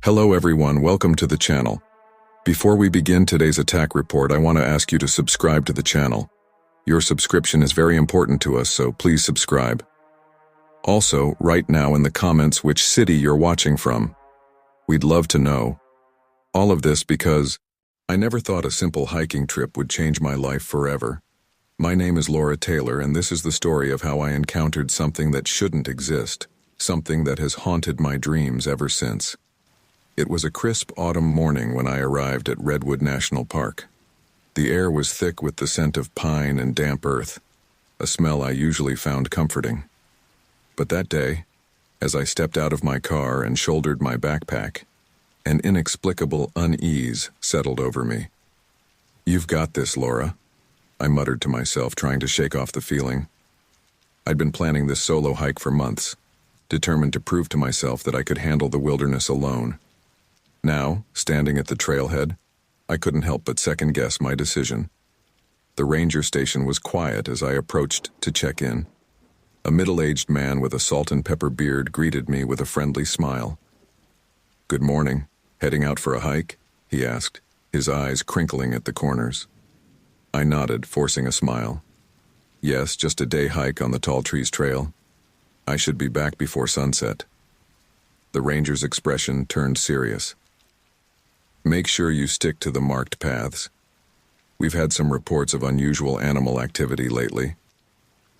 Hello everyone, welcome to the channel. Before we begin today's attack report, I want to ask you to subscribe to the channel. Your subscription is very important to us, so please subscribe. Also, write now in the comments which city you're watching from. We'd love to know. All of this because I never thought a simple hiking trip would change my life forever. My name is Laura Taylor, and this is the story of how I encountered something that shouldn't exist, something that has haunted my dreams ever since. It was a crisp autumn morning when I arrived at Redwood National Park. The air was thick with the scent of pine and damp earth, a smell I usually found comforting. But that day, as I stepped out of my car and shouldered my backpack, an inexplicable unease settled over me. "You've got this, Laura," I muttered to myself, trying to shake off the feeling. I'd been planning this solo hike for months, determined to prove to myself that I could handle the wilderness alone. Now, standing at the trailhead, I couldn't help but second-guess my decision. The ranger station was quiet as I approached to check in. A middle-aged man with a salt and pepper beard greeted me with a friendly smile. "Good morning. Heading out for a hike?" he asked, his eyes crinkling at the corners. I nodded, forcing a smile. "Yes, just a day hike on the Tall Trees Trail. I should be back before sunset." The ranger's expression turned serious. "Make sure you stick to the marked paths. We've had some reports of unusual animal activity lately.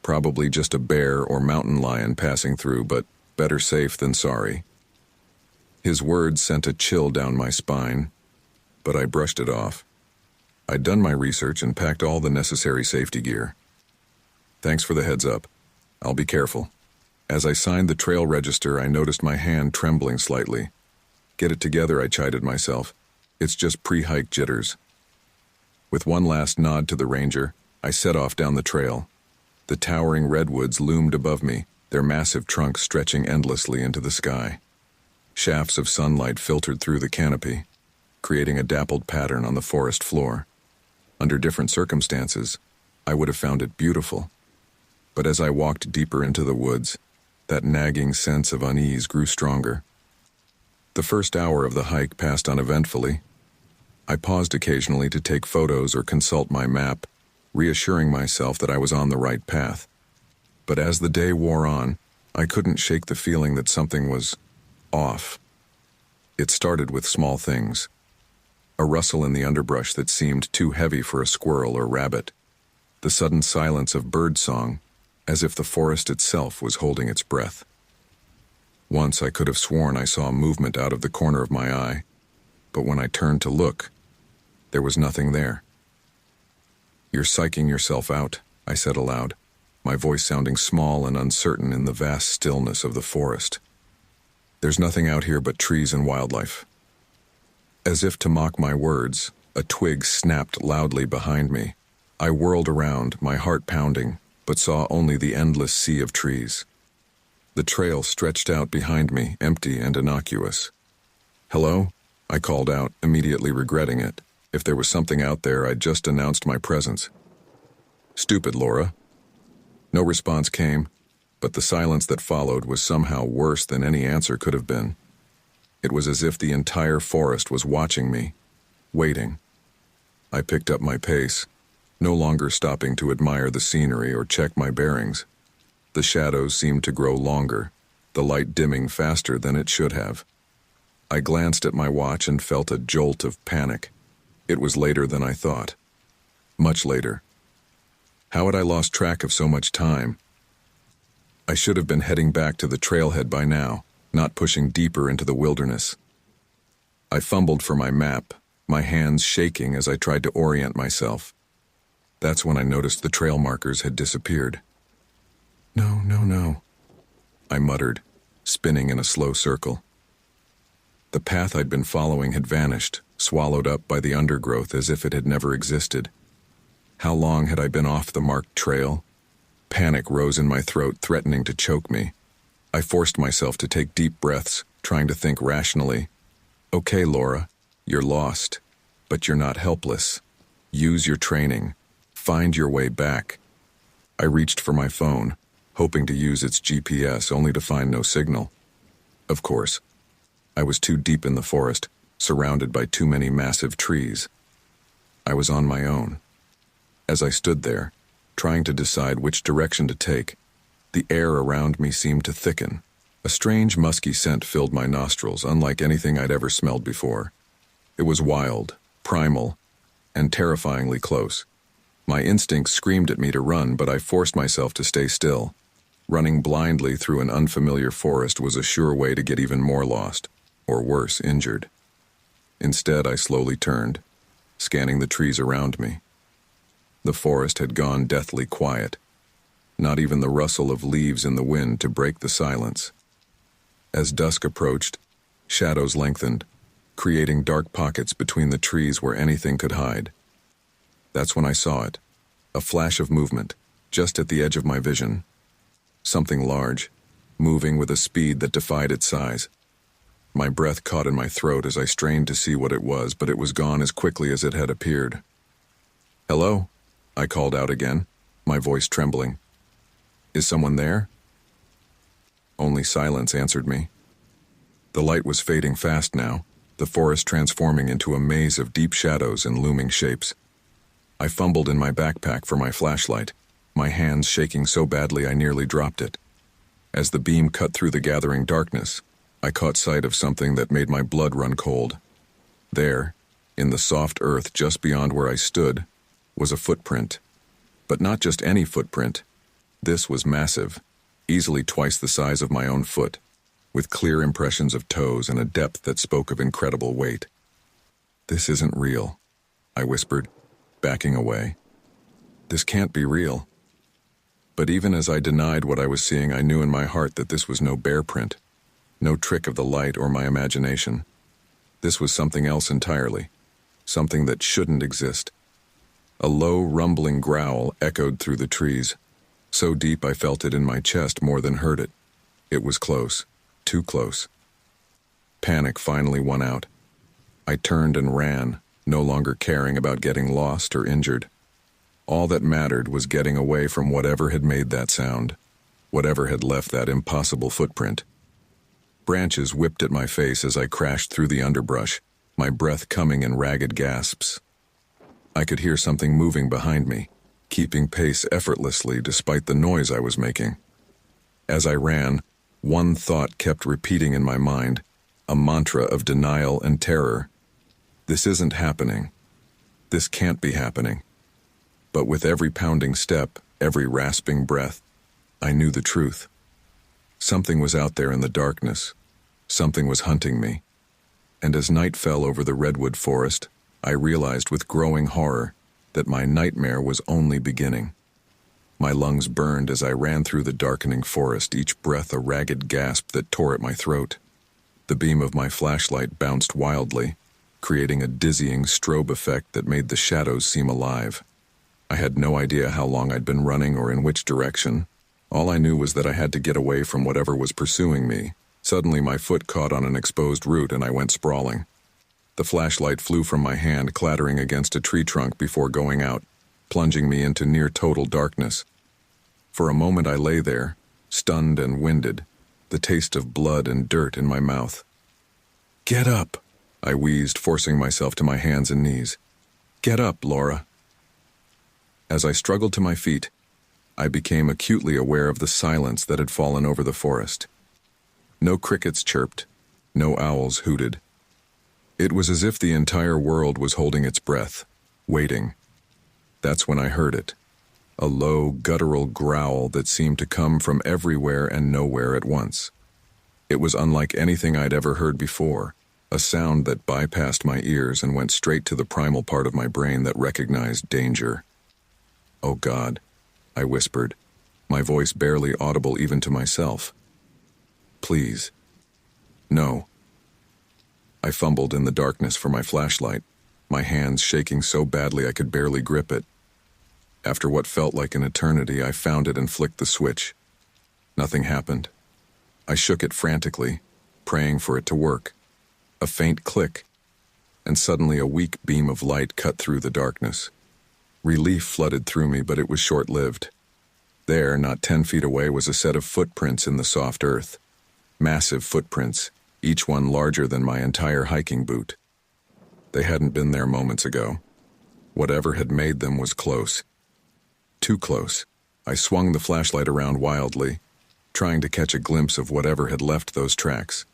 Probably just a bear or mountain lion passing through, but better safe than sorry." His words sent a chill down my spine, but I brushed it off. I'd done my research and packed all the necessary safety gear. "Thanks for the heads up. I'll be careful." As I signed the trail register, I noticed my hand trembling slightly. "Get it together," I chided myself. "It's just pre-hike jitters." With one last nod to the ranger, I set off down the trail. The towering redwoods loomed above me, their massive trunks stretching endlessly into the sky. Shafts of sunlight filtered through the canopy, creating a dappled pattern on the forest floor. Under different circumstances, I would have found it beautiful. But as I walked deeper into the woods, that nagging sense of unease grew stronger. The first hour of the hike passed uneventfully. I paused occasionally to take photos or consult my map, reassuring myself that I was on the right path. But as the day wore on, I couldn't shake the feeling that something was off. It started with small things. A rustle in the underbrush that seemed too heavy for a squirrel or rabbit. The sudden silence of birdsong, as if the forest itself was holding its breath. Once I could have sworn I saw movement out of the corner of my eye, but when I turned to look, there was nothing there. "You're psyching yourself out," I said aloud, my voice sounding small and uncertain in the vast stillness of the forest. "There's nothing out here but trees and wildlife." As if to mock my words, a twig snapped loudly behind me. I whirled around, my heart pounding, but saw only the endless sea of trees. The trail stretched out behind me, empty and innocuous. "Hello?" I called out, immediately regretting it. If there was something out there, I'd just announced my presence. "Stupid, Laura." No response came, but the silence that followed was somehow worse than any answer could have been. It was as if the entire forest was watching me, waiting. I picked up my pace, no longer stopping to admire the scenery or check my bearings. The shadows seemed to grow longer, the light dimming faster than it should have. I glanced at my watch and felt a jolt of panic. It was later than I thought. Much later. How had I lost track of so much time? I should have been heading back to the trailhead by now, not pushing deeper into the wilderness. I fumbled for my map, my hands shaking as I tried to orient myself. That's when I noticed the trail markers had disappeared. No, I muttered, spinning in a slow circle. The path I'd been following had vanished, swallowed up by the undergrowth as if it had never existed. How long had I been off the marked trail? Panic rose in my throat, threatening to choke me. I forced myself to take deep breaths, trying to think rationally. "Okay, Laura, you're lost, but you're not helpless. Use your training. Find your way back." I reached for my phone, hoping to use its GPS, only to find no signal. Of course, I was too deep in the forest, surrounded by too many massive trees. I was on my own. As I stood there, trying to decide which direction to take, the air around me seemed to thicken. A strange musky scent filled my nostrils, unlike anything I'd ever smelled before. It was wild, primal, and terrifyingly close. My instincts screamed at me to run, but I forced myself to stay still. Running blindly through an unfamiliar forest was a sure way to get even more lost, or worse, injured. Instead, I slowly turned, scanning the trees around me. The forest had gone deathly quiet, not even the rustle of leaves in the wind to break the silence. As dusk approached, shadows lengthened, creating dark pockets between the trees where anything could hide. That's when I saw it, a flash of movement, just at the edge of my vision. Something large, moving with a speed that defied its size. My breath caught in my throat as I strained to see what it was, but it was gone as quickly as it had appeared. "Hello?" I called out again, my voice trembling. "Is someone there?" Only silence answered me. The light was fading fast now, the forest transforming into a maze of deep shadows and looming shapes. I fumbled in my backpack for my flashlight, my hands shaking so badly I nearly dropped it. As the beam cut through the gathering darkness, I caught sight of something that made my blood run cold. There, in the soft earth just beyond where I stood, was a footprint. But not just any footprint. This was massive, easily twice the size of my own foot, with clear impressions of toes and a depth that spoke of incredible weight. "This isn't real," I whispered, backing away. "This can't be real." But even as I denied what I was seeing, I knew in my heart that this was no bear print, no trick of the light or my imagination. This was something else entirely, something that shouldn't exist. A low, rumbling growl echoed through the trees, so deep I felt it in my chest more than heard it. It was close, too close. Panic finally won out. I turned and ran, no longer caring about getting lost or injured. All that mattered was getting away from whatever had made that sound, whatever had left that impossible footprint. Branches whipped at my face as I crashed through the underbrush, my breath coming in ragged gasps. I could hear something moving behind me, keeping pace effortlessly despite the noise I was making. As I ran, one thought kept repeating in my mind, a mantra of denial and terror. This isn't happening. This can't be happening. But with every pounding step, every rasping breath, I knew the truth. Something was out there in the darkness. Something was hunting me. And as night fell over the redwood forest, I realized with growing horror that my nightmare was only beginning. My lungs burned as I ran through the darkening forest, each breath a ragged gasp that tore at my throat. The beam of my flashlight bounced wildly, creating a dizzying strobe effect that made the shadows seem alive. I had no idea how long I'd been running or in which direction. All I knew was that I had to get away from whatever was pursuing me. Suddenly my foot caught on an exposed root and I went sprawling. The flashlight flew from my hand, clattering against a tree trunk before going out, plunging me into near total darkness. For a moment I lay there, stunned and winded, the taste of blood and dirt in my mouth. "Get up!" I wheezed, forcing myself to my hands and knees. "Get up, Laura." As I struggled to my feet, I became acutely aware of the silence that had fallen over the forest. No crickets chirped, no owls hooted. It was as if the entire world was holding its breath, waiting. That's when I heard it, a low, guttural growl that seemed to come from everywhere and nowhere at once. It was unlike anything I'd ever heard before, a sound that bypassed my ears and went straight to the primal part of my brain that recognized danger. "Oh God," I whispered, my voice barely audible even to myself. "Please. No." I fumbled in the darkness for my flashlight, my hands shaking so badly I could barely grip it. After what felt like an eternity, I found it and flicked the switch. Nothing happened. I shook it frantically, praying for it to work. A faint click, and suddenly a weak beam of light cut through the darkness. Relief flooded through me, but it was short-lived. There, not 10 feet away, was a set of footprints in the soft earth. Massive footprints, each one larger than my entire hiking boot. They hadn't been there moments ago. Whatever had made them was close. Too close. I swung the flashlight around wildly, trying to catch a glimpse of whatever had left those tracks.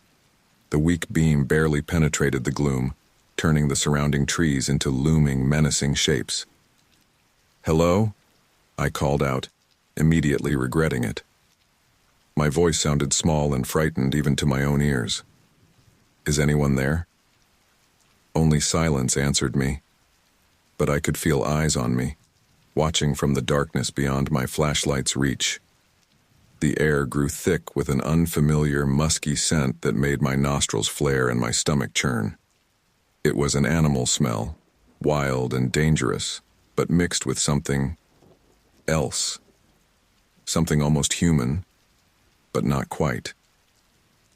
The weak beam barely penetrated the gloom, turning the surrounding trees into looming, menacing shapes. "Hello?" I called out, immediately regretting it. My voice sounded small and frightened even to my own ears. "Is anyone there?" Only silence answered me, but I could feel eyes on me, watching from the darkness beyond my flashlight's reach. The air grew thick with an unfamiliar, musky scent that made my nostrils flare and my stomach churn. It was an animal smell, wild and dangerous, but mixed with something else. Something almost human, but not quite.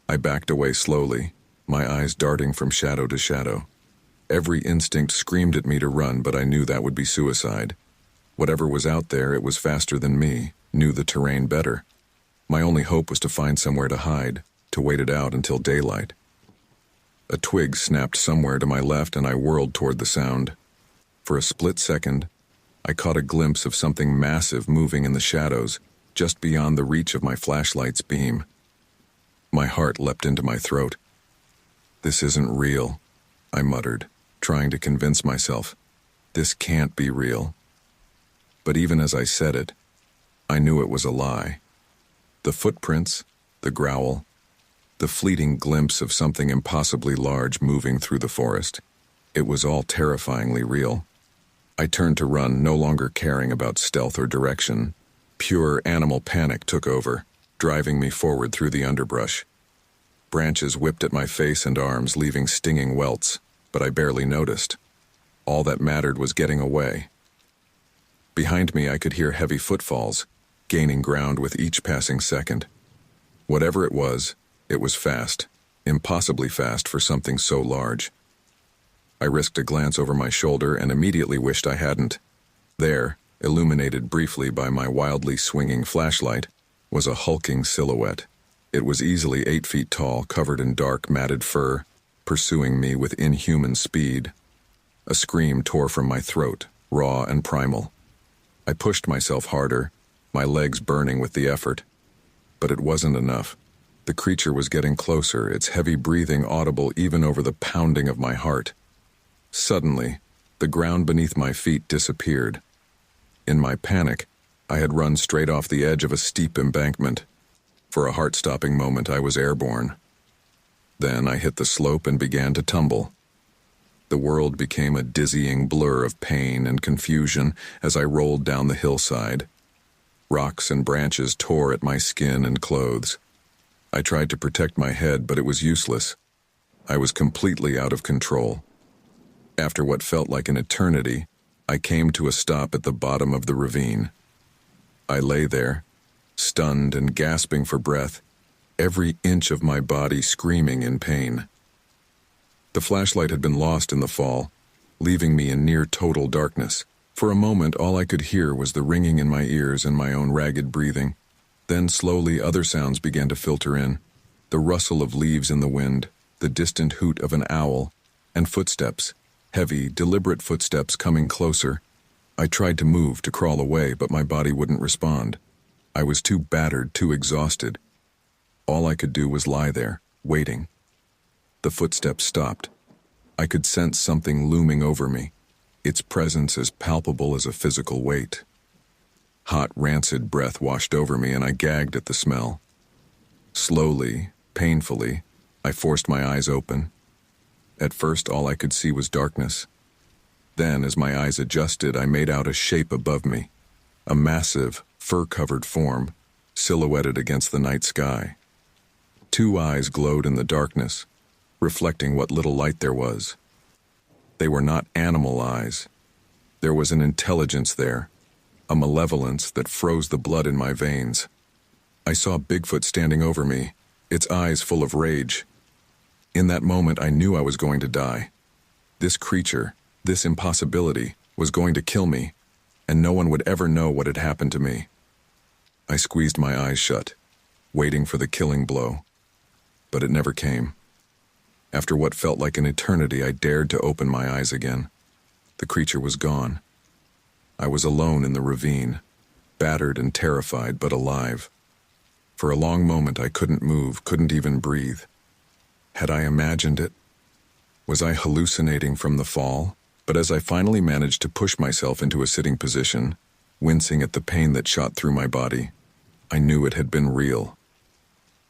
I backed away slowly, my eyes darting from shadow to shadow. Every instinct screamed at me to run, but I knew that would be suicide. Whatever was out there, it was faster than me, knew the terrain better. My only hope was to find somewhere to hide, to wait it out until daylight. A twig snapped somewhere to my left and I whirled toward the sound. For a split second, I caught a glimpse of something massive moving in the shadows, just beyond the reach of my flashlight's beam. My heart leapt into my throat. "This isn't real," I muttered, trying to convince myself. "This can't be real." But even as I said it, I knew it was a lie. The footprints, the growl, the fleeting glimpse of something impossibly large moving through the forest, it was all terrifyingly real. I turned to run, no longer caring about stealth or direction. Pure animal panic took over, driving me forward through the underbrush. Branches whipped at my face and arms, leaving stinging welts, but I barely noticed. All that mattered was getting away. Behind me, I could hear heavy footfalls, gaining ground with each passing second. Whatever it was fast, impossibly fast for something so large. I risked a glance over my shoulder and immediately wished I hadn't. There, illuminated briefly by my wildly swinging flashlight, was a hulking silhouette. It was easily 8 feet tall, covered in dark, matted fur, pursuing me with inhuman speed. A scream tore from my throat, raw and primal. I pushed myself harder, my legs burning with the effort. But it wasn't enough. The creature was getting closer, its heavy breathing audible even over the pounding of my heart. Suddenly, the ground beneath my feet disappeared. In my panic, I had run straight off the edge of a steep embankment. For a heart-stopping moment, I was airborne. Then I hit the slope and began to tumble. The world became a dizzying blur of pain and confusion as I rolled down the hillside. Rocks and branches tore at my skin and clothes. I tried to protect my head, but it was useless. I was completely out of control. After what felt like an eternity, I came to a stop at the bottom of the ravine. I lay there, stunned and gasping for breath, every inch of my body screaming in pain. The flashlight had been lost in the fall, leaving me in near total darkness. For a moment, all I could hear was the ringing in my ears and my own ragged breathing. Then slowly other sounds began to filter in. The rustle of leaves in the wind, the distant hoot of an owl, and footsteps, heavy, deliberate footsteps coming closer. I tried to move, to crawl away, but my body wouldn't respond. I was too battered, too exhausted. All I could do was lie there, waiting. The footsteps stopped. I could sense something looming over me, its presence as palpable as a physical weight. Hot, rancid breath washed over me and I gagged at the smell. Slowly, painfully, I forced my eyes open. At first, all I could see was darkness. Then, as my eyes adjusted, I made out a shape above me, a massive, fur-covered form, silhouetted against the night sky. 2 eyes glowed in the darkness, reflecting what little light there was. They were not animal eyes. There was an intelligence there, a malevolence that froze the blood in my veins. I saw BigFoot standing over me, its eyes full of rage. In that moment, I knew I was going to die. This creature, this impossibility, was going to kill me, and no one would ever know what had happened to me. I squeezed my eyes shut, waiting for the killing blow. But it never came. After what felt like an eternity, I dared to open my eyes again. The creature was gone. I was alone in the ravine, battered and terrified, but alive. For a long moment I couldn't move, couldn't even breathe. Had I imagined it? Was I hallucinating from the fall? But as I finally managed to push myself into a sitting position, wincing at the pain that shot through my body, I knew it had been real.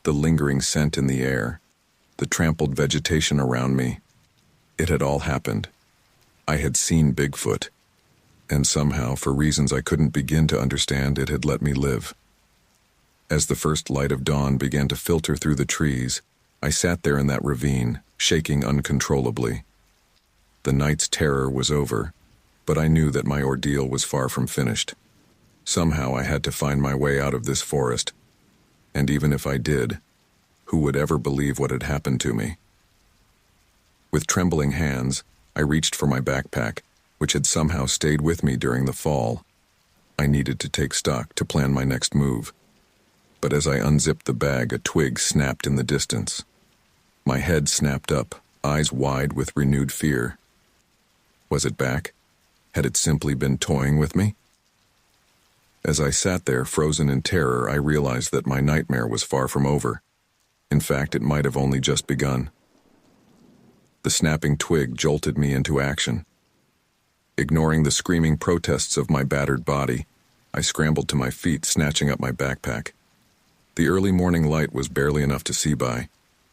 The lingering scent in the air, the trampled vegetation around me, it had all happened. I had seen Bigfoot, and somehow, for reasons I couldn't begin to understand, it had let me live. As the first light of dawn began to filter through the trees, I sat there in that ravine, shaking uncontrollably. The night's terror was over, but I knew that my ordeal was far from finished. Somehow I had to find my way out of this forest, and even if I did, who would ever believe what had happened to me? With trembling hands, I reached for my backpack, which had somehow stayed with me during the fall. I needed to take stock to plan my next move. But as I unzipped the bag, a twig snapped in the distance. My head snapped up, eyes wide with renewed fear. Was it back? Had it simply been toying with me? As I sat there, frozen in terror, I realized that my nightmare was far from over. In fact, it might have only just begun. The snapping twig jolted me into action. Ignoring the screaming protests of my battered body, I scrambled to my feet, snatching up my backpack. The early morning light was barely enough to see by,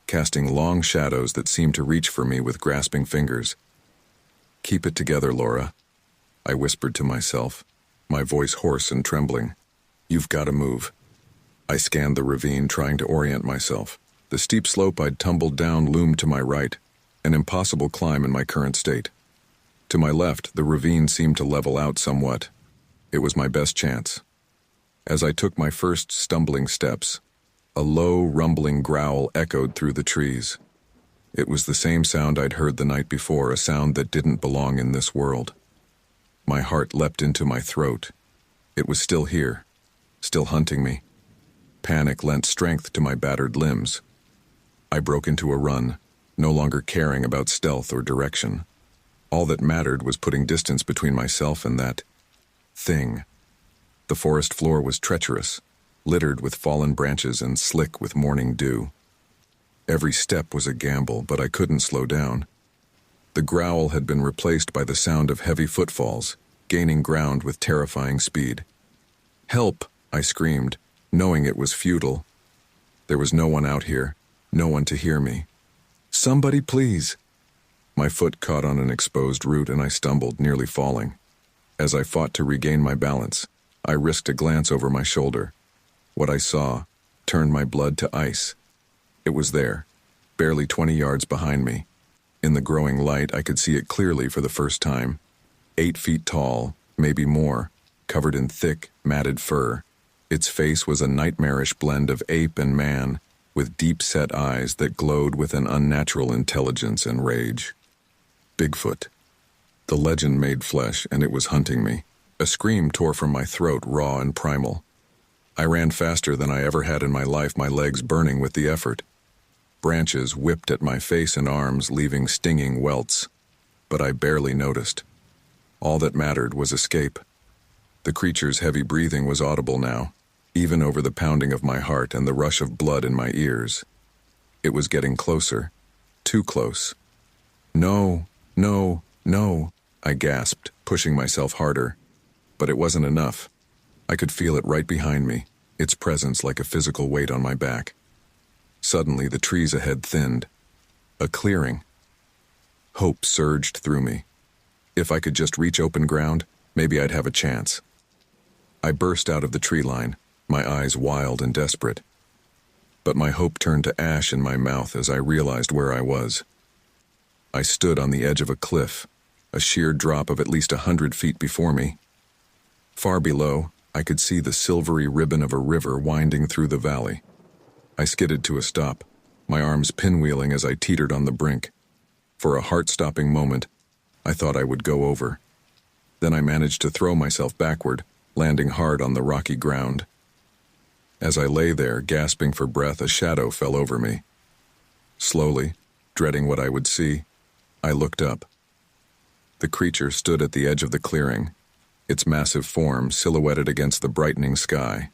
casting long shadows that seemed to reach for me with grasping fingers. "Keep it together, Laura," I whispered to myself, my voice hoarse and trembling. "You've got to move." I scanned the ravine, trying to orient myself. The steep slope I'd tumbled down loomed to my right, an impossible climb in my current state. To my left, the ravine seemed to level out somewhat. It was my best chance. As I took my first stumbling steps, a low, rumbling growl echoed through the trees. It was the same sound I'd heard the night before, a sound that didn't belong in this world. My heart leapt into my throat. It was still here, still hunting me. Panic lent strength to my battered limbs. I broke into a run, no longer caring about stealth or direction. All that mattered was putting distance between myself and that thing. The forest floor was treacherous, littered with fallen branches and slick with morning dew. Every step was a gamble, but I couldn't slow down. The growl had been replaced by the sound of heavy footfalls, gaining ground with terrifying speed. "Help!" I screamed, knowing it was futile. There was no one out here, no one to hear me. "Somebody, please!" My foot caught on an exposed root and I stumbled, nearly falling. As I fought to regain my balance, I risked a glance over my shoulder. What I saw turned my blood to ice. It was there, barely 20 yards behind me. In the growing light, I could see it clearly for the first time. 8 feet tall, maybe more, covered in thick, matted fur. Its face was a nightmarish blend of ape and man, with deep-set eyes that glowed with an unnatural intelligence and rage. Bigfoot. The legend made flesh, and it was hunting me. A scream tore from my throat, raw and primal. I ran faster than I ever had in my life, my legs burning with the effort. Branches whipped at my face and arms, leaving stinging welts. But I barely noticed. All that mattered was escape. The creature's heavy breathing was audible now, even over the pounding of my heart and the rush of blood in my ears. It was getting closer. Too close. "No, no, no," I gasped, pushing myself harder. But it wasn't enough. I could feel it right behind me, its presence like a physical weight on my back. Suddenly, the trees ahead thinned. A clearing. Hope surged through me. If I could just reach open ground, maybe I'd have a chance. I burst out of the tree line, my eyes wild and desperate. But my hope turned to ash in my mouth as I realized where I was. I stood on the edge of a cliff, a sheer drop of at least 100 feet before me. Far below, I could see the silvery ribbon of a river winding through the valley. I skidded to a stop, my arms pinwheeling as I teetered on the brink. For a heart-stopping moment, I thought I would go over. Then I managed to throw myself backward, landing hard on the rocky ground. As I lay there, gasping for breath, a shadow fell over me. Slowly, Dreading what I would see, I looked up. The creature stood at the edge of the clearing, its massive form silhouetted against the brightening sky.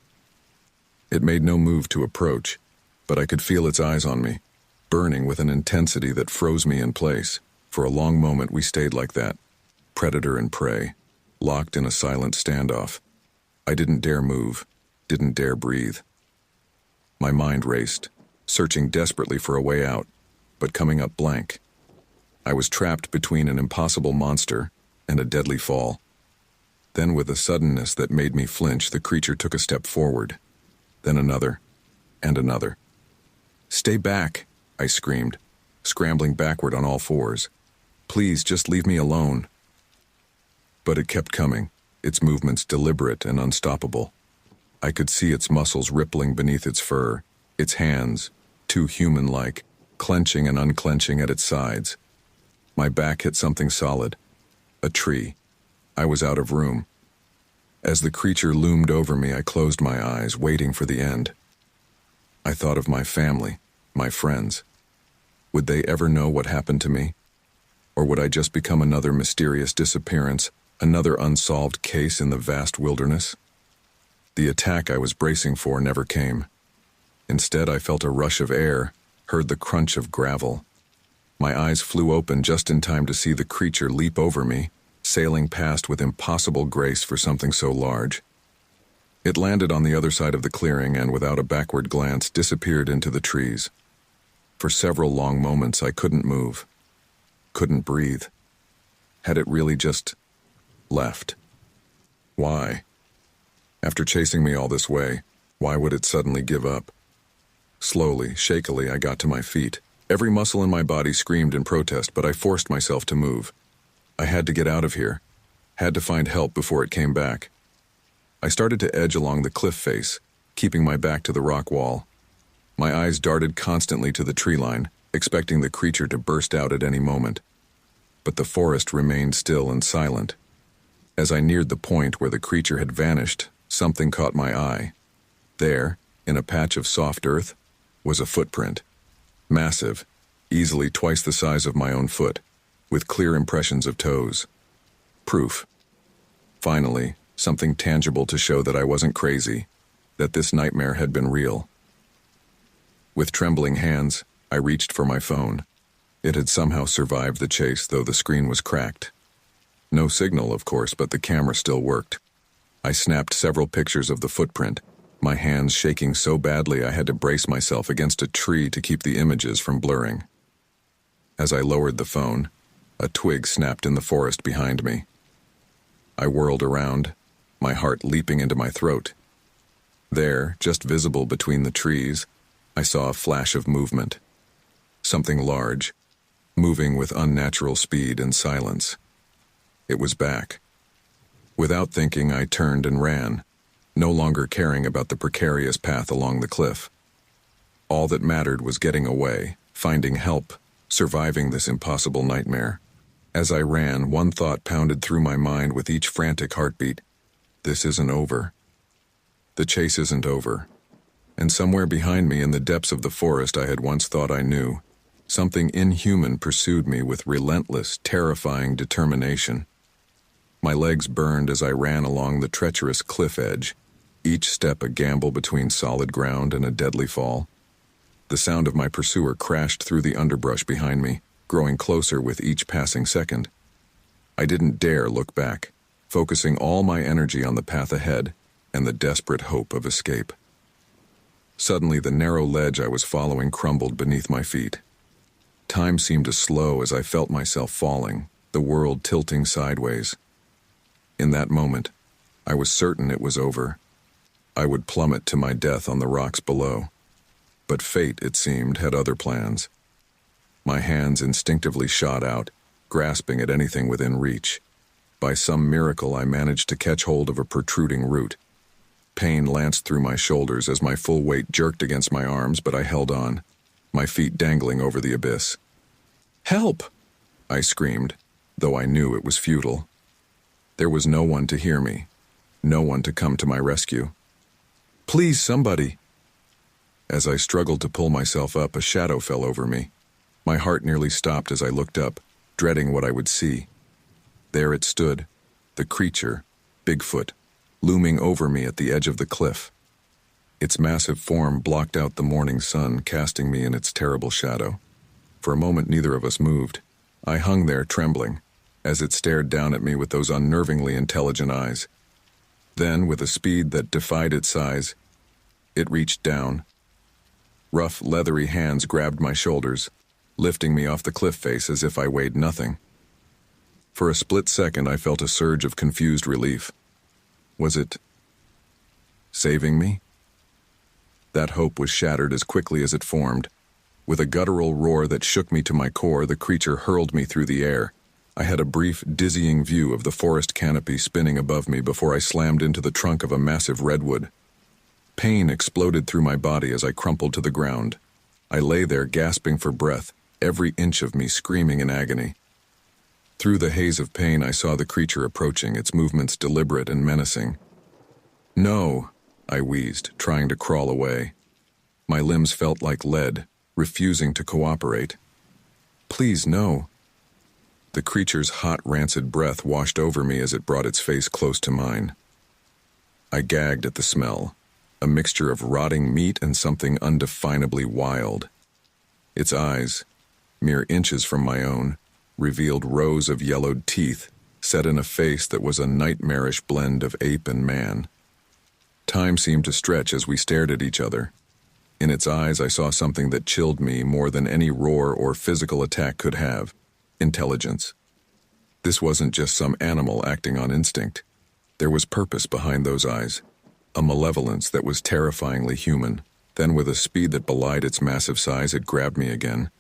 It made no move to approach, but I could feel its eyes on me, burning with an intensity that froze me in place. For a long moment we stayed like that, predator and prey, locked in a silent standoff. I didn't dare move, didn't dare breathe. My mind raced, searching desperately for a way out, but coming up blank. I was trapped between an impossible monster and a deadly fall. Then, with a suddenness that made me flinch, the creature took a step forward, then another, and another. "Stay back," I screamed, scrambling backward on all fours. "Please, just leave me alone." But it kept coming, its movements deliberate and unstoppable. I could see its muscles rippling beneath its fur, its hands, too human-like, clenching and unclenching at its sides. My back hit something solid, a tree. I was out of room. As the creature loomed over me, I closed my eyes, waiting for the end. I thought of my family, my friends. Would they ever know what happened to me? Or would I just become another mysterious disappearance, another unsolved case in the vast wilderness? The attack I was bracing for never came. Instead, I felt a rush of air, heard the crunch of gravel. My eyes flew open just in time to see the creature leap over me, sailing past with impossible grace for something so large. It landed on the other side of the clearing and, without a backward glance, disappeared into the trees. For several long moments, I couldn't move, couldn't breathe. Had it really just left? Why? After chasing me all this way, why would it suddenly give up? Slowly, shakily, I got to my feet. Every muscle in my body screamed in protest, but I forced myself to move. I had to get out of here, had to find help before it came back. I started to edge along the cliff face, keeping my back to the rock wall. My eyes darted constantly to the tree line, expecting the creature to burst out at any moment. But the forest remained still and silent. As I neared the point where the creature had vanished, something caught my eye. There, in a patch of soft earth, was a footprint. Massive, easily twice the size of my own foot, with clear impressions of toes. Proof. Finally, something tangible to show that I wasn't crazy, that this nightmare had been real. With trembling hands, I reached for my phone. It had somehow survived the chase, though the screen was cracked. No signal, of course, but the camera still worked. I snapped several pictures of the footprint, my hands shaking so badly I had to brace myself against a tree to keep the images from blurring. As I lowered the phone, a twig snapped in the forest behind me. I whirled around, my heart leaping into my throat. There, just visible between the trees, I saw a flash of movement. Something large, moving with unnatural speed and silence. It was back. Without thinking, I turned and ran, no longer caring about the precarious path along the cliff. All that mattered was getting away, finding help, surviving this impossible nightmare. As I ran, one thought pounded through my mind with each frantic heartbeat. This isn't over. The chase isn't over. And somewhere behind me in the depths of the forest I had once thought I knew, something inhuman pursued me with relentless, terrifying determination. My legs burned as I ran along the treacherous cliff edge, each step a gamble between solid ground and a deadly fall. The sound of my pursuer crashed through the underbrush behind me, growing closer with each passing second. I didn't dare look back, focusing all my energy on the path ahead and the desperate hope of escape. Suddenly, the narrow ledge I was following crumbled beneath my feet. Time seemed to slow as I felt myself falling, the world tilting sideways. In that moment, I was certain it was over. I would plummet to my death on the rocks below. But fate, it seemed, had other plans. My hands instinctively shot out, grasping at anything within reach. By some miracle, I managed to catch hold of a protruding root. Pain lanced through my shoulders as my full weight jerked against my arms, but I held on, my feet dangling over the abyss. "Help!" I screamed, though I knew it was futile. There was no one to hear me, no one to come to my rescue. "Please, somebody!" As I struggled to pull myself up, a shadow fell over me. My heart nearly stopped as I looked up, dreading what I would see. There it stood, the creature, BigFoot, looming over me at the edge of the cliff. Its massive form blocked out the morning sun, casting me in its terrible shadow. For a moment, neither of us moved. I hung there, trembling, as it stared down at me with those unnervingly intelligent eyes. Then, with a speed that defied its size, it reached down. Rough, leathery hands grabbed my shoulders, lifting me off the cliff face as if I weighed nothing. For a split second, I felt a surge of confused relief. Was it saving me? That hope was shattered as quickly as it formed. With a guttural roar that shook me to my core, the creature hurled me through the air. I had a brief, dizzying view of the forest canopy spinning above me before I slammed into the trunk of a massive redwood. Pain exploded through my body as I crumpled to the ground. I lay there gasping for breath, every inch of me screaming in agony. Through the haze of pain, I saw the creature approaching, its movements deliberate and menacing. "No," I wheezed, trying to crawl away. My limbs felt like lead, refusing to cooperate. "Please, no." The creature's hot, rancid breath washed over me as it brought its face close to mine. I gagged at the smell, a mixture of rotting meat and something undefinably wild. Its eyes, mere inches from my own, revealed rows of yellowed teeth set in a face that was a nightmarish blend of ape and man. Time seemed to stretch as we stared at each other. In its eyes, I saw something that chilled me more than any roar or physical attack could have: intelligence. This wasn't just some animal acting on instinct. There was purpose behind those eyes, a malevolence that was terrifyingly human. Then, with a speed that belied its massive size, it grabbed me again.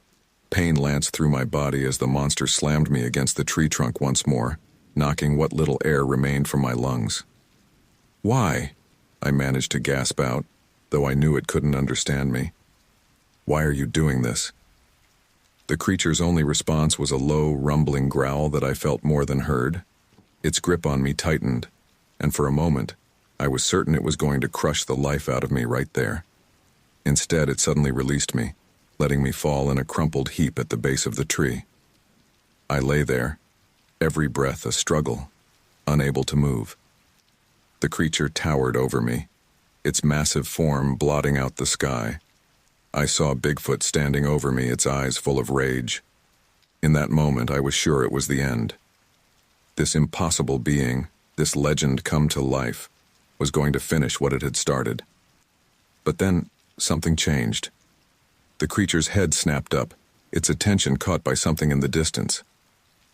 Pain lanced through my body as the monster slammed me against the tree trunk once more, knocking what little air remained from my lungs. "Why?" I managed to gasp out, though I knew it couldn't understand me. "Why are you doing this?" The creature's only response was a low, rumbling growl that I felt more than heard. Its grip on me tightened, and for a moment, I was certain it was going to crush the life out of me right there. Instead, it suddenly released me, letting me fall in a crumpled heap at the base of the tree. I lay there, every breath a struggle, unable to move. The creature towered over me, its massive form blotting out the sky. I saw BigFoot standing over me, its eyes full of rage. In that moment, I was sure it was the end. This impossible being, this legend come to life, was going to finish what it had started. But then, something changed. The creature's head snapped up, its attention caught by something in the distance.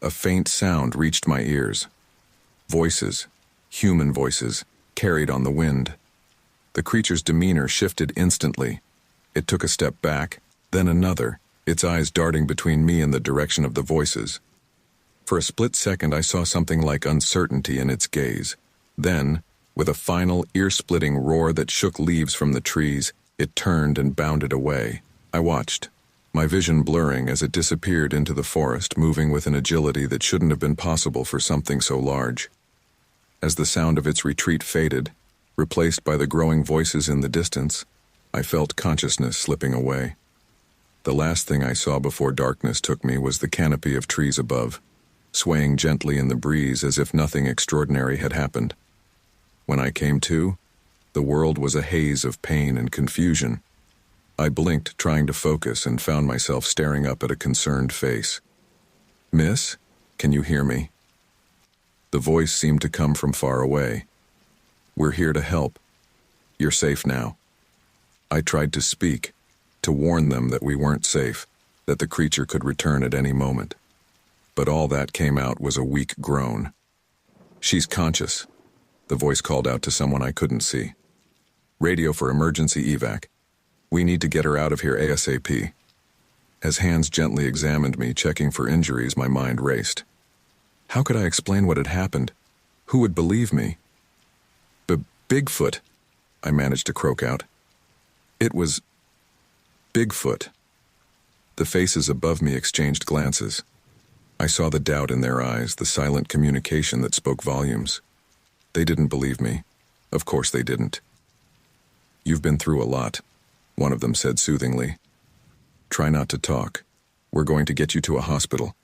A faint sound reached my ears. Voices, human voices, carried on the wind. The creature's demeanor shifted instantly. It took a step back, then another, its eyes darting between me and the direction of the voices. For a split second, I saw something like uncertainty in its gaze. Then, with a final, ear-splitting roar that shook leaves from the trees, it turned and bounded away. I watched, my vision blurring as it disappeared into the forest, moving with an agility that shouldn't have been possible for something so large. As the sound of its retreat faded, replaced by the growing voices in the distance, I felt consciousness slipping away. The last thing I saw before darkness took me was the canopy of trees above, swaying gently in the breeze as if nothing extraordinary had happened. When I came to, the world was a haze of pain and confusion. I blinked, trying to focus, and found myself staring up at a concerned face. "Miss, can you hear me?" The voice seemed to come from far away. "We're here to help. You're safe now." I tried to speak, to warn them that we weren't safe, that the creature could return at any moment. But all that came out was a weak groan. "She's conscious," the voice called out to someone I couldn't see. "Radio for emergency evac. We need to get her out of here ASAP." As hands gently examined me, checking for injuries, my mind raced. How could I explain what had happened? Who would believe me? "BigFoot," I managed to croak out. It was BigFoot. The faces above me exchanged glances. I saw the doubt in their eyes, the silent communication that spoke volumes. They didn't believe me. Of course they didn't. "You've been through a lot," one of them said soothingly. "Try not to talk. We're going to get you to a hospital."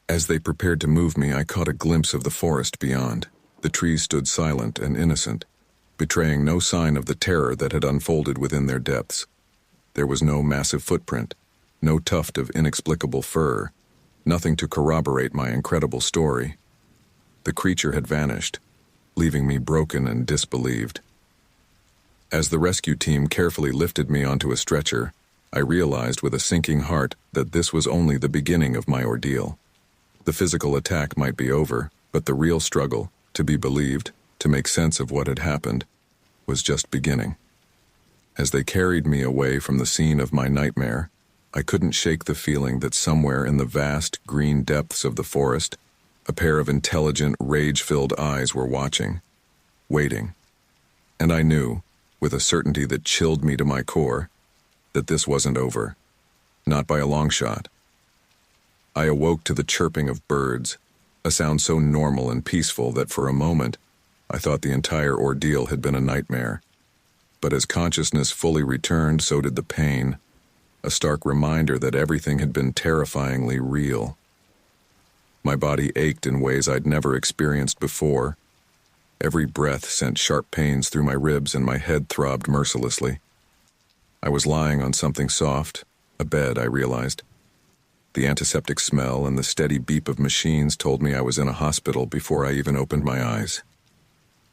As they prepared to move me, I caught a glimpse of the forest beyond. The trees stood silent and innocent, betraying no sign of the terror that had unfolded within their depths. There was no massive footprint, no tuft of inexplicable fur, nothing to corroborate my incredible story. The creature had vanished, leaving me broken and disbelieved. As the rescue team carefully lifted me onto a stretcher, I realized with a sinking heart that this was only the beginning of my ordeal. The physical attack might be over, but the real struggle, to be believed, to make sense of what had happened, was just beginning. As they carried me away from the scene of my nightmare, I couldn't shake the feeling that somewhere in the vast green depths of the forest, a pair of intelligent, rage-filled eyes were watching, waiting. And I knew, with a certainty that chilled me to my core, that this wasn't over. Not by a long shot. I awoke to the chirping of birds, a sound so normal and peaceful that for a moment I thought the entire ordeal had been a nightmare. But as consciousness fully returned, so did the pain, a stark reminder that everything had been terrifyingly real. My body ached in ways I'd never experienced before. Every breath sent sharp pains through my ribs and my head throbbed mercilessly. I was lying on something soft, a bed, I realized. The antiseptic smell and the steady beep of machines told me I was in a hospital before I even opened my eyes.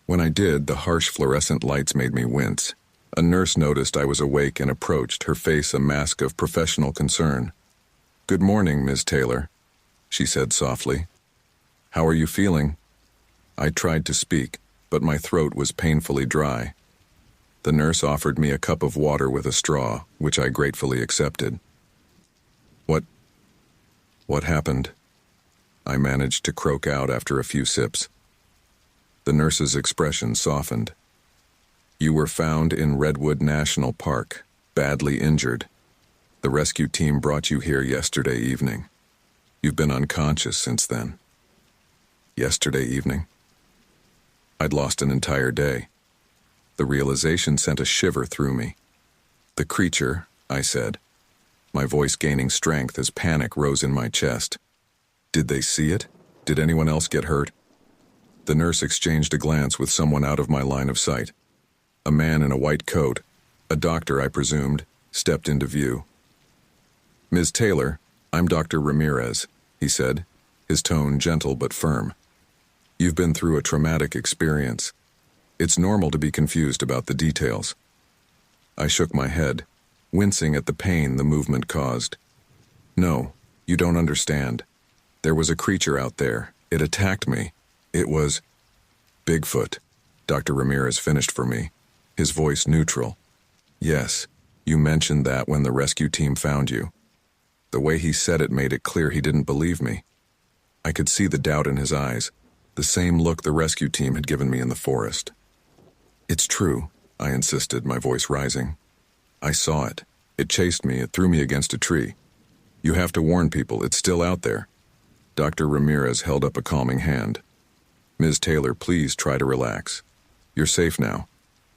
When I did, the harsh fluorescent lights made me wince. A nurse noticed I was awake and approached, her face a mask of professional concern. "Good morning, Ms. Taylor," she said softly. "How are you feeling?" I tried to speak, but my throat was painfully dry. The nurse offered me a cup of water with a straw, which I gratefully accepted. What happened?" I managed to croak out after a few sips. The nurse's expression softened. "You were found in Redwood National Park, badly injured. The rescue team brought you here yesterday evening. You've been unconscious since then." Yesterday evening? I'd lost an entire day. The realization sent a shiver through me. "The creature," I said, my voice gaining strength as panic rose in my chest. "Did they see it? Did anyone else get hurt?" The nurse exchanged a glance with someone out of my line of sight. A man in a white coat, a doctor I presumed, stepped into view. "Ms. Taylor, I'm Dr. Ramirez," he said, his tone gentle but firm. "You've been through a traumatic experience. It's normal to be confused about the details." I shook my head, wincing at the pain the movement caused. "No, you don't understand. There was a creature out there. It attacked me. It was BigFoot," Dr. Ramirez finished for me, his voice neutral. "Yes, you mentioned that when the rescue team found you." The way he said it made it clear he didn't believe me. I could see the doubt in his eyes, the same look the rescue team had given me in the forest. "It's true," I insisted, my voice rising. "I saw it. It chased me. It threw me against a tree. You have to warn people, it's still out there." Dr. Ramirez held up a calming hand. "Ms. Taylor, please try to relax. You're safe now.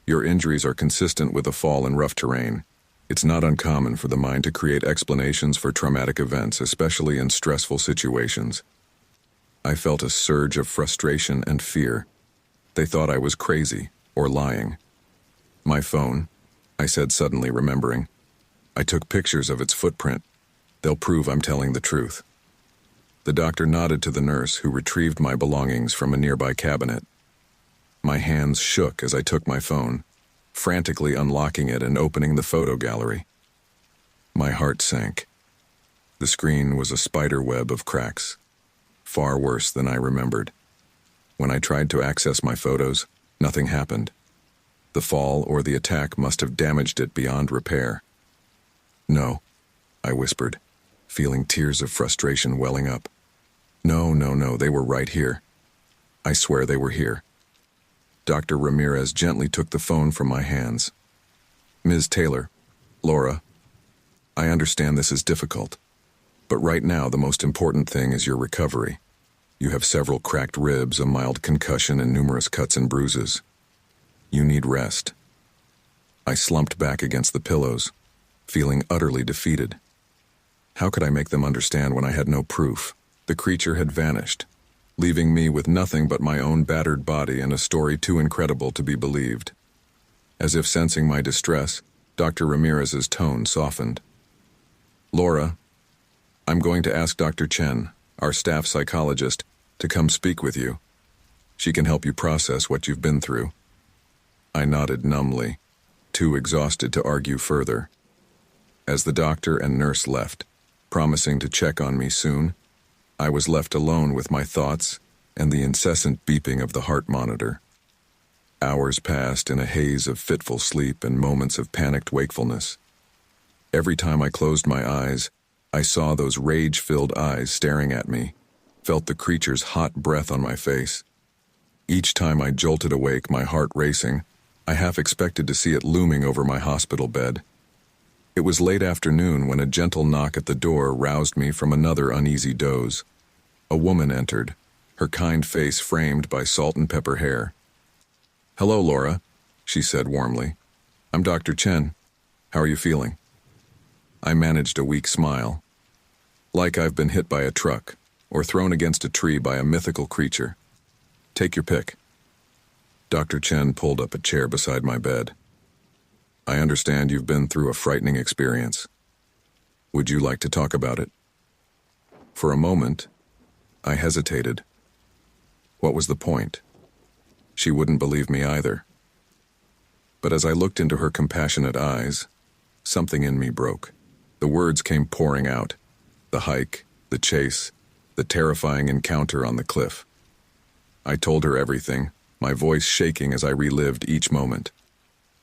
Your injuries are consistent with a fall in rough terrain. It's not uncommon for the mind to create explanations for traumatic events, especially in stressful situations." I felt a surge of frustration and fear. They thought I was crazy or lying. "My phone," I said, suddenly remembering. "I took pictures of its footprint. They'll prove I'm telling the truth." The doctor nodded to the nurse, who retrieved my belongings from a nearby cabinet. My hands shook as I took my phone, frantically unlocking it and opening the photo gallery. My heart sank. The screen was a spider web of cracks, far worse than I remembered. When I tried to access my photos, nothing happened. The fall or the attack must have damaged it beyond repair. "No," I whispered, feeling tears of frustration welling up. No, they were right here. I swear they were here." Dr. Ramirez gently took the phone from my hands. "Ms. Taylor, Laura, I understand this is difficult, but right now the most important thing is your recovery. You have several cracked ribs, a mild concussion, and numerous cuts and bruises. You need rest." I slumped back against the pillows, feeling utterly defeated. How could I make them understand when I had no proof? The creature had vanished, leaving me with nothing but my own battered body and a story too incredible to be believed. As if sensing my distress, Dr. Ramirez's tone softened. Laura, I'm going to ask Dr. Chen, our staff psychologist, to come speak with you. She can help you process what you've been through. I nodded numbly, too exhausted to argue further. As the doctor and nurse left, promising to check on me soon, I was left alone with my thoughts and the incessant beeping of the heart monitor. Hours passed in a haze of fitful sleep and moments of panicked wakefulness. Every time I closed my eyes, I saw those rage-filled eyes staring at me, felt the creature's hot breath on my face. Each time I jolted awake, my heart racing, I half expected to see it looming over my hospital bed. It was late afternoon when a gentle knock at the door roused me from another uneasy doze. A woman entered, her kind face framed by salt and pepper hair. "Hello, Laura," she said warmly. "I'm Dr. Chen. How are you feeling?" I managed a weak smile. Like I've been hit by a truck, or thrown against a tree by a mythical creature. Take your pick. Dr. Chen pulled up a chair beside my bed. I understand you've been through a frightening experience. Would you like to talk about it? For a moment, I hesitated. What was the point? She wouldn't believe me either. But as I looked into her compassionate eyes, something in me broke. The words came pouring out. The hike, the chase, the terrifying encounter on the cliff. I told her everything, my voice shaking as I relived each moment.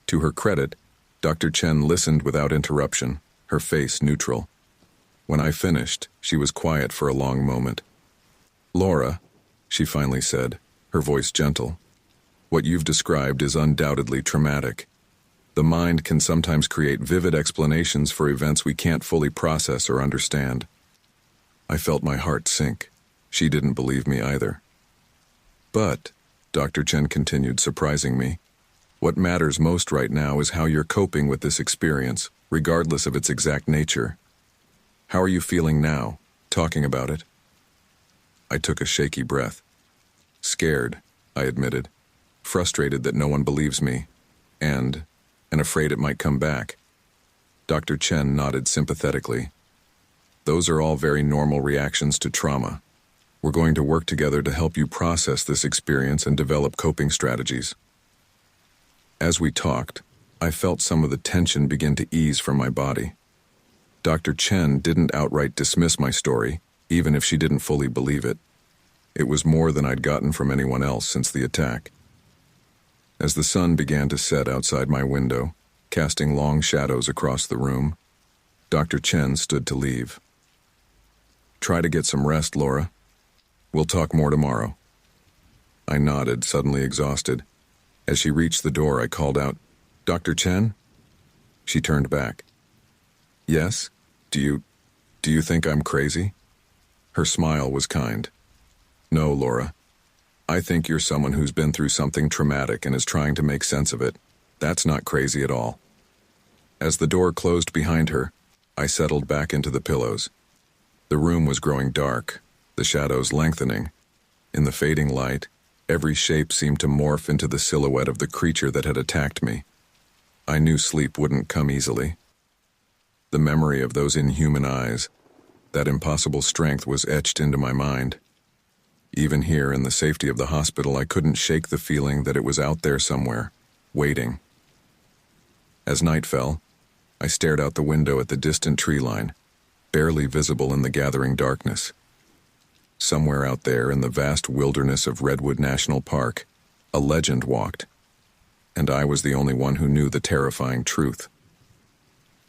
To her credit, Dr. Chen listened without interruption, her face neutral. When I finished, she was quiet for a long moment. "Laura," she finally said, her voice gentle, "what you've described is undoubtedly traumatic. The mind can sometimes create vivid explanations for events we can't fully process or understand." I felt my heart sink. She didn't believe me either. "But," Dr. Chen continued, surprising me, "what matters most right now is how you're coping with this experience, regardless of its exact nature. How are you feeling now, talking about it?" I took a shaky breath. "Scared," I admitted, "frustrated that no one believes me, and afraid it might come back." Dr. Chen nodded sympathetically. "Those are all very normal reactions to trauma. We're going to work together to help you process this experience and develop coping strategies." As we talked, I felt some of the tension begin to ease from my body. Dr. Chen didn't outright dismiss my story, even if she didn't fully believe it. It was more than I'd gotten from anyone else since the attack. As the sun began to set outside my window, casting long shadows across the room, Dr. Chen stood to leave. "Try to get some rest, Laura. We'll talk more tomorrow." I nodded, suddenly exhausted. As she reached the door, I called out, "Dr. Chen?" She turned back. "Yes? Do you think I'm crazy?" Her smile was kind. "No, Laura. I think you're someone who's been through something traumatic and is trying to make sense of it. That's not crazy at all." As the door closed behind her, I settled back into the pillows. The room was growing dark, the shadows lengthening. In the fading light, every shape seemed to morph into the silhouette of the creature that had attacked me. I knew sleep wouldn't come easily. The memory of those inhuman eyes, that impossible strength, was etched into my mind. Even here in the safety of the hospital, I couldn't shake the feeling that it was out there somewhere, waiting. As night fell, I stared out the window at the distant tree line, barely visible in the gathering darkness. Somewhere out there in the vast wilderness of Redwood National Park, a legend walked, and I was the only one who knew the terrifying truth.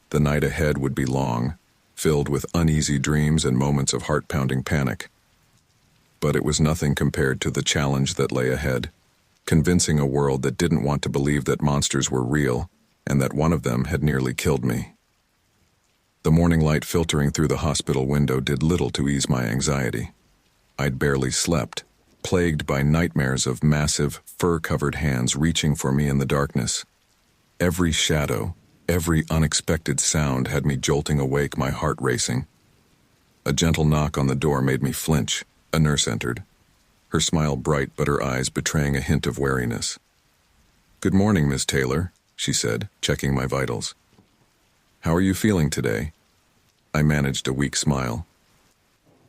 The night ahead would be long, filled with uneasy dreams and moments of heart-pounding panic. But it was nothing compared to the challenge that lay ahead, convincing a world that didn't want to believe that monsters were real and that one of them had nearly killed me. The morning light filtering through the hospital window did little to ease my anxiety. I'd barely slept, plagued by nightmares of massive, fur-covered hands reaching for me in the darkness. Every shadow, every unexpected sound had me jolting awake, my heart racing. A gentle knock on the door made me flinch. A nurse entered, her smile bright but her eyes betraying a hint of wariness. "Good morning, Miss Taylor," she said, checking my vitals. "How are you feeling today?" I managed a weak smile.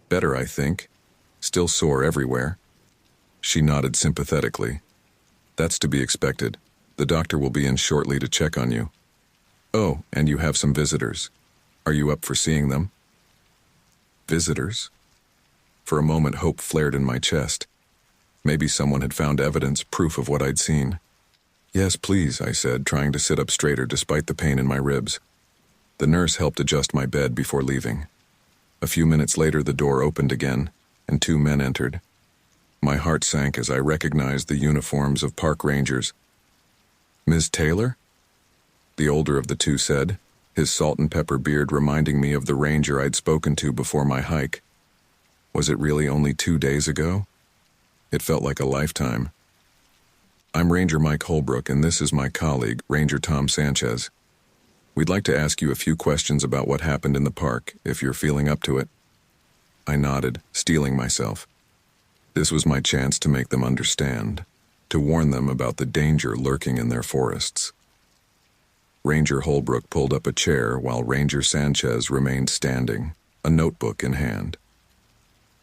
"Better, I think. Still sore everywhere." She nodded sympathetically. "That's to be expected. The doctor will be in shortly to check on you. Oh, and you have some visitors. Are you up for seeing them?" Visitors? For a moment, hope flared in my chest. Maybe someone had found evidence, proof of what I'd seen. "Yes, please," I said, trying to sit up straighter despite the pain in my ribs. The nurse helped adjust my bed before leaving. A few minutes later, the door opened again, and 2 men entered. My heart sank as I recognized the uniforms of park rangers. "Ms. Taylor?" The older of the two said, his salt and pepper beard reminding me of the ranger I'd spoken to before my hike. Was it really only 2 days ago? It felt like a lifetime. "I'm Ranger Mike Holbrook, and this is my colleague, Ranger Tom Sanchez. We'd like to ask you a few questions about what happened in the park, if you're feeling up to it." I nodded, steeling myself. This was my chance to make them understand, to warn them about the danger lurking in their forests. Ranger Holbrook pulled up a chair while Ranger Sanchez remained standing, a notebook in hand.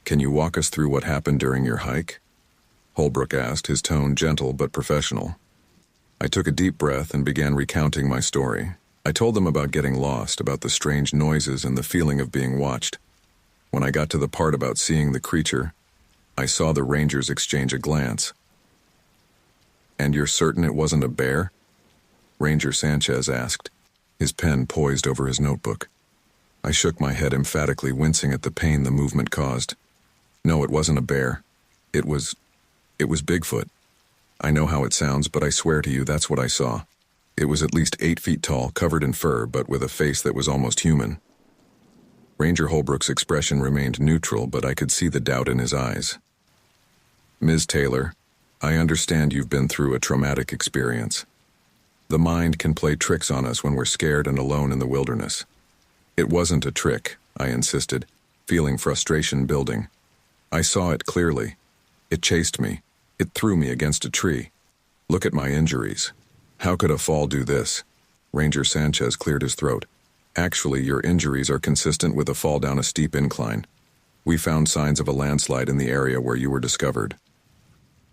"Can you walk us through what happened during your hike?" Holbrook asked, his tone gentle but professional. I took a deep breath and began recounting my story. I told them about getting lost, about the strange noises and the feeling of being watched. When I got to the part about seeing the creature, I saw the rangers exchange a glance. "And you're certain it wasn't a bear?" Ranger Sanchez asked, his pen poised over his notebook. I shook my head emphatically, wincing at the pain the movement caused. "No, it wasn't a bear. It was BigFoot. I know how it sounds, but I swear to you that's what I saw. It was at least 8 feet tall, covered in fur, but with a face that was almost human." Ranger Holbrook's expression remained neutral, but I could see the doubt in his eyes. "Ms. Taylor, I understand you've been through a traumatic experience. The mind can play tricks on us when we're scared and alone in the wilderness." "It wasn't a trick," I insisted, feeling frustration building. "I saw it clearly. It chased me. It threw me against a tree. Look at my injuries. How could a fall do this?" Ranger Sanchez cleared his throat. "Actually, your injuries are consistent with a fall down a steep incline. We found signs of a landslide in the area where you were discovered."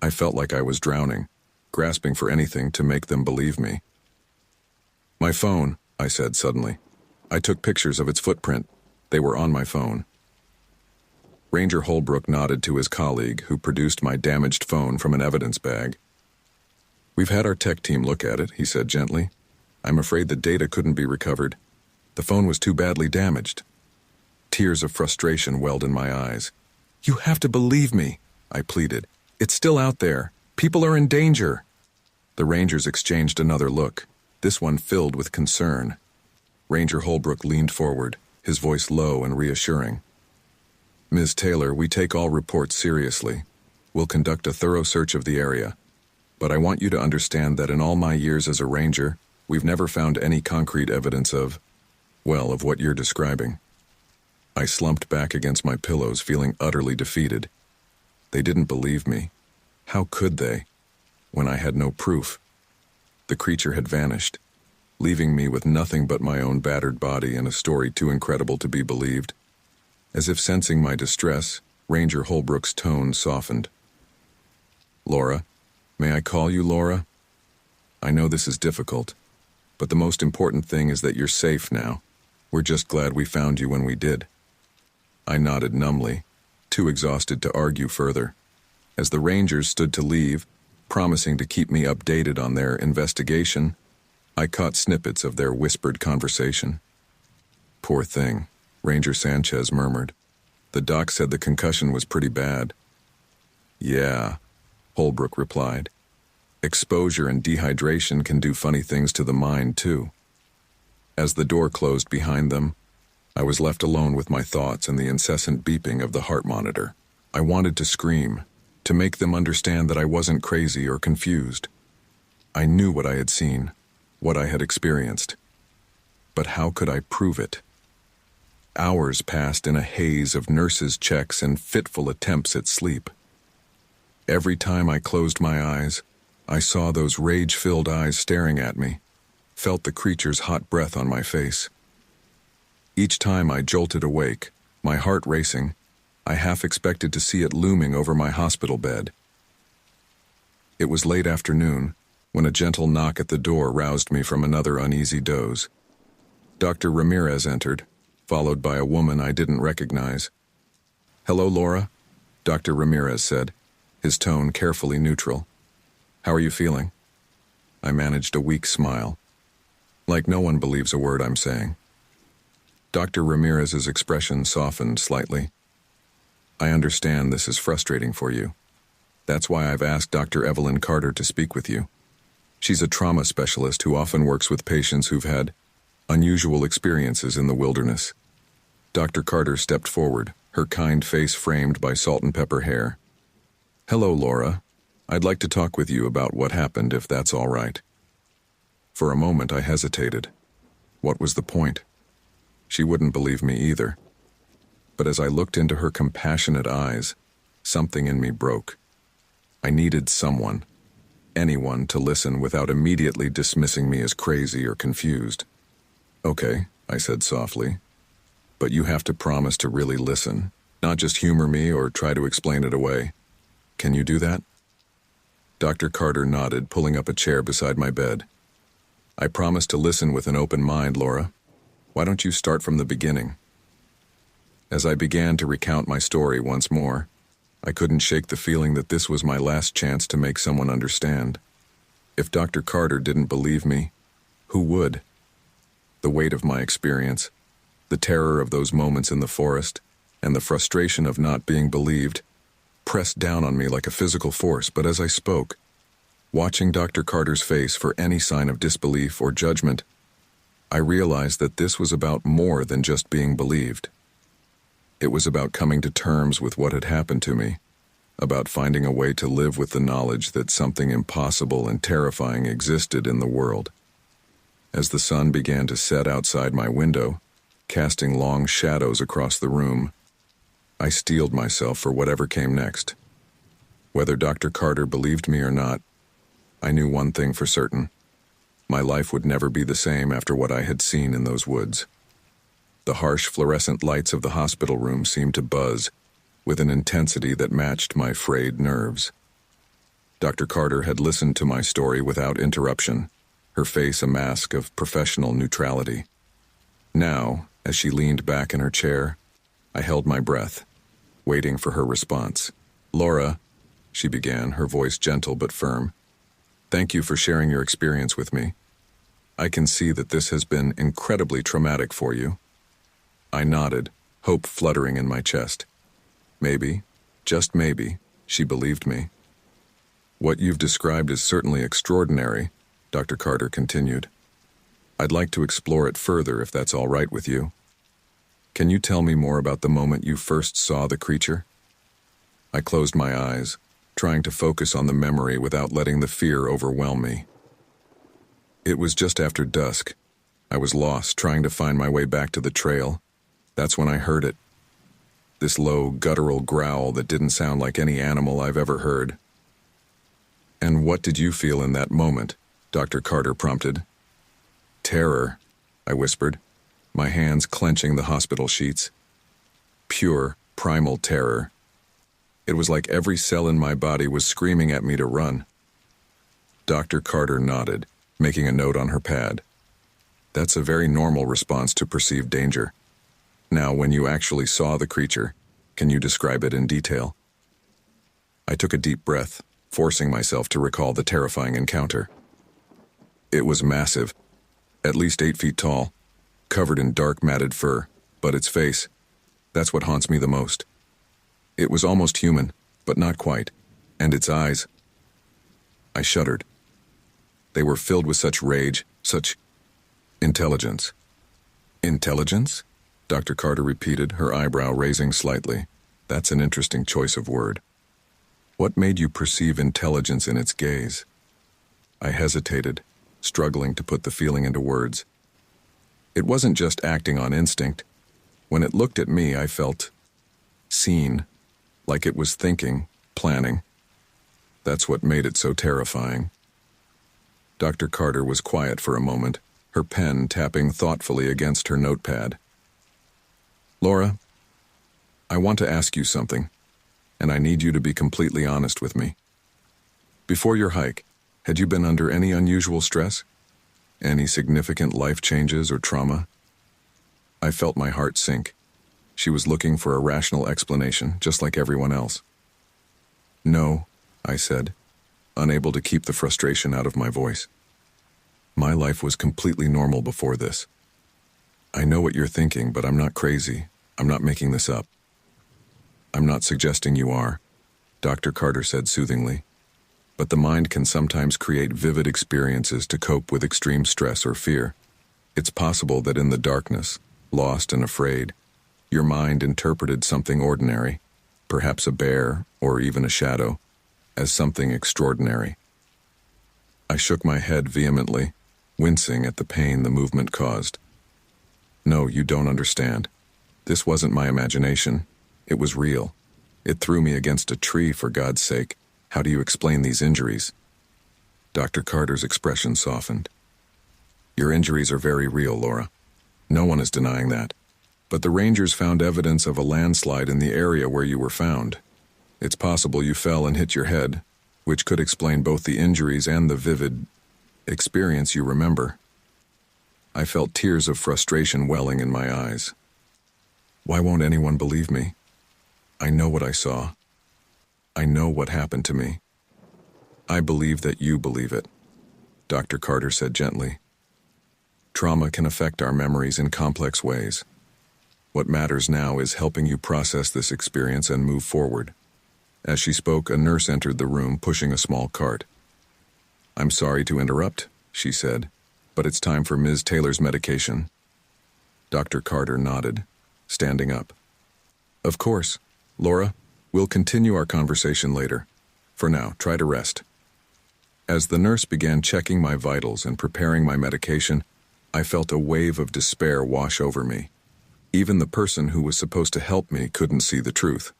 I felt like I was drowning, grasping for anything to make them believe me. "My phone," I said suddenly. "I took pictures of its footprint. They were on my phone." Ranger Holbrook nodded to his colleague, who produced my damaged phone from an evidence bag. "We've had our tech team look at it," he said gently. "I'm afraid the data couldn't be recovered. The phone was too badly damaged." Tears of frustration welled in my eyes. "You have to believe me," I pleaded. "It's still out there. People are in danger." The Rangers exchanged another look, this one filled with concern. Ranger Holbrook leaned forward, his voice low and reassuring. "Ms. Taylor, we take all reports seriously. We'll conduct a thorough search of the area. But I want you to understand that in all my years as a ranger, we've never found any concrete evidence of what you're describing." I slumped back against my pillows, feeling utterly defeated. They didn't believe me. How could they, when I had no proof? The creature had vanished, leaving me with nothing but my own battered body and a story too incredible to be believed. As if sensing my distress, Ranger Holbrook's tone softened. "Laura, may I call you Laura? I know this is difficult, but the most important thing is that you're safe now. We're just glad we found you when we did." I nodded numbly, too exhausted to argue further. As the Rangers stood to leave, promising to keep me updated on their investigation, I caught snippets of their whispered conversation. "Poor thing," Ranger Sanchez murmured. "The doc said the concussion was pretty bad." "Yeah," Holbrook replied. "Exposure and dehydration can do funny things to the mind, too." As the door closed behind them, I was left alone with my thoughts and the incessant beeping of the heart monitor. I wanted to scream, to make them understand that I wasn't crazy or confused. I knew what I had seen, what I had experienced. But how could I prove it? Hours passed in a haze of nurses' checks and fitful attempts at sleep. Every time I closed my eyes, I saw those rage-filled eyes staring at me, felt the creature's hot breath on my face. Each time I jolted awake, my heart racing, I half expected to see it looming over my hospital bed. It was late afternoon, when a gentle knock at the door roused me from another uneasy doze. Dr. Ramirez entered, followed by a woman I didn't recognize. "Hello, Laura," Dr. Ramirez said, his tone carefully neutral. "How are you feeling?" I managed a weak smile. Like no one believes a word I'm saying. Dr. Ramirez's expression softened slightly. "I understand this is frustrating for you. That's why I've asked Dr. Evelyn Carter to speak with you. She's a trauma specialist who often works with patients who've had unusual experiences in the wilderness." Dr. Carter stepped forward, her kind face framed by salt and pepper hair. "Hello, Laura. I'd like to talk with you about what happened, if that's all right." For a moment I hesitated. What was the point? She wouldn't believe me either. But as I looked into her compassionate eyes, something in me broke. I needed someone, anyone, to listen without immediately dismissing me as crazy or confused. "Okay," I said softly, "but you have to promise to really listen, not just humor me or try to explain it away. Can you do that?" Dr. Carter nodded, pulling up a chair beside my bed. "I promise to listen with an open mind, Laura. Why don't you start from the beginning?" As I began to recount my story once more, I couldn't shake the feeling that this was my last chance to make someone understand. If Dr. Carter didn't believe me, who would? The weight of my experience, the terror of those moments in the forest, and the frustration of not being believed pressed down on me like a physical force. But as I spoke, watching Dr. Carter's face for any sign of disbelief or judgment, I realized that this was about more than just being believed. It was about coming to terms with what had happened to me, about finding a way to live with the knowledge that something impossible and terrifying existed in the world. As the sun began to set outside my window, casting long shadows across the room, I steeled myself for whatever came next. Whether Dr. Carter believed me or not, I knew one thing for certain. My life would never be the same after what I had seen in those woods. The harsh fluorescent lights of the hospital room seemed to buzz with an intensity that matched my frayed nerves. Dr. Carter had listened to my story without interruption, her face a mask of professional neutrality. Now, as she leaned back in her chair, I held my breath, waiting for her response. "Laura," she began, her voice gentle but firm, "thank you for sharing your experience with me. I can see that this has been incredibly traumatic for you." I nodded, hope fluttering in my chest. Maybe, just maybe, she believed me. "What you've described is certainly extraordinary," Dr. Carter continued. "I'd like to explore it further if that's all right with you. Can you tell me more about the moment you first saw the creature?" I closed my eyes, trying to focus on the memory without letting the fear overwhelm me. It was just after dusk. I was lost, trying to find my way back to the trail. That's when I heard it. This low, guttural growl that didn't sound like any animal I've ever heard. "And what did you feel in that moment?" Dr. Carter prompted. "Terror," I whispered, my hands clenching the hospital sheets. Pure, primal terror. It was like every cell in my body was screaming at me to run. Dr. Carter nodded, making a note on her pad. "That's a very normal response to perceived danger. Now, when you actually saw the creature, can you describe it in detail?" I took a deep breath, forcing myself to recall the terrifying encounter. It was massive, at least 8 feet tall, covered in dark matted fur, but its face, that's what haunts me the most. It was almost human, but not quite, and its eyes. I shuddered. They were filled with such rage, such intelligence. "Intelligence?" Dr. Carter repeated, her eyebrow raising slightly. "That's an interesting choice of word. What made you perceive intelligence in its gaze?" I hesitated, struggling to put the feeling into words. It wasn't just acting on instinct. When it looked at me, I felt seen, like it was thinking, planning. That's what made it so terrifying. Dr. Carter was quiet for a moment, her pen tapping thoughtfully against her notepad. Laura, I want to ask you something, and I need you to be completely honest with me. Before your hike, had you been under any unusual stress? Any significant life changes or trauma? I felt my heart sink. She was looking for a rational explanation, just like everyone else. No, I said, unable to keep the frustration out of my voice. My life was completely normal before this. I know what you're thinking, but I'm not crazy. I'm not making this up. I'm not suggesting you are, Dr. Carter said soothingly. But the mind can sometimes create vivid experiences to cope with extreme stress or fear. It's possible that in the darkness, lost and afraid, your mind interpreted something ordinary, perhaps a bear or even a shadow, as something extraordinary. I shook my head vehemently, wincing at the pain the movement caused. No, you don't understand. This wasn't my imagination. It was real. It threw me against a tree, for God's sake. How do you explain these injuries? Dr. Carter's expression softened. Your injuries are very real, Laura. No one is denying that. But the rangers found evidence of a landslide in the area where you were found. It's possible you fell and hit your head, which could explain both the injuries and the vivid experience you remember. I felt tears of frustration welling in my eyes. Why won't anyone believe me? I know what I saw. I know what happened to me. I believe that you believe it, Dr. Carter said gently. Trauma can affect our memories in complex ways. What matters now is helping you process this experience and move forward. As she spoke, a nurse entered the room pushing a small cart. I'm sorry to interrupt, she said, but it's time for Ms. Taylor's medication. Dr. Carter nodded, standing up. Of course, Laura. We'll continue our conversation later. For now, try to rest. As the nurse began checking my vitals and preparing my medication, I felt a wave of despair wash over me. Even the person who was supposed to help me couldn't see the truth.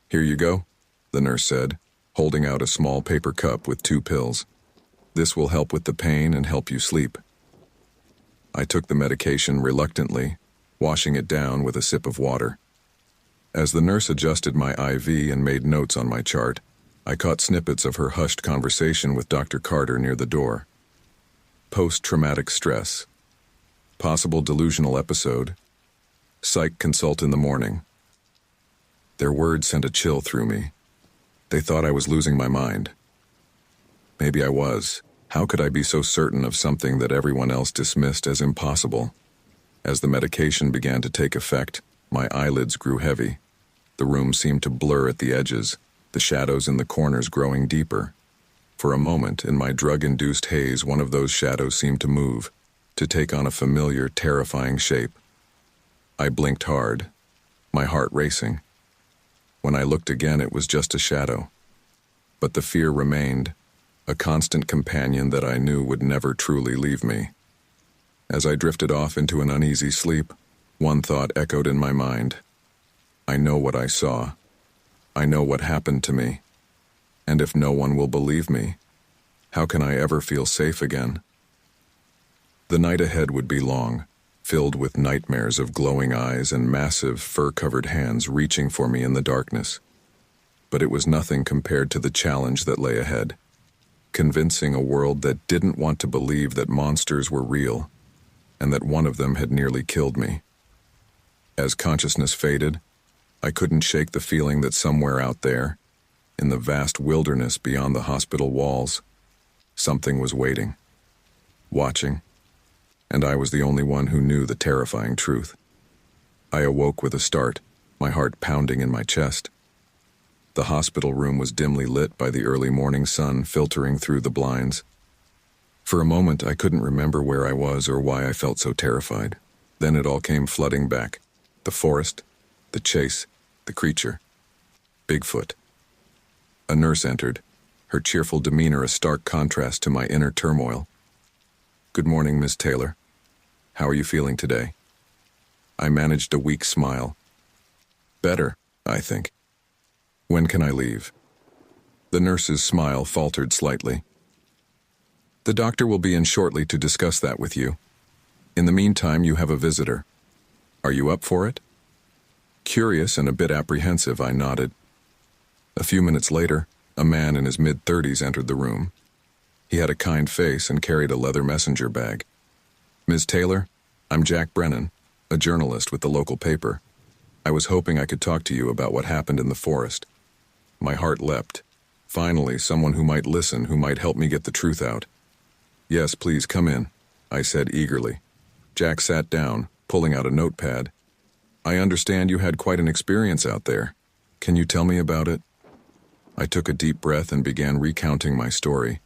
Here you go, the nurse said, holding out a small paper cup with 2 pills. This will help with the pain and help you sleep. I took the medication reluctantly, washing it down with a sip of water. As the nurse adjusted my IV and made notes on my chart, I caught snippets of her hushed conversation with Dr. Carter near the door. Post-traumatic stress. Possible delusional episode. Psych consult in the morning. Their words sent a chill through me. They thought I was losing my mind. Maybe I was. How could I be so certain of something that everyone else dismissed as impossible? As the medication began to take effect, my eyelids grew heavy. The room seemed to blur at the edges, the shadows in the corners growing deeper. For a moment, in my drug-induced haze, one of those shadows seemed to move, to take on a familiar, terrifying shape. I blinked hard, my heart racing. When I looked again, it was just a shadow. But the fear remained, a constant companion that I knew would never truly leave me. As I drifted off into an uneasy sleep, one thought echoed in my mind. I know what I saw. I know what happened to me. And if no one will believe me, how can I ever feel safe again? The night ahead would be long, filled with nightmares of glowing eyes and massive, fur-covered hands reaching for me in the darkness. But it was nothing compared to the challenge that lay ahead. Convincing a world that didn't want to believe that monsters were real, and that one of them had nearly killed me. As consciousness faded, I couldn't shake the feeling that somewhere out there, in the vast wilderness beyond the hospital walls, something was waiting, watching, and I was the only one who knew the terrifying truth. I awoke with a start, my heart pounding in my chest. The hospital room was dimly lit by the early morning sun filtering through the blinds. For a moment, I couldn't remember where I was or why I felt so terrified. Then it all came flooding back. The forest, the chase, the creature. BigFoot. A nurse entered, her cheerful demeanor a stark contrast to my inner turmoil. Good morning, Miss Taylor. How are you feeling today? I managed a weak smile. Better, I think. When can I leave? The nurse's smile faltered slightly. The doctor will be in shortly to discuss that with you. In the meantime, you have a visitor. Are you up for it? Curious and a bit apprehensive, I nodded. A few minutes later, a man in his mid-30s entered the room. He had a kind face and carried a leather messenger bag. Ms. Taylor, I'm Jack Brennan, a journalist with the local paper. I was hoping I could talk to you about what happened in the forest. My heart leapt. Finally, someone who might listen, who might help me get the truth out. Yes, please, come in, I said eagerly. Jack sat down, pulling out a notepad. I understand you had quite an experience out there. Can you tell me about it? I took a deep breath and began recounting my story,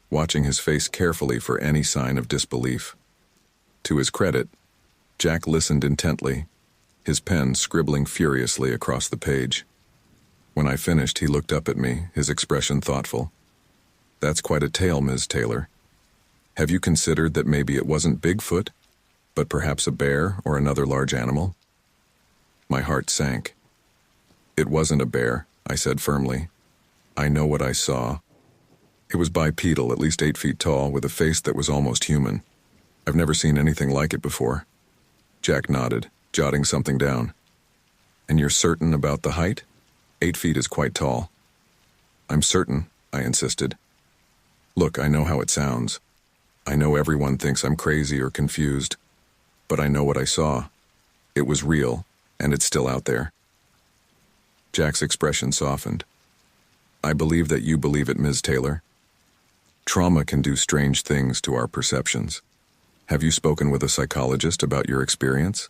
watching his face carefully for any sign of disbelief. To his credit, Jack listened intently, his pen scribbling furiously across the page. When I finished, he looked up at me, his expression thoughtful. That's quite a tale, Ms. Taylor. Have you considered that maybe it wasn't BigFoot, but perhaps a bear or another large animal? My heart sank. It wasn't a bear, I said firmly. I know what I saw. It was bipedal, at least 8 feet tall, with a face that was almost human. I've never seen anything like it before. Jack nodded, jotting something down. And you're certain about the height? 8 feet is quite tall. I'm certain, I insisted. Look, I know how it sounds. I know everyone thinks I'm crazy or confused. But I know what I saw. It was real, and it's still out there. Jack's expression softened. I believe that you believe it, Ms. Taylor. Trauma can do strange things to our perceptions. Have you spoken with a psychologist about your experience?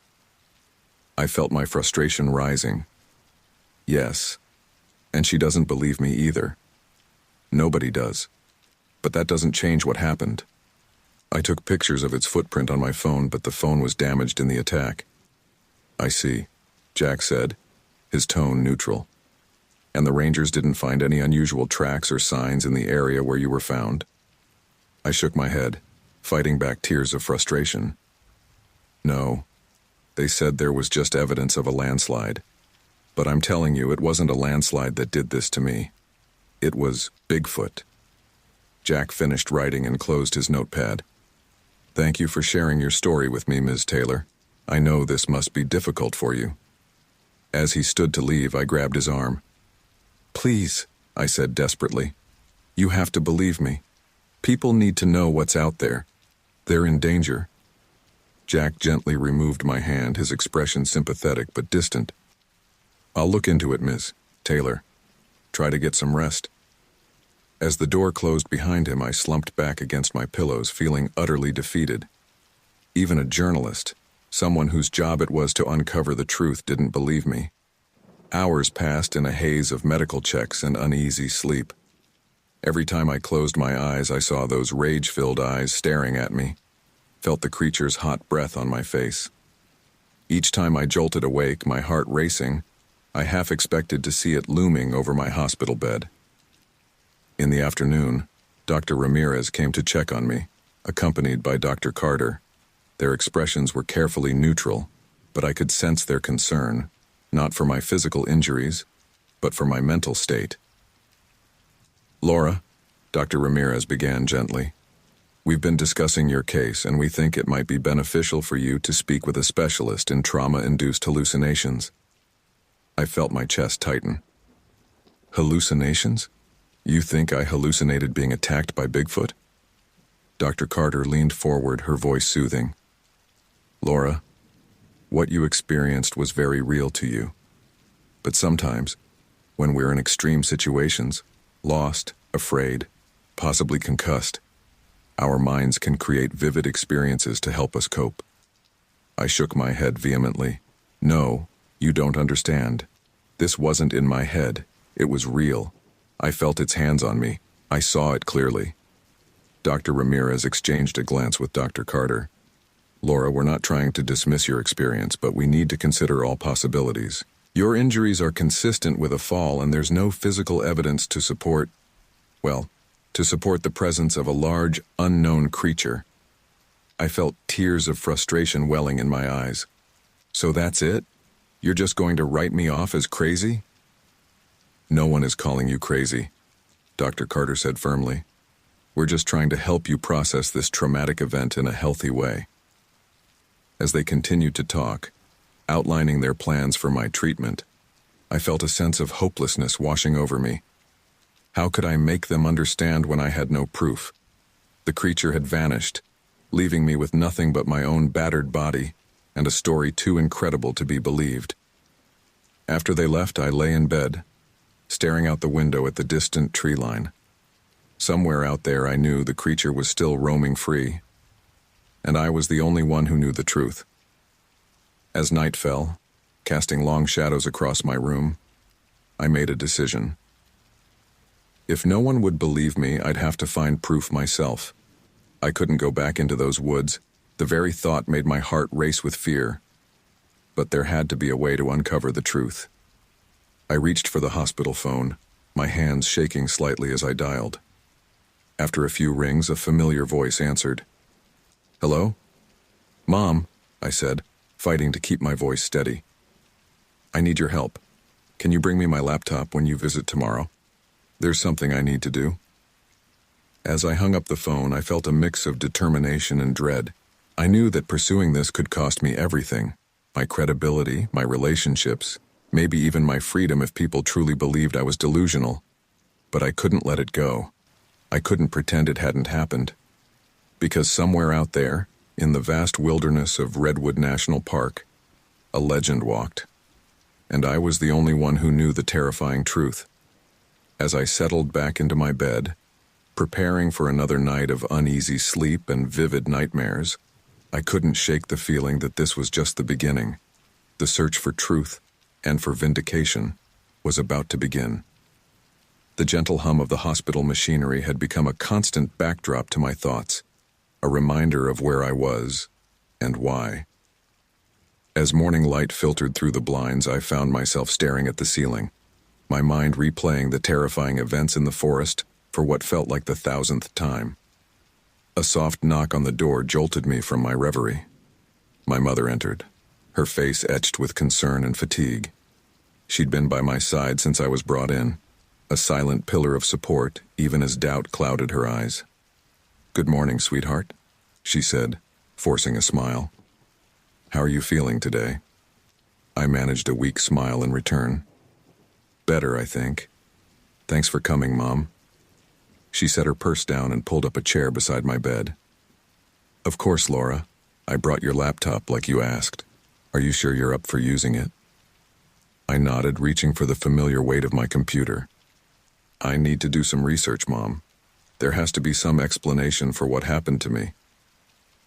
I felt my frustration rising. Yes, and she doesn't believe me either. Nobody does. But that doesn't change what happened. I took pictures of its footprint on my phone, but the phone was damaged in the attack. I see, Jack said, his tone neutral. And the rangers didn't find any unusual tracks or signs in the area where you were found? I shook my head, fighting back tears of frustration. No, they said there was just evidence of a landslide. But I'm telling you, it wasn't a landslide that did this to me. It was BigFoot. Jack finished writing and closed his notepad. Thank you for sharing your story with me, Ms. Taylor. I know this must be difficult for you. As he stood to leave, I grabbed his arm. Please, I said desperately. You have to believe me. People need to know what's out there. They're in danger. Jack gently removed my hand, his expression sympathetic but distant. I'll look into it, Ms. Taylor. Try to get some rest. As the door closed behind him, I slumped back against my pillows, feeling utterly defeated. Even a journalist, someone whose job it was to uncover the truth, didn't believe me. Hours passed in a haze of medical checks and uneasy sleep. Every time I closed my eyes, I saw those rage-filled eyes staring at me, felt the creature's hot breath on my face. Each time I jolted awake, my heart racing, I half expected to see it looming over my hospital bed. In the afternoon, Dr. Ramirez came to check on me, accompanied by Dr. Carter. Their expressions were carefully neutral, but I could sense their concern, not for my physical injuries, but for my mental state. Laura, Dr. Ramirez began gently, we've been discussing your case, and we think it might be beneficial for you to speak with a specialist in trauma-induced hallucinations. I felt my chest tighten. Hallucinations? You think I hallucinated being attacked by BigFoot? Dr. Carter leaned forward, her voice soothing. Laura, what you experienced was very real to you. But sometimes, when we're in extreme situations, lost, afraid, possibly concussed, our minds can create vivid experiences to help us cope. I shook my head vehemently. No, you don't understand. This wasn't in my head. It was real. I felt its hands on me. I saw it clearly. Dr. Ramirez exchanged a glance with Dr. Carter. Laura, we're not trying to dismiss your experience, but we need to consider all possibilities. Your injuries are consistent with a fall, and there's no physical evidence to support the presence of a large, unknown creature. I felt tears of frustration welling in my eyes. So that's it? You're just going to write me off as crazy? No one is calling you crazy, Dr. Carter said firmly. We're just trying to help you process this traumatic event in a healthy way. As they continued to talk, outlining their plans for my treatment, I felt a sense of hopelessness washing over me. How could I make them understand when I had no proof? The creature had vanished, leaving me with nothing but my own battered body and a story too incredible to be believed. After they left, I lay in bed, staring out the window at the distant tree line. Somewhere out there, I knew the creature was still roaming free, and I was the only one who knew the truth. As night fell, casting long shadows across my room, I made a decision. If no one would believe me, I'd have to find proof myself. I couldn't go back into those woods. The very thought made my heart race with fear. But there had to be a way to uncover the truth. I reached for the hospital phone, my hands shaking slightly as I dialed. After a few rings, a familiar voice answered. "Hello?" "Mom," I said, fighting to keep my voice steady. "I need your help. Can you bring me my laptop when you visit tomorrow? There's something I need to do." As I hung up the phone, I felt a mix of determination and dread. I knew that pursuing this could cost me everything: my credibility, my relationships, maybe even my freedom if people truly believed I was delusional. But I couldn't let it go. I couldn't pretend it hadn't happened. Because somewhere out there, in the vast wilderness of Redwood National Park, a legend walked. And I was the only one who knew the terrifying truth. As I settled back into my bed, preparing for another night of uneasy sleep and vivid nightmares, I couldn't shake the feeling that this was just the beginning. The search for truth and for vindication was about to begin. The gentle hum of the hospital machinery had become a constant backdrop to my thoughts, a reminder of where I was and why. As morning light filtered through the blinds, I found myself staring at the ceiling, my mind replaying the terrifying events in the forest for what felt like the 1,000th time. A soft knock on the door jolted me from my reverie. My mother entered, her face etched with concern and fatigue. She'd been by my side since I was brought in, a silent pillar of support, even as doubt clouded her eyes. "Good morning, sweetheart," she said, forcing a smile. "How are you feeling today?" I managed a weak smile in return. "Better, I think. Thanks for coming, Mom." She set her purse down and pulled up a chair beside my bed. "Of course, Laura. I brought your laptop like you asked. Are you sure you're up for using it?" I nodded, reaching for the familiar weight of my computer. "I need to do some research, Mom. There has to be some explanation for what happened to me."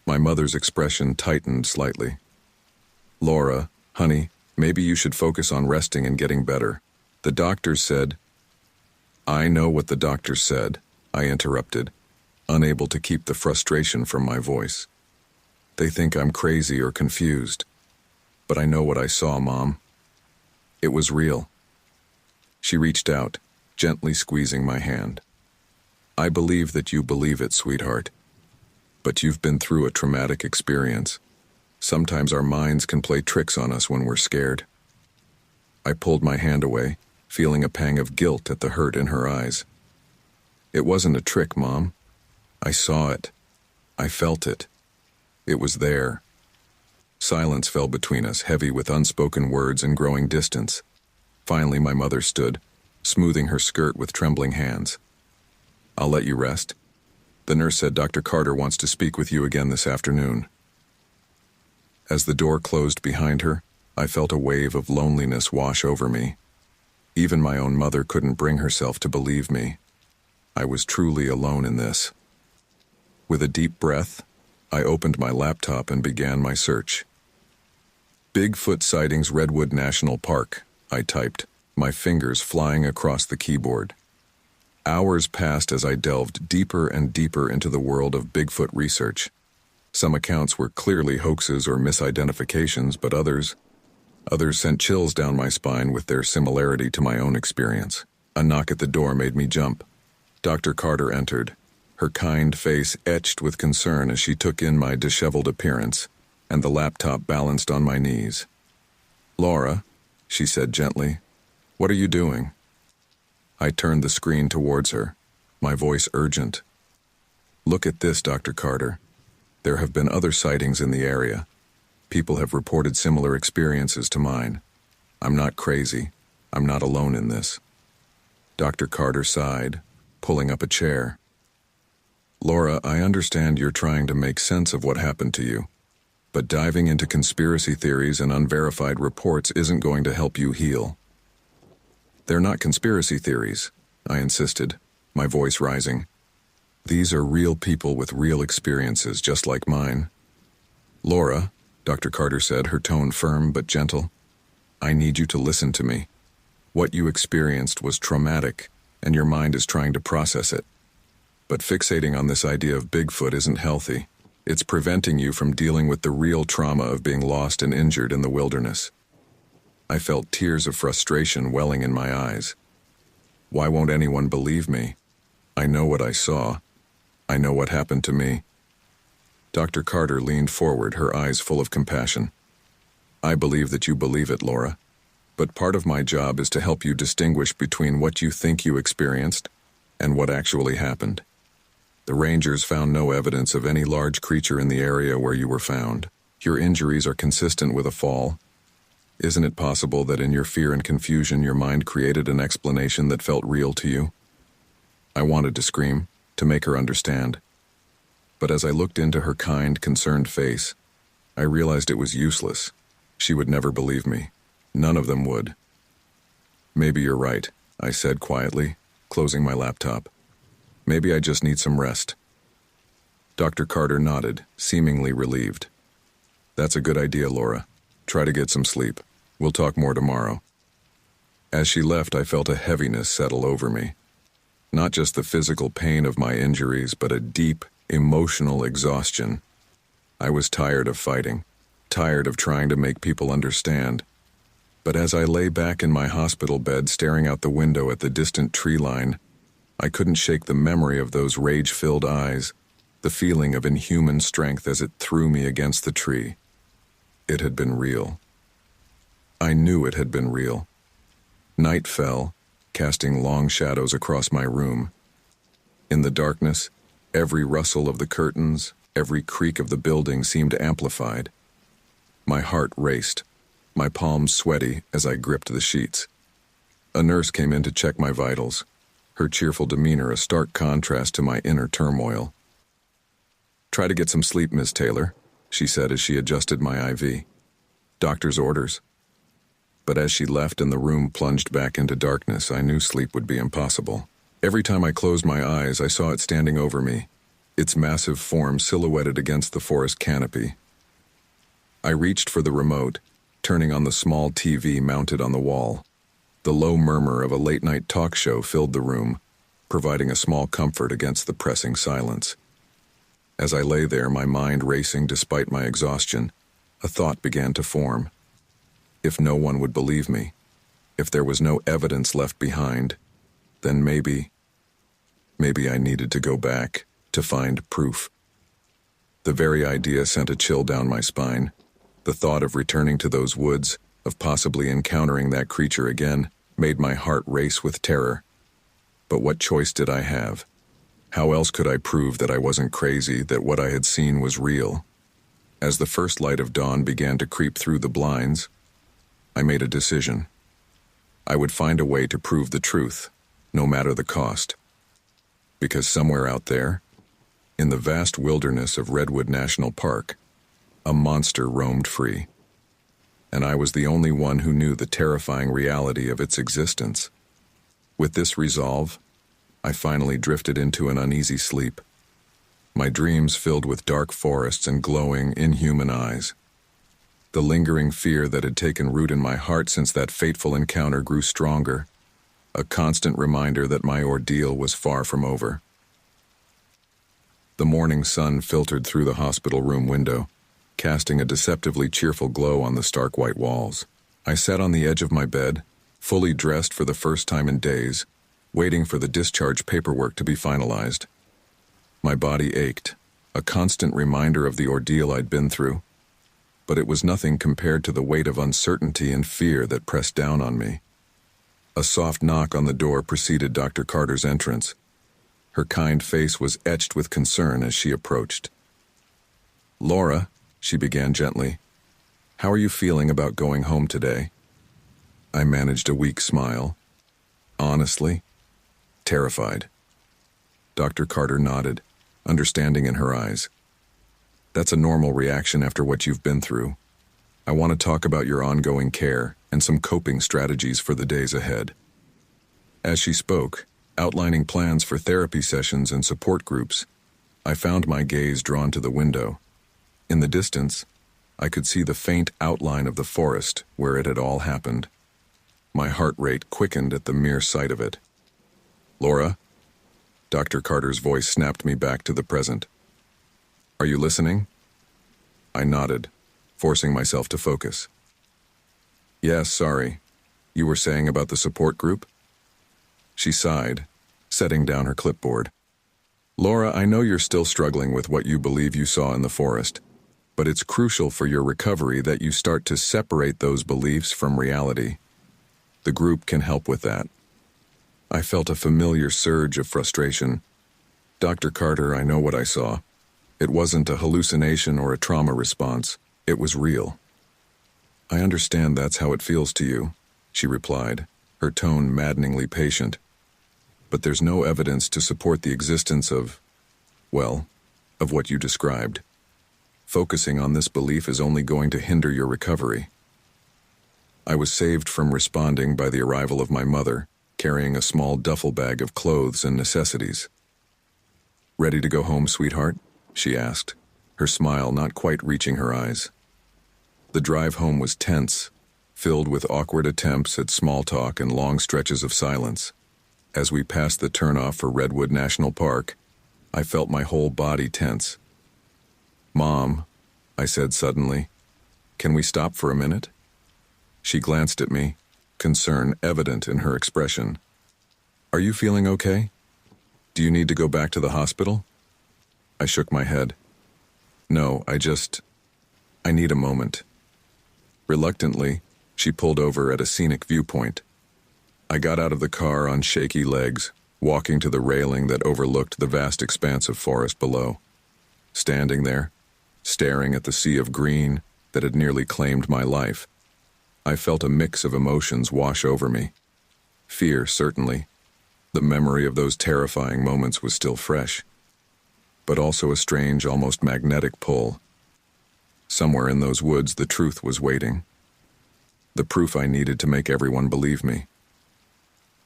My mother's expression tightened slightly. "Laura, honey, maybe you should focus on resting and getting better. The doctors said—" "I know what the doctors said," I interrupted, unable to keep the frustration from my voice. "They think I'm crazy or confused. But I know what I saw, Mom. It was real." She reached out, gently squeezing my hand. "I believe that you believe it, sweetheart. But you've been through a traumatic experience. Sometimes our minds can play tricks on us when we're scared." I pulled my hand away, feeling a pang of guilt at the hurt in her eyes. "It wasn't a trick, Mom. I saw it. I felt it. It was there." Silence fell between us, heavy with unspoken words and growing distance. Finally, my mother stood, smoothing her skirt with trembling hands. "I'll let you rest. The nurse said Dr. Carter wants to speak with you again this afternoon." As the door closed behind her, I felt a wave of loneliness wash over me. Even my own mother couldn't bring herself to believe me. I was truly alone in this. With a deep breath, I opened my laptop and began my search. "Bigfoot sightings, Redwood National Park," I typed, my fingers flying across the keyboard. Hours passed as I delved deeper and deeper into the world of Bigfoot research. Some accounts were clearly hoaxes or misidentifications, but others sent chills down my spine with their similarity to my own experience. A knock at the door made me jump. Dr. Carter entered, her kind face etched with concern as she took in my disheveled appearance and the laptop balanced on my knees. "Laura," she said gently, "what are you doing?" I turned the screen towards her, my voice urgent. "Look at this, Dr. Carter. There have been other sightings in the area. People have reported similar experiences to mine. I'm not crazy. I'm not alone in this." Dr. Carter sighed, pulling up a chair. "Laura, I understand you're trying to make sense of what happened to you, but diving into conspiracy theories and unverified reports isn't going to help you heal." "They're not conspiracy theories," I insisted, my voice rising. "These are real people with real experiences just like mine." "Laura," Dr. Carter said, her tone firm but gentle, "I need you to listen to me. What you experienced was traumatic, and your mind is trying to process it. But fixating on this idea of Bigfoot isn't healthy. It's preventing you from dealing with the real trauma of being lost and injured in the wilderness." I felt tears of frustration welling in my eyes. Why won't anyone believe me? I know what I saw. I know what happened to me. Dr. Carter leaned forward, her eyes full of compassion. "I believe that you believe it, Laura. But part of my job is to help you distinguish between what you think you experienced and what actually happened. The rangers found no evidence of any large creature in the area where you were found. Your injuries are consistent with a fall. Isn't it possible that in your fear and confusion your mind created an explanation that felt real to you?" I wanted to scream, to make her understand. But as I looked into her kind, concerned face, I realized it was useless. She would never believe me. None of them would. "Maybe you're right," I said quietly, closing my laptop. "Maybe I just need some rest." Dr. Carter nodded, seemingly relieved. "That's a good idea, Laura. Try to get some sleep. We'll talk more tomorrow." As she left, I felt a heaviness settle over me. Not just the physical pain of my injuries, but a deep, emotional exhaustion. I was tired of fighting, tired of trying to make people understand. But as I lay back in my hospital bed staring out the window at the distant tree line, I couldn't shake the memory of those rage-filled eyes, the feeling of inhuman strength as it threw me against the tree. It had been real. I knew it had been real. Night fell, casting long shadows across my room. In the darkness, every rustle of the curtains, every creak of the building seemed amplified. My heart raced, my palms sweaty as I gripped the sheets. A nurse came in to check my vitals, her cheerful demeanor a stark contrast to my inner turmoil. "Try to get some sleep, Miss Taylor," she said as she adjusted my IV. "Doctor's orders." But as she left and the room plunged back into darkness, I knew sleep would be impossible. Every time I closed my eyes, I saw it standing over me, its massive form silhouetted against the forest canopy. I reached for the remote, turning on the small TV mounted on the wall. The low murmur of a late-night talk show filled the room, providing a small comfort against the pressing silence. As I lay there, my mind racing despite my exhaustion, a thought began to form. If no one would believe me, if there was no evidence left behind, then maybe I needed to go back to find proof. The very idea sent a chill down my spine. The thought of returning to those woods, of possibly encountering that creature again, made my heart race with terror. But what choice did I have? How else could I prove that I wasn't crazy, that what I had seen was real? As the first light of dawn began to creep through the blinds, I made a decision. I would find a way to prove the truth, no matter the cost. Because somewhere out there, in the vast wilderness of Redwood National Park, a monster roamed free. And I was the only one who knew the terrifying reality of its existence. With this resolve, I finally drifted into an uneasy sleep, my dreams filled with dark forests and glowing, inhuman eyes. The lingering fear that had taken root in my heart since that fateful encounter grew stronger, a constant reminder that my ordeal was far from over. The morning sun filtered through the hospital room window, casting a deceptively cheerful glow on the stark white walls. I sat on the edge of my bed, fully dressed for the first time in days, waiting for the discharge paperwork to be finalized. My body ached, a constant reminder of the ordeal I'd been through. but it was nothing compared to the weight of uncertainty and fear that pressed down on me. A soft knock on the door preceded Dr. Carter's entrance. Her kind face was etched with concern as she approached. "Laura," she began gently, "how are you feeling about going home today?" I managed a weak smile. "Honestly, terrified." Dr. Carter nodded, understanding in her eyes. "That's a normal reaction after what you've been through. I want to talk about your ongoing care and some coping strategies for the days ahead." As she spoke, outlining plans for therapy sessions and support groups, I found my gaze drawn to the window. In the distance, I could see the faint outline of the forest where it had all happened. My heart rate quickened at the mere sight of it. "Laura?" Dr. Carter's voice snapped me back to the present. "Are you listening?" I nodded, forcing myself to focus. "Yes, sorry. You were saying about the support group?" She sighed, setting down her clipboard. "Laura, I know you're still struggling with what you believe you saw in the forest, but it's crucial for your recovery that you start to separate those beliefs from reality. The group can help with that." I felt a familiar surge of frustration. "Dr. Carter, I know what I saw. It wasn't a hallucination or a trauma response. It was real." "I understand that's how it feels to you," she replied, her tone maddeningly patient. "But there's no evidence to support the existence of what you described. Focusing on this belief is only going to hinder your recovery." I was saved from responding by the arrival of my mother, carrying a small duffel bag of clothes and necessities. "Ready to go home, sweetheart?" she asked, her smile not quite reaching her eyes. The drive home was tense, filled with awkward attempts at small talk and long stretches of silence. As we passed the turnoff for Redwood National Park, I felt my whole body tense. "Mom," I said suddenly, "can we stop for a minute?" She glanced at me, concern evident in her expression. "Are you feeling okay? Do you need to go back to the hospital?" I shook my head. "No, I need a moment." Reluctantly, she pulled over at a scenic viewpoint. I got out of the car on shaky legs, walking to the railing that overlooked the vast expanse of forest below. Standing there, staring at the sea of green that had nearly claimed my life, I felt a mix of emotions wash over me. Fear, certainly. The memory of those terrifying moments was still fresh. But also a strange, almost magnetic pull. Somewhere in those woods, the truth was waiting. The proof I needed to make everyone believe me.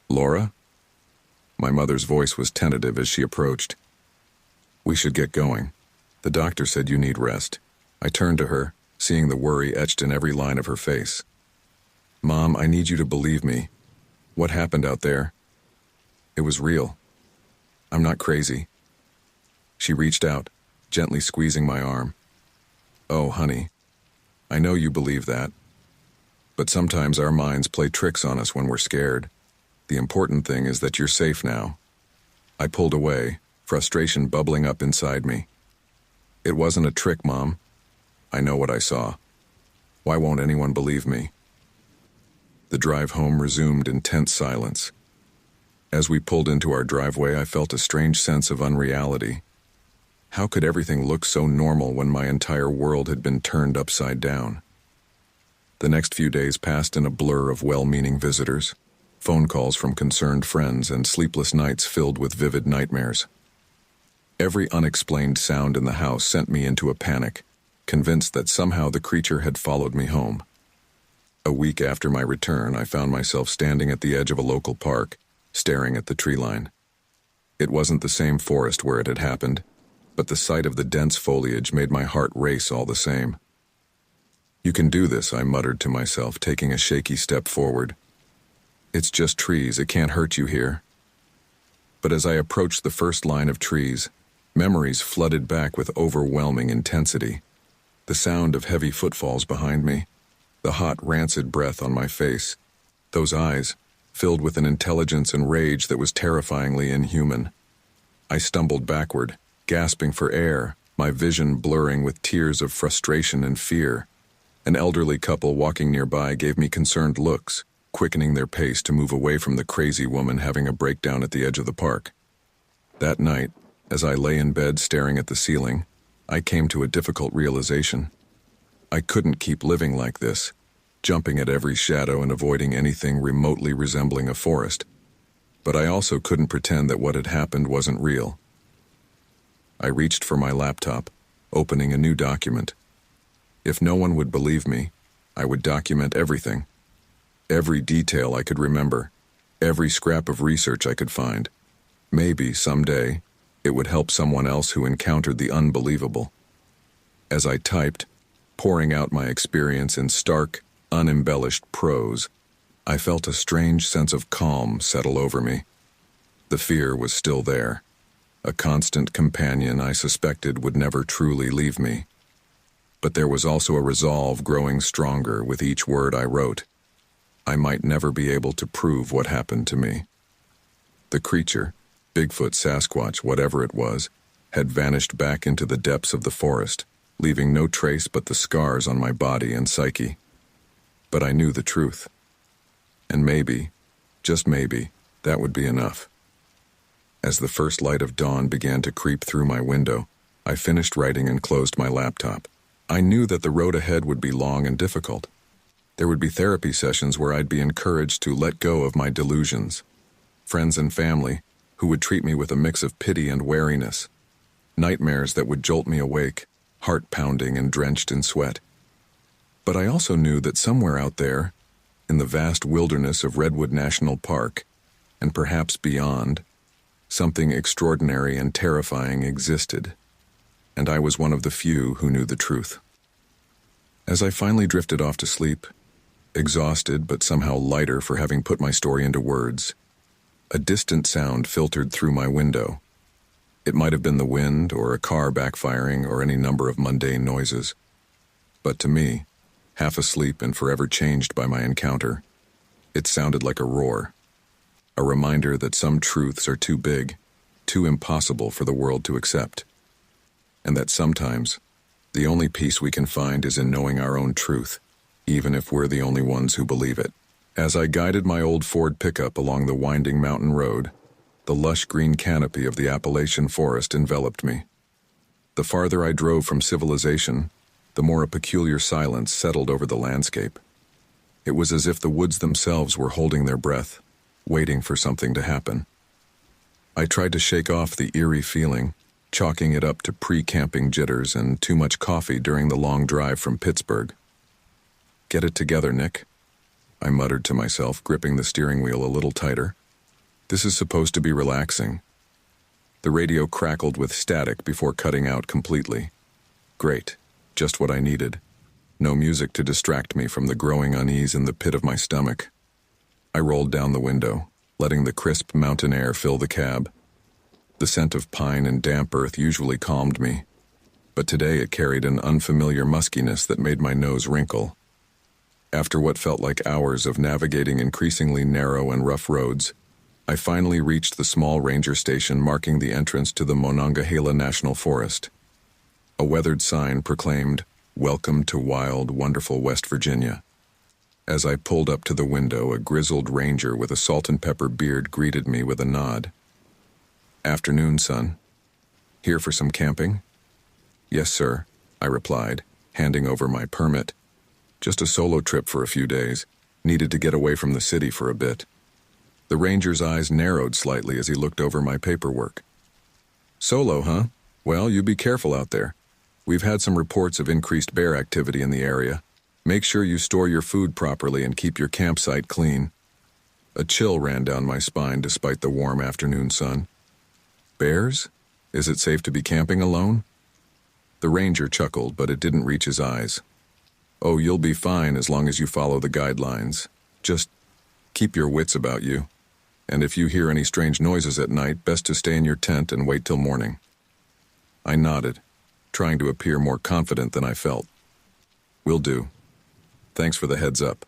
"Laura?" My mother's voice was tentative as she approached. "We should get going. The doctor said you need rest." I turned to her, seeing the worry etched in every line of her face. "Mom, I need you to believe me. What happened out there? It was real. I'm not crazy." She reached out, gently squeezing my arm. "Oh, honey, I know you believe that. But sometimes our minds play tricks on us when we're scared. The important thing is that you're safe now." I pulled away, frustration bubbling up inside me. "It wasn't a trick, Mom. I know what I saw. Why won't anyone believe me?" The drive home resumed in tense silence. As we pulled into our driveway, I felt a strange sense of unreality. How could everything look so normal when my entire world had been turned upside down? The next few days passed in a blur of well-meaning visitors, phone calls from concerned friends, and sleepless nights filled with vivid nightmares. Every unexplained sound in the house sent me into a panic, convinced that somehow the creature had followed me home. A week after my return, I found myself standing at the edge of a local park, staring at the tree line. It wasn't the same forest where it had happened, but the sight of the dense foliage made my heart race all the same. "You can do this," I muttered to myself, taking a shaky step forward. "It's just trees, it can't hurt you here." But as I approached the first line of trees, memories flooded back with overwhelming intensity. The sound of heavy footfalls behind me, the hot, rancid breath on my face, those eyes, filled with an intelligence and rage that was terrifyingly inhuman. I stumbled backward, gasping for air, my vision blurring with tears of frustration and fear. An elderly couple walking nearby gave me concerned looks, quickening their pace to move away from the crazy woman having a breakdown at the edge of the park. That night, as I lay in bed staring at the ceiling, I came to a difficult realization. I couldn't keep living like this, jumping at every shadow and avoiding anything remotely resembling a forest. But I also couldn't pretend that what had happened wasn't real. I reached for my laptop, opening a new document. If no one would believe me, I would document everything. Every detail I could remember, every scrap of research I could find. Maybe, someday, it would help someone else who encountered the unbelievable. As I typed, pouring out my experience in stark, unembellished prose, I felt a strange sense of calm settle over me. The fear was still there, a constant companion I suspected would never truly leave me. But there was also a resolve growing stronger with each word I wrote. I might never be able to prove what happened to me. The creature, BigFoot, Sasquatch, whatever it was, had vanished back into the depths of the forest, leaving no trace but the scars on my body and psyche. But I knew the truth. And maybe, just maybe, that would be enough. As the first light of dawn began to creep through my window, I finished writing and closed my laptop. I knew that the road ahead would be long and difficult. There would be therapy sessions where I'd be encouraged to let go of my delusions. Friends and family who would treat me with a mix of pity and wariness. Nightmares that would jolt me awake, heart pounding and drenched in sweat. But I also knew that somewhere out there, in the vast wilderness of Redwood National Park, and perhaps beyond, something extraordinary and terrifying existed, and I was one of the few who knew the truth. As I finally drifted off to sleep, exhausted but somehow lighter for having put my story into words, a distant sound filtered through my window. It might have been the wind or a car backfiring or any number of mundane noises. But to me, half asleep and forever changed by my encounter, it sounded like a roar. A reminder that some truths are too big, too impossible for the world to accept. And that sometimes, the only peace we can find is in knowing our own truth, even if we're the only ones who believe it. As I guided my old Ford pickup along the winding mountain road, the lush green canopy of the Appalachian forest enveloped me. The farther I drove from civilization, the more a peculiar silence settled over the landscape. It was as if the woods themselves were holding their breath, waiting for something to happen. I tried to shake off the eerie feeling, chalking it up to pre-camping jitters and too much coffee during the long drive from Pittsburgh. "Get it together, Nick," I muttered to myself, gripping the steering wheel a little tighter. "This is supposed to be relaxing." The radio crackled with static before cutting out completely. Great, just what I needed. No music to distract me from the growing unease in the pit of my stomach. I rolled down the window, letting the crisp mountain air fill the cab. The scent of pine and damp earth usually calmed me, but today it carried an unfamiliar muskiness that made my nose wrinkle. After what felt like hours of navigating increasingly narrow and rough roads, I finally reached the small ranger station marking the entrance to the Monongahela National Forest. A weathered sign proclaimed, "Welcome to wild, wonderful West Virginia." As I pulled up to the window, a grizzled ranger with a salt and pepper beard greeted me with a nod. "Afternoon, son. Here for some camping?" "Yes, sir," I replied, handing over my permit. "Just a solo trip for a few days. Needed to get away from the city for a bit." The ranger's eyes narrowed slightly as he looked over my paperwork. "Solo, huh? Well, you be careful out there. We've had some reports of increased bear activity in the area. Make sure you store your food properly and keep your campsite clean." A chill ran down my spine despite the warm afternoon sun. "Bears? Is it safe to be camping alone?" The ranger chuckled, but it didn't reach his eyes. "Oh, you'll be fine as long as you follow the guidelines. Just keep your wits about you. And if you hear any strange noises at night, best to stay in your tent and wait till morning." I nodded, trying to appear more confident than I felt. "Will do. Thanks for the heads up."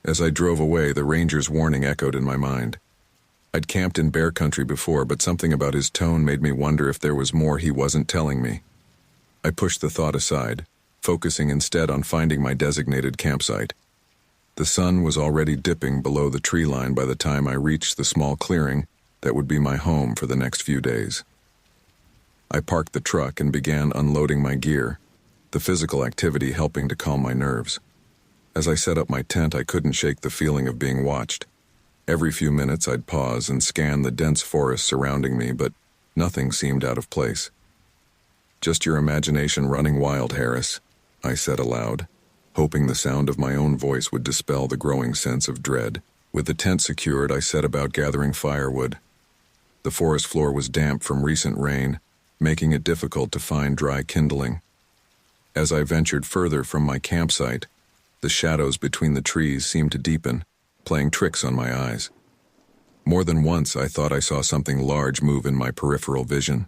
As I drove away, the ranger's warning echoed in my mind. I'd camped in bear country before, but something about his tone made me wonder if there was more he wasn't telling me. I pushed the thought aside, focusing instead on finding my designated campsite. The sun was already dipping below the tree line by the time I reached the small clearing that would be my home for the next few days. I parked the truck and began unloading my gear, the physical activity helping to calm my nerves. As I set up my tent, I couldn't shake the feeling of being watched. Every few minutes I'd pause and scan the dense forest surrounding me, but nothing seemed out of place. "Just your imagination running wild, Harris," I said aloud, hoping the sound of my own voice would dispel the growing sense of dread. With the tent secured, I set about gathering firewood. The forest floor was damp from recent rain, making it difficult to find dry kindling. As I ventured further from my campsite, the shadows between the trees seemed to deepen, playing tricks on my eyes. More than once I thought I saw something large move in my peripheral vision,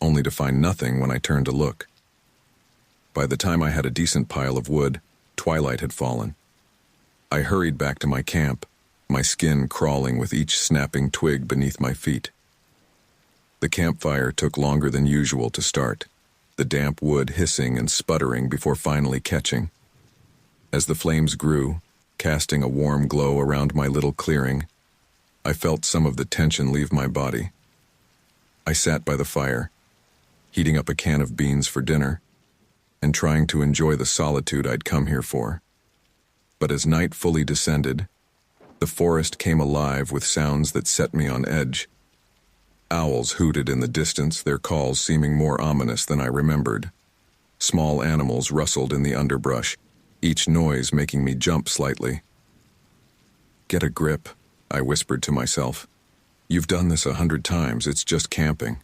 only to find nothing when I turned to look. By the time I had a decent pile of wood, twilight had fallen. I hurried back to my camp, my skin crawling with each snapping twig beneath my feet. The campfire took longer than usual to start, the damp wood hissing and sputtering before finally catching. As the flames grew, casting a warm glow around my little clearing, I felt some of the tension leave my body. I sat by the fire, heating up a can of beans for dinner, and trying to enjoy the solitude I'd come here for. But as night fully descended, the forest came alive with sounds that set me on edge. Owls hooted in the distance, their calls seeming more ominous than I remembered. Small animals rustled in the underbrush, each noise making me jump slightly. "Get a grip," I whispered to myself. "You've done this 100 times, it's just camping."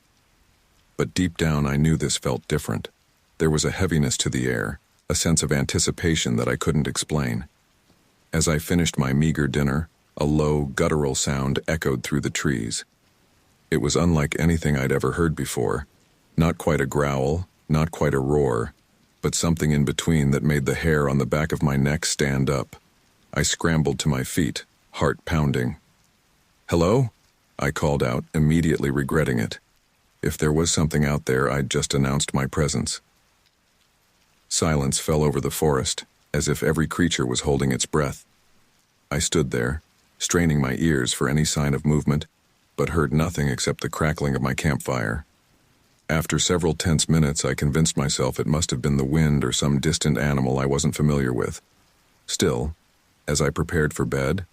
But deep down I knew this felt different. There was a heaviness to the air, a sense of anticipation that I couldn't explain. As I finished my meager dinner, a low, guttural sound echoed through the trees. It was unlike anything I'd ever heard before. Not quite a growl, not quite a roar, but something in between that made the hair on the back of my neck stand up. I scrambled to my feet, heart pounding. "Hello?" I called out, immediately regretting it. If there was something out there, I'd just announced my presence. Silence fell over the forest, as if every creature was holding its breath. I stood there, straining my ears for any sign of movement, but heard nothing except the crackling of my campfire. After several tense minutes, I convinced myself it must have been the wind or some distant animal I wasn't familiar with. Still, as I prepared for bed,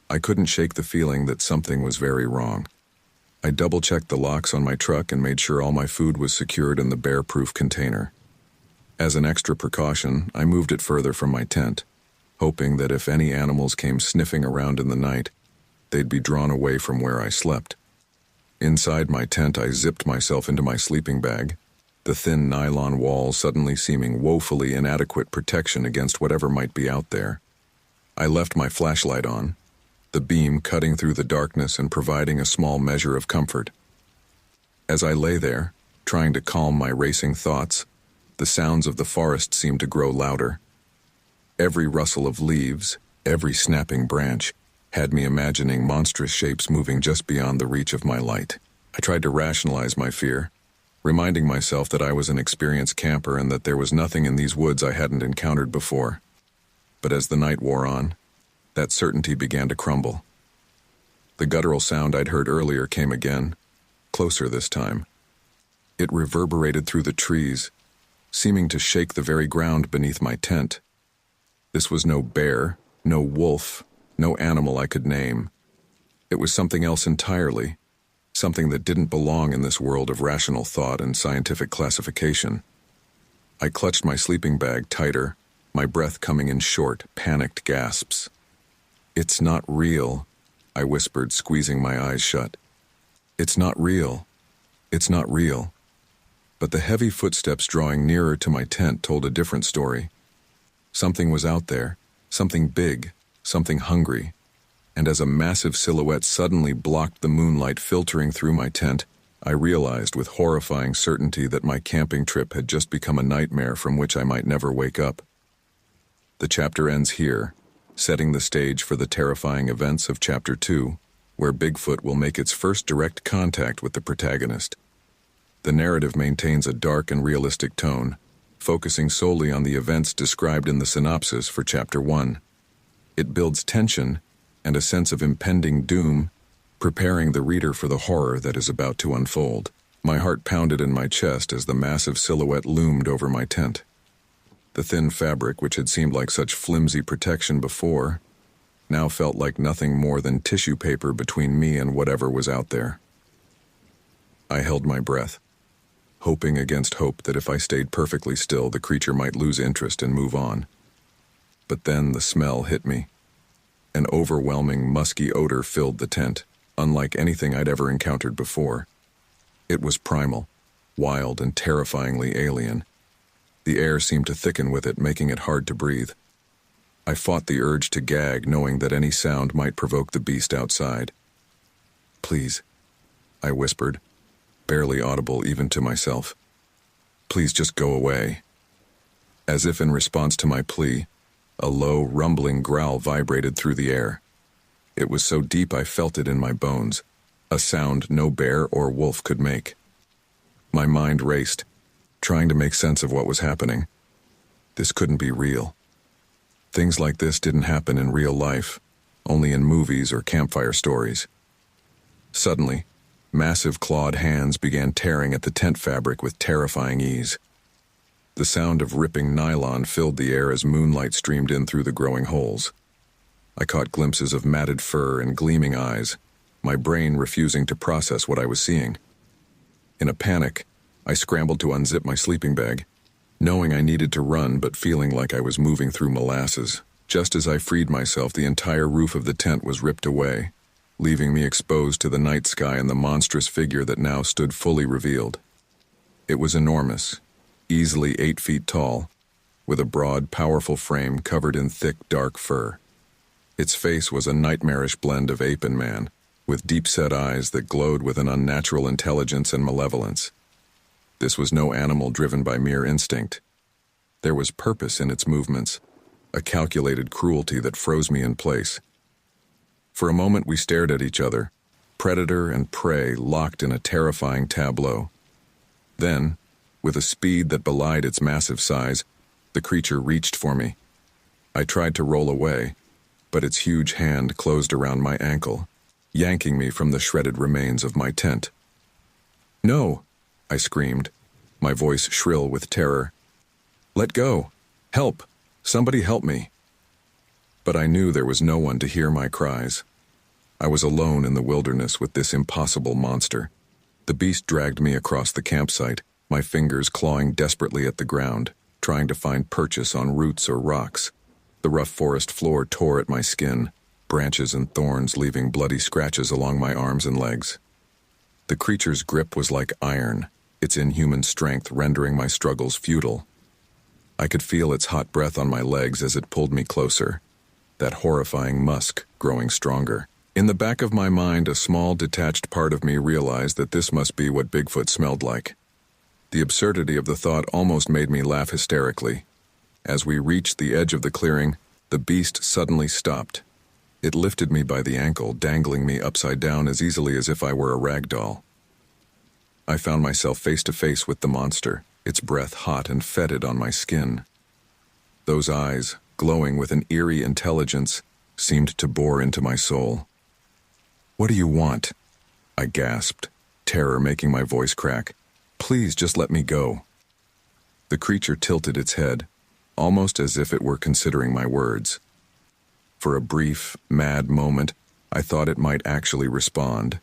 I couldn't shake the feeling that something was very wrong. I double-checked the locks on my truck and made sure all my food was secured in the bear-proof container. As an extra precaution, I moved it further from my tent, hoping that if any animals came sniffing around in the night, they'd be drawn away from where I slept. Inside my tent, I zipped myself into my sleeping bag, the thin nylon walls suddenly seeming woefully inadequate protection against whatever might be out there. I left my flashlight on, the beam cutting through the darkness and providing a small measure of comfort. As I lay there, trying to calm my racing thoughts, the sounds of the forest seemed to grow louder. Every rustle of leaves, every snapping branch, had me imagining monstrous shapes moving just beyond the reach of my light. I tried to rationalize my fear, reminding myself that I was an experienced camper and that there was nothing in these woods I hadn't encountered before. But as the night wore on, that certainty began to crumble. The guttural sound I'd heard earlier came again, closer this time. It reverberated through the trees, seeming to shake the very ground beneath my tent. This was no bear, no wolf, no animal I could name. It was something else entirely, something that didn't belong in this world of rational thought and scientific classification. I clutched my sleeping bag tighter, my breath coming in short, panicked gasps. "It's not real," I whispered, squeezing my eyes shut. "It's not real. It's not real." But the heavy footsteps drawing nearer to my tent told a different story. Something was out there, something big, something hungry, and as a massive silhouette suddenly blocked the moonlight filtering through my tent, I realized with horrifying certainty that my camping trip had just become a nightmare from which I might never wake up. The chapter ends here, setting the stage for the terrifying events of Chapter 2, where Bigfoot will make its first direct contact with the protagonist. The narrative maintains a dark and realistic tone, focusing solely on the events described in the synopsis for Chapter 1. It builds tension and a sense of impending doom, preparing the reader for the horror that is about to unfold. My heart pounded in my chest as the massive silhouette loomed over my tent. The thin fabric, which had seemed like such flimsy protection before, now felt like nothing more than tissue paper between me and whatever was out there. I held my breath, hoping against hope that if I stayed perfectly still, the creature might lose interest and move on. But then the smell hit me. An overwhelming, musky odor filled the tent, unlike anything I'd ever encountered before. It was primal, wild, and terrifyingly alien. The air seemed to thicken with it, making it hard to breathe. I fought the urge to gag, knowing that any sound might provoke the beast outside. "Please," I whispered, barely audible even to myself. "Please just go away." As if in response to my plea, a low, rumbling growl vibrated through the air. It was so deep I felt it in my bones, a sound no bear or wolf could make. My mind raced, trying to make sense of what was happening. This couldn't be real. Things like this didn't happen in real life, only in movies or campfire stories. Suddenly, massive clawed hands began tearing at the tent fabric with terrifying ease. The sound of ripping nylon filled the air as moonlight streamed in through the growing holes. I caught glimpses of matted fur and gleaming eyes, my brain refusing to process what I was seeing. In a panic, I scrambled to unzip my sleeping bag, knowing I needed to run but feeling like I was moving through molasses. Just as I freed myself, the entire roof of the tent was ripped away, leaving me exposed to the night sky and the monstrous figure that now stood fully revealed. It was enormous, easily 8 feet tall, with a broad, powerful frame covered in thick, dark fur. Its face was a nightmarish blend of ape and man, with deep-set eyes that glowed with an unnatural intelligence and malevolence. This was no animal driven by mere instinct. There was purpose in its movements, a calculated cruelty that froze me in place. For a moment we stared at each other, predator and prey locked in a terrifying tableau. Then, with a speed that belied its massive size, the creature reached for me. I tried to roll away, but its huge hand closed around my ankle, yanking me from the shredded remains of my tent. "No!" I screamed, my voice shrill with terror. "Let go! Help! Somebody help me!" But I knew there was no one to hear my cries. I was alone in the wilderness with this impossible monster. The beast dragged me across the campsite, my fingers clawing desperately at the ground, trying to find purchase on roots or rocks. The rough forest floor tore at my skin, branches and thorns leaving bloody scratches along my arms and legs. The creature's grip was like iron, its inhuman strength rendering my struggles futile. I could feel its hot breath on my legs as it pulled me closer, that horrifying musk growing stronger. In the back of my mind, a small, detached part of me realized that this must be what Bigfoot smelled like. The absurdity of the thought almost made me laugh hysterically. As we reached the edge of the clearing, the beast suddenly stopped. It lifted me by the ankle, dangling me upside down as easily as if I were a rag doll. I found myself face to face with the monster, its breath hot and fetid on my skin. Those eyes, glowing with an eerie intelligence, seemed to bore into my soul. "What do you want?" I gasped, terror making my voice crack. "Please just let me go." The creature tilted its head, almost as if it were considering my words. For a brief, mad moment, I thought it might actually respond,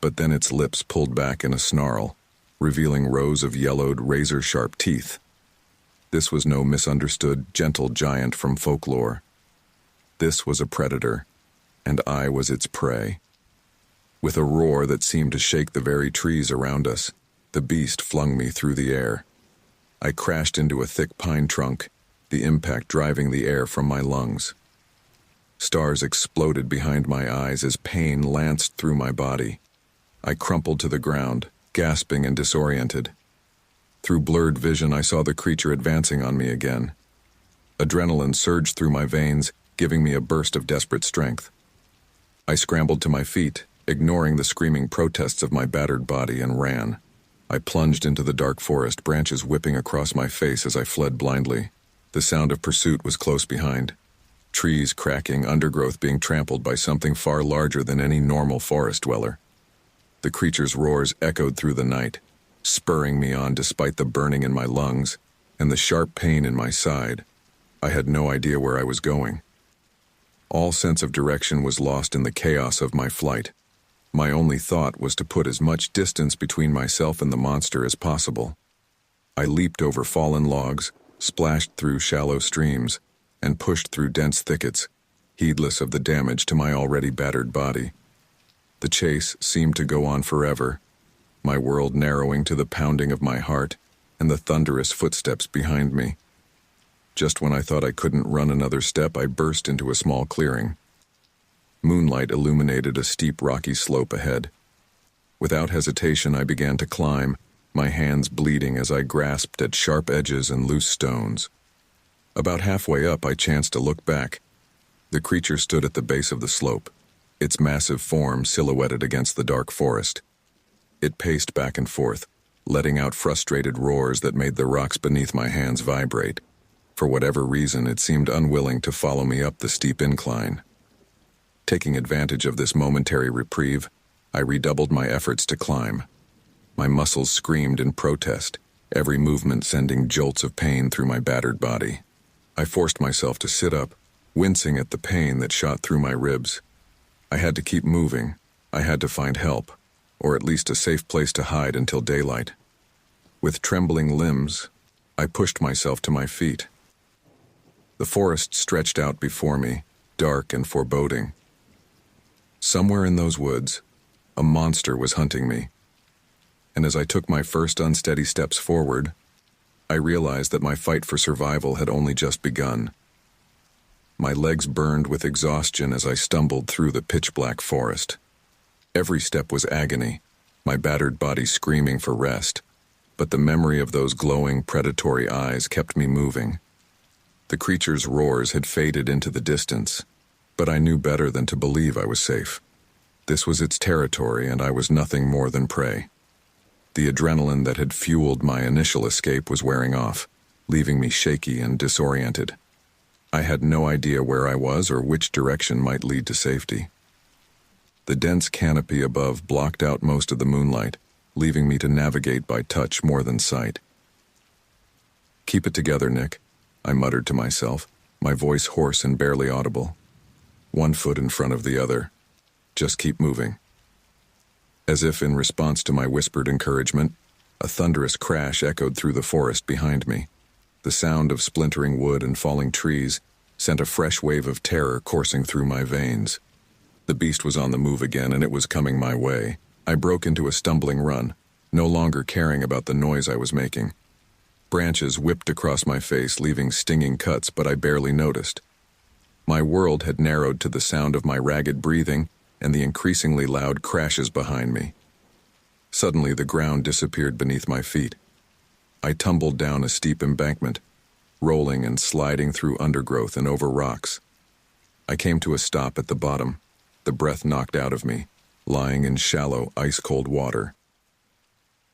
but then its lips pulled back in a snarl, revealing rows of yellowed, razor-sharp teeth. This was no misunderstood, gentle giant from folklore. This was a predator, and I was its prey. With a roar that seemed to shake the very trees around us, the beast flung me through the air. I crashed into a thick pine trunk, the impact driving the air from my lungs. Stars exploded behind my eyes as pain lanced through my body. I crumpled to the ground, gasping and disoriented. Through blurred vision, I saw the creature advancing on me again. Adrenaline surged through my veins, giving me a burst of desperate strength. I scrambled to my feet, ignoring the screaming protests of my battered body, and ran. I plunged into the dark forest, branches whipping across my face as I fled blindly. The sound of pursuit was close behind. Trees cracking, undergrowth being trampled by something far larger than any normal forest dweller. The creature's roars echoed through the night, spurring me on despite the burning in my lungs and the sharp pain in my side. I had no idea where I was going. All sense of direction was lost in the chaos of my flight. My only thought was to put as much distance between myself and the monster as possible. I leaped over fallen logs, splashed through shallow streams, and pushed through dense thickets, heedless of the damage to my already battered body. The chase seemed to go on forever, my world narrowing to the pounding of my heart and the thunderous footsteps behind me. Just when I thought I couldn't run another step, I burst into a small clearing. Moonlight illuminated a steep rocky slope ahead. Without hesitation, I began to climb, my hands bleeding as I grasped at sharp edges and loose stones. About halfway up, I chanced to look back. The creature stood at the base of the slope, its massive form silhouetted against the dark forest. It paced back and forth, letting out frustrated roars that made the rocks beneath my hands vibrate. For whatever reason, it seemed unwilling to follow me up the steep incline. Taking advantage of this momentary reprieve, I redoubled my efforts to climb. My muscles screamed in protest, every movement sending jolts of pain through my battered body. I forced myself to sit up, wincing at the pain that shot through my ribs. I had to keep moving. I had to find help, or at least a safe place to hide until daylight. With trembling limbs, I pushed myself to my feet. The forest stretched out before me, dark and foreboding. Somewhere in those woods, a monster was hunting me. And as I took my first unsteady steps forward, I realized that my fight for survival had only just begun. My legs burned with exhaustion as I stumbled through the pitch-black forest. Every step was agony, my battered body screaming for rest, but the memory of those glowing, predatory eyes kept me moving. The creature's roars had faded into the distance, but I knew better than to believe I was safe. This was its territory, and I was nothing more than prey. The adrenaline that had fueled my initial escape was wearing off, leaving me shaky and disoriented. I had no idea where I was or which direction might lead to safety. The dense canopy above blocked out most of the moonlight, leaving me to navigate by touch more than sight. "Keep it together, Nick," I muttered to myself, my voice hoarse and barely audible. One foot in front of the other. Just keep moving. As if in response to my whispered encouragement, a thunderous crash echoed through the forest behind me. The sound of splintering wood and falling trees sent a fresh wave of terror coursing through my veins. The beast was on the move again, and it was coming my way. I broke into a stumbling run, no longer caring about the noise I was making. Branches whipped across my face, leaving stinging cuts, but I barely noticed. My world had narrowed to the sound of my ragged breathing and the increasingly loud crashes behind me. Suddenly, the ground disappeared beneath my feet. I tumbled down a steep embankment, rolling and sliding through undergrowth and over rocks. I came to a stop at the bottom, the breath knocked out of me, lying in shallow, ice-cold water.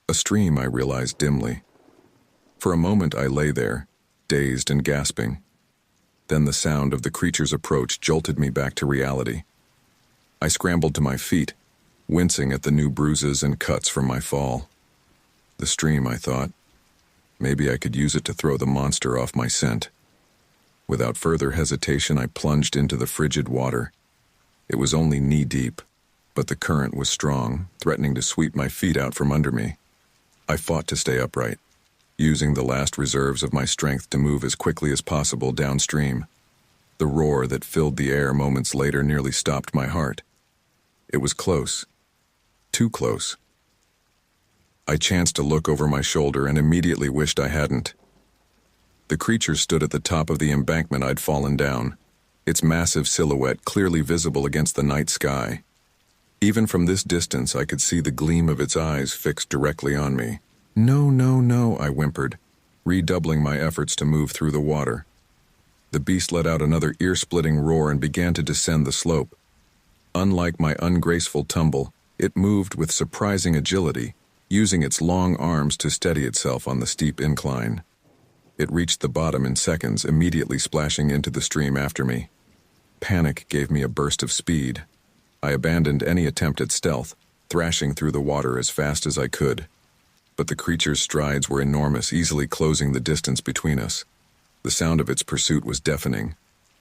A stream, I realized dimly. For a moment I lay there, dazed and gasping. Then the sound of the creature's approach jolted me back to reality. I scrambled to my feet, wincing at the new bruises and cuts from my fall. The stream, I thought. Maybe I could use it to throw the monster off my scent. Without further hesitation, I plunged into the frigid water. It was only knee-deep, but the current was strong, threatening to sweep my feet out from under me. I fought to stay upright, using the last reserves of my strength to move as quickly as possible downstream. The roar that filled the air moments later nearly stopped my heart. It was close. Too close. I chanced to look over my shoulder and immediately wished I hadn't. The creature stood at the top of the embankment I'd fallen down, its massive silhouette clearly visible against the night sky. Even from this distance, I could see the gleam of its eyes fixed directly on me. "No, no, no," I whimpered, redoubling my efforts to move through the water. The beast let out another ear-splitting roar and began to descend the slope. Unlike my ungraceful tumble, it moved with surprising agility, using its long arms to steady itself on the steep incline. It reached the bottom in seconds, immediately splashing into the stream after me. Panic gave me a burst of speed. I abandoned any attempt at stealth, thrashing through the water as fast as I could. But the creature's strides were enormous, easily closing the distance between us. The sound of its pursuit was deafening,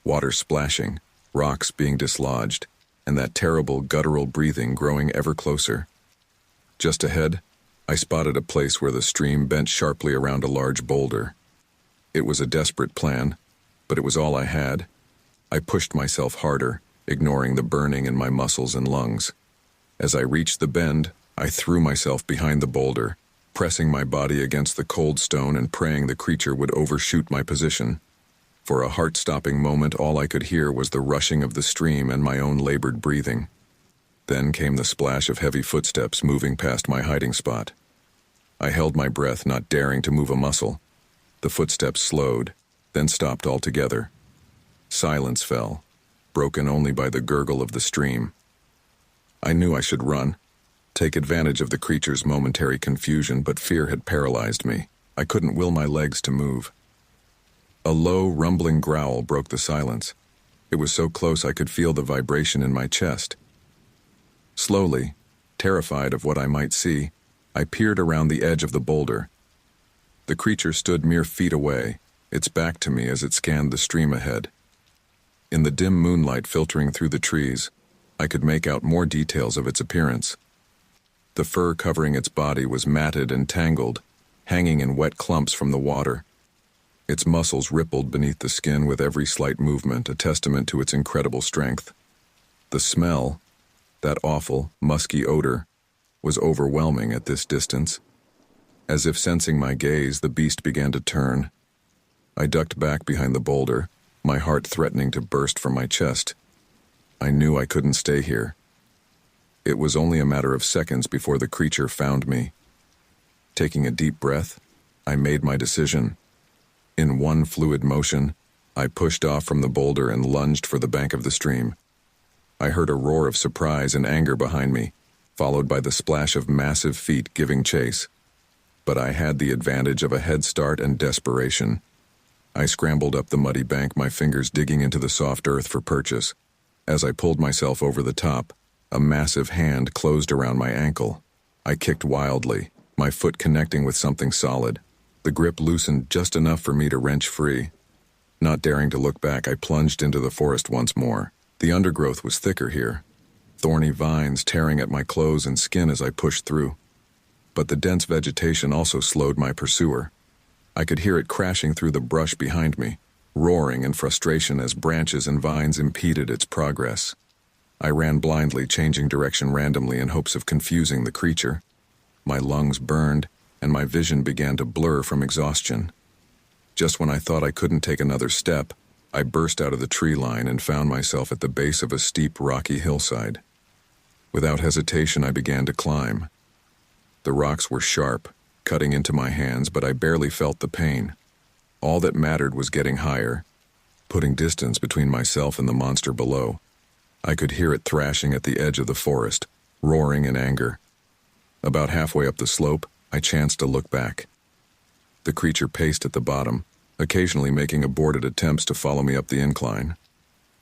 water splashing, rocks being dislodged, and that terrible guttural breathing growing ever closer. Just ahead, I spotted a place where the stream bent sharply around a large boulder. It was a desperate plan, but it was all I had. I pushed myself harder, ignoring the burning in my muscles and lungs. As I reached the bend, I threw myself behind the boulder, pressing my body against the cold stone and praying the creature would overshoot my position. For a heart-stopping moment, all I could hear was the rushing of the stream and my own labored breathing. Then came the splash of heavy footsteps moving past my hiding spot. I held my breath, not daring to move a muscle. The footsteps slowed, then stopped altogether. Silence fell, broken only by the gurgle of the stream. I knew I should run, take advantage of the creature's momentary confusion, but fear had paralyzed me. I couldn't will my legs to move. A low, rumbling growl broke the silence. It was so close I could feel the vibration in my chest. Slowly, terrified of what I might see, I peered around the edge of the boulder. The creature stood mere feet away, its back to me as it scanned the stream ahead. In the dim moonlight filtering through the trees, I could make out more details of its appearance. The fur covering its body was matted and tangled, hanging in wet clumps from the water. Its muscles rippled beneath the skin with every slight movement, a testament to its incredible strength. The smell, that awful, musky odor, was overwhelming at this distance. As if sensing my gaze, the beast began to turn. I ducked back behind the boulder, my heart threatening to burst from my chest. I knew I couldn't stay here. It was only a matter of seconds before the creature found me. Taking a deep breath, I made my decision. In one fluid motion, I pushed off from the boulder and lunged for the bank of the stream. I heard a roar of surprise and anger behind me, followed by the splash of massive feet giving chase. But I had the advantage of a head start and desperation. I scrambled up the muddy bank, my fingers digging into the soft earth for purchase. As I pulled myself over the top, a massive hand closed around my ankle. I kicked wildly, my foot connecting with something solid. The grip loosened just enough for me to wrench free. Not daring to look back, I plunged into the forest once more. The undergrowth was thicker here, thorny vines tearing at my clothes and skin as I pushed through. But the dense vegetation also slowed my pursuer. I could hear it crashing through the brush behind me, roaring in frustration as branches and vines impeded its progress. I ran blindly, changing direction randomly in hopes of confusing the creature. My lungs burned, and my vision began to blur from exhaustion. Just when I thought I couldn't take another step, I burst out of the tree line and found myself at the base of a steep, rocky hillside. Without hesitation, I began to climb. The rocks were sharp, cutting into my hands, but I barely felt the pain. All that mattered was getting higher, putting distance between myself and the monster below. I could hear it thrashing at the edge of the forest, roaring in anger. About halfway up the slope, I chanced to look back. The creature paced at the bottom, occasionally making aborted attempts to follow me up the incline.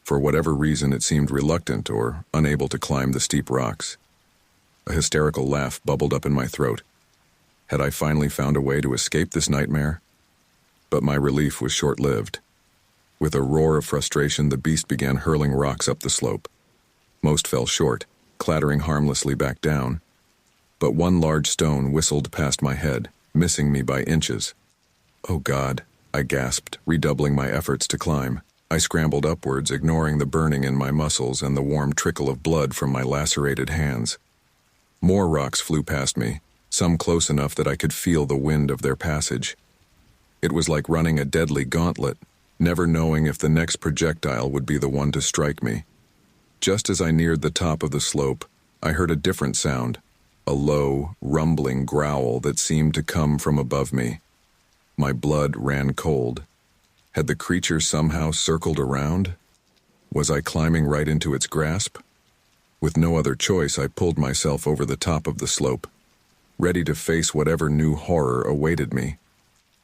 For whatever reason, it seemed reluctant or unable to climb the steep rocks. A hysterical laugh bubbled up in my throat. Had I finally found a way to escape this nightmare? But my relief was short-lived. With a roar of frustration, the beast began hurling rocks up the slope. Most fell short, clattering harmlessly back down. But one large stone whistled past my head, missing me by inches. "Oh God," I gasped, redoubling my efforts to climb. I scrambled upwards, ignoring the burning in my muscles and the warm trickle of blood from my lacerated hands. More rocks flew past me, some close enough that I could feel the wind of their passage. It was like running a deadly gauntlet, never knowing if the next projectile would be the one to strike me. Just as I neared the top of the slope, I heard a different sound, a low, rumbling growl that seemed to come from above me. My blood ran cold. Had the creature somehow circled around? Was I climbing right into its grasp? With no other choice, I pulled myself over the top of the slope. ready to face whatever new horror awaited me.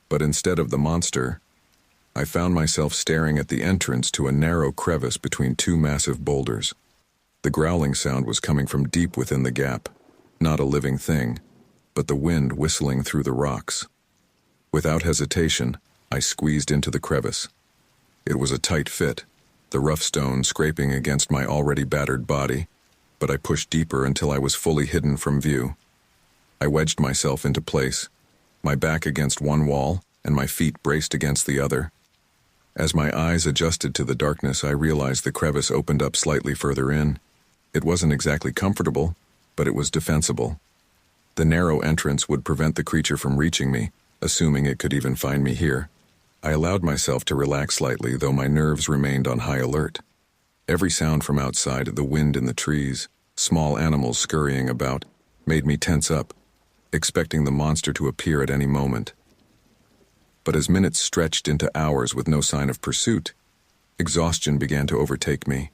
But instead of the monster, I found myself staring at the entrance to a narrow crevice between two massive boulders. The growling sound was coming from deep within the gap, not a living thing, but the wind whistling through the rocks. Without hesitation, I squeezed into the crevice. It was a tight fit, the rough stone scraping against my already battered body, but I pushed deeper until I was fully hidden from view. I wedged myself into place, my back against one wall and my feet braced against the other. As my eyes adjusted to the darkness, I realized the crevice opened up slightly further in. It wasn't exactly comfortable, but it was defensible. The narrow entrance would prevent the creature from reaching me, assuming it could even find me here. I allowed myself to relax slightly, though my nerves remained on high alert. Every sound from outside, the wind in the trees, small animals scurrying about, made me tense up, expecting the monster to appear at any moment. But as minutes stretched into hours with no sign of pursuit, exhaustion began to overtake me.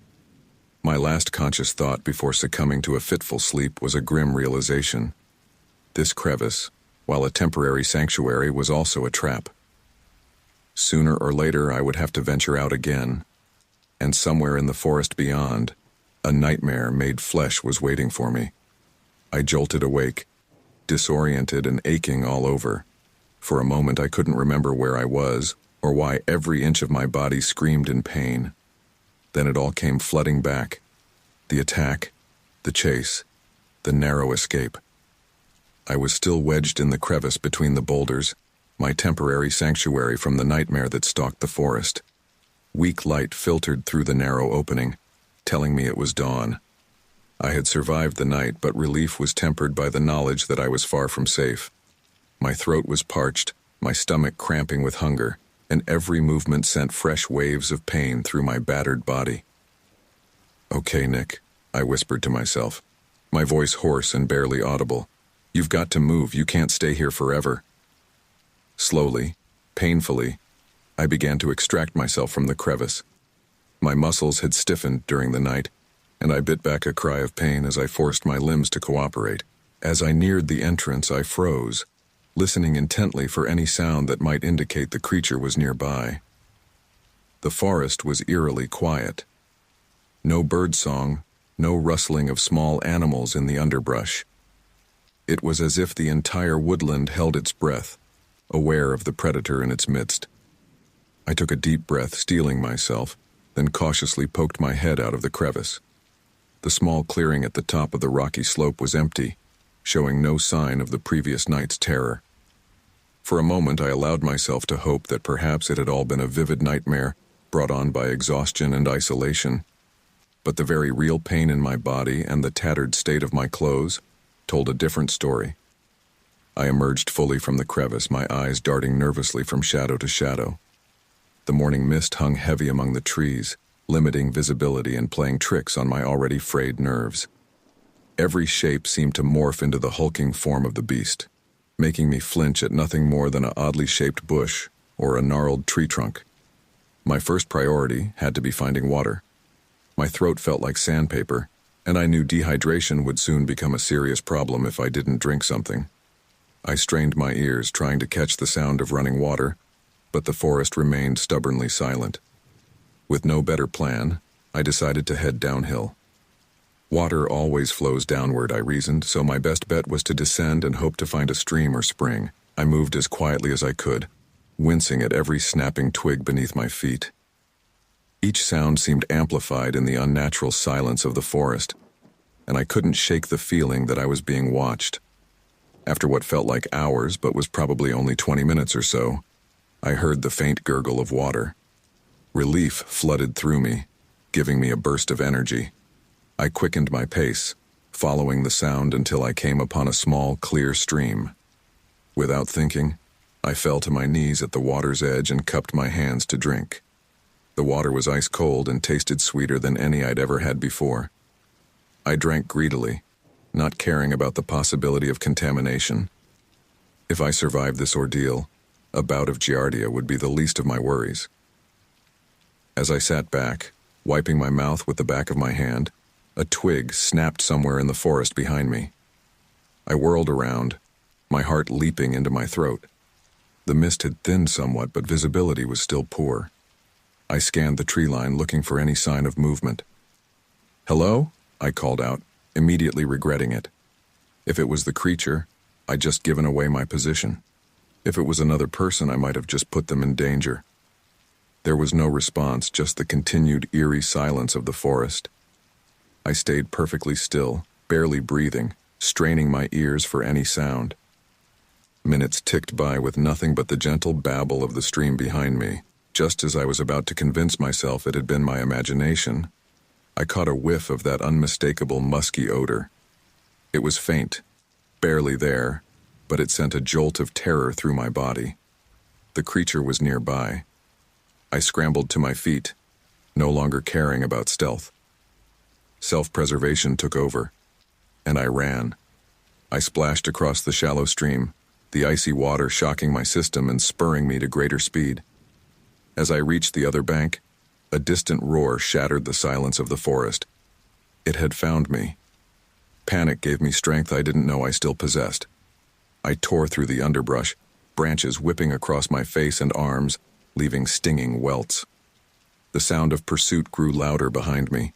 My last conscious thought before succumbing to a fitful sleep was a grim realization. This crevice, while a temporary sanctuary, was also a trap. Sooner or later I would have to venture out again, and somewhere in the forest beyond, a nightmare made flesh was waiting for me. I jolted awake, disoriented and aching all over. For a moment I couldn't remember where I was, or why every inch of my body screamed in pain. Then it all came flooding back. The attack, the chase, the narrow escape. I was still wedged in the crevice between the boulders, my temporary sanctuary from the nightmare that stalked the forest. Weak light filtered through the narrow opening, telling me it was dawn. I had survived the night, but relief was tempered by the knowledge that I was far from safe. My throat was parched, my stomach cramping with hunger, and every movement sent fresh waves of pain through my battered body. "Okay, Nick," I whispered to myself, my voice hoarse and barely audible. "You've got to move, you can't stay here forever." Slowly, painfully, I began to extract myself from the crevice. My muscles had stiffened during the night, and I bit back a cry of pain as I forced my limbs to cooperate. As I neared the entrance, I froze, listening intently for any sound that might indicate the creature was nearby. The forest was eerily quiet. No birdsong, no rustling of small animals in the underbrush. It was as if the entire woodland held its breath, aware of the predator in its midst. I took a deep breath, steeling myself, then cautiously poked my head out of the crevice. The small clearing at the top of the rocky slope was empty, showing no sign of the previous night's terror. For a moment I allowed myself to hope that perhaps it had all been a vivid nightmare brought on by exhaustion and isolation. But the very real pain in my body and the tattered state of my clothes told a different story. I emerged fully from the crevice, my eyes darting nervously from shadow to shadow. The morning mist hung heavy among the trees, limiting visibility and playing tricks on my already frayed nerves. Every shape seemed to morph into the hulking form of the beast, making me flinch at nothing more than an oddly shaped bush or a gnarled tree trunk. My first priority had to be finding water. My throat felt like sandpaper, and I knew dehydration would soon become a serious problem if I didn't drink something. I strained my ears, trying to catch the sound of running water, but the forest remained stubbornly silent. With no better plan, I decided to head downhill. Water always flows downward, I reasoned, so my best bet was to descend and hope to find a stream or spring. I moved as quietly as I could, wincing at every snapping twig beneath my feet. Each sound seemed amplified in the unnatural silence of the forest, and I couldn't shake the feeling that I was being watched. After what felt like hours, but was probably only 20 minutes or so, I heard the faint gurgle of water. Relief flooded through me, giving me a burst of energy. I quickened my pace, following the sound until I came upon a small, clear stream. Without thinking, I fell to my knees at the water's edge and cupped my hands to drink. The water was ice cold and tasted sweeter than any I'd ever had before. I drank greedily, not caring about the possibility of contamination. If I survived this ordeal, a bout of giardia would be the least of my worries. As I sat back, wiping my mouth with the back of my hand, a twig snapped somewhere in the forest behind me. I whirled around, my heart leaping into my throat. The mist had thinned somewhat, but visibility was still poor. I scanned the tree line looking for any sign of movement. "Hello?" I called out, immediately regretting it. If it was the creature, I'd just given away my position. If it was another person, I might have just put them in danger. There was no response, just the continued eerie silence of the forest. I stayed perfectly still, barely breathing, straining my ears for any sound. Minutes ticked by with nothing but the gentle babble of the stream behind me. Just as I was about to convince myself it had been my imagination, I caught a whiff of that unmistakable musky odor. It was faint, barely there, but it sent a jolt of terror through my body. The creature was nearby. I scrambled to my feet, no longer caring about stealth. Self-preservation took over, and I ran. I splashed across the shallow stream, the icy water shocking my system and spurring me to greater speed. As I reached the other bank, a distant roar shattered the silence of the forest. It had found me. Panic gave me strength I didn't know I still possessed. I tore through the underbrush, branches whipping across my face and arms, leaving stinging welts. The sound of pursuit grew louder behind me.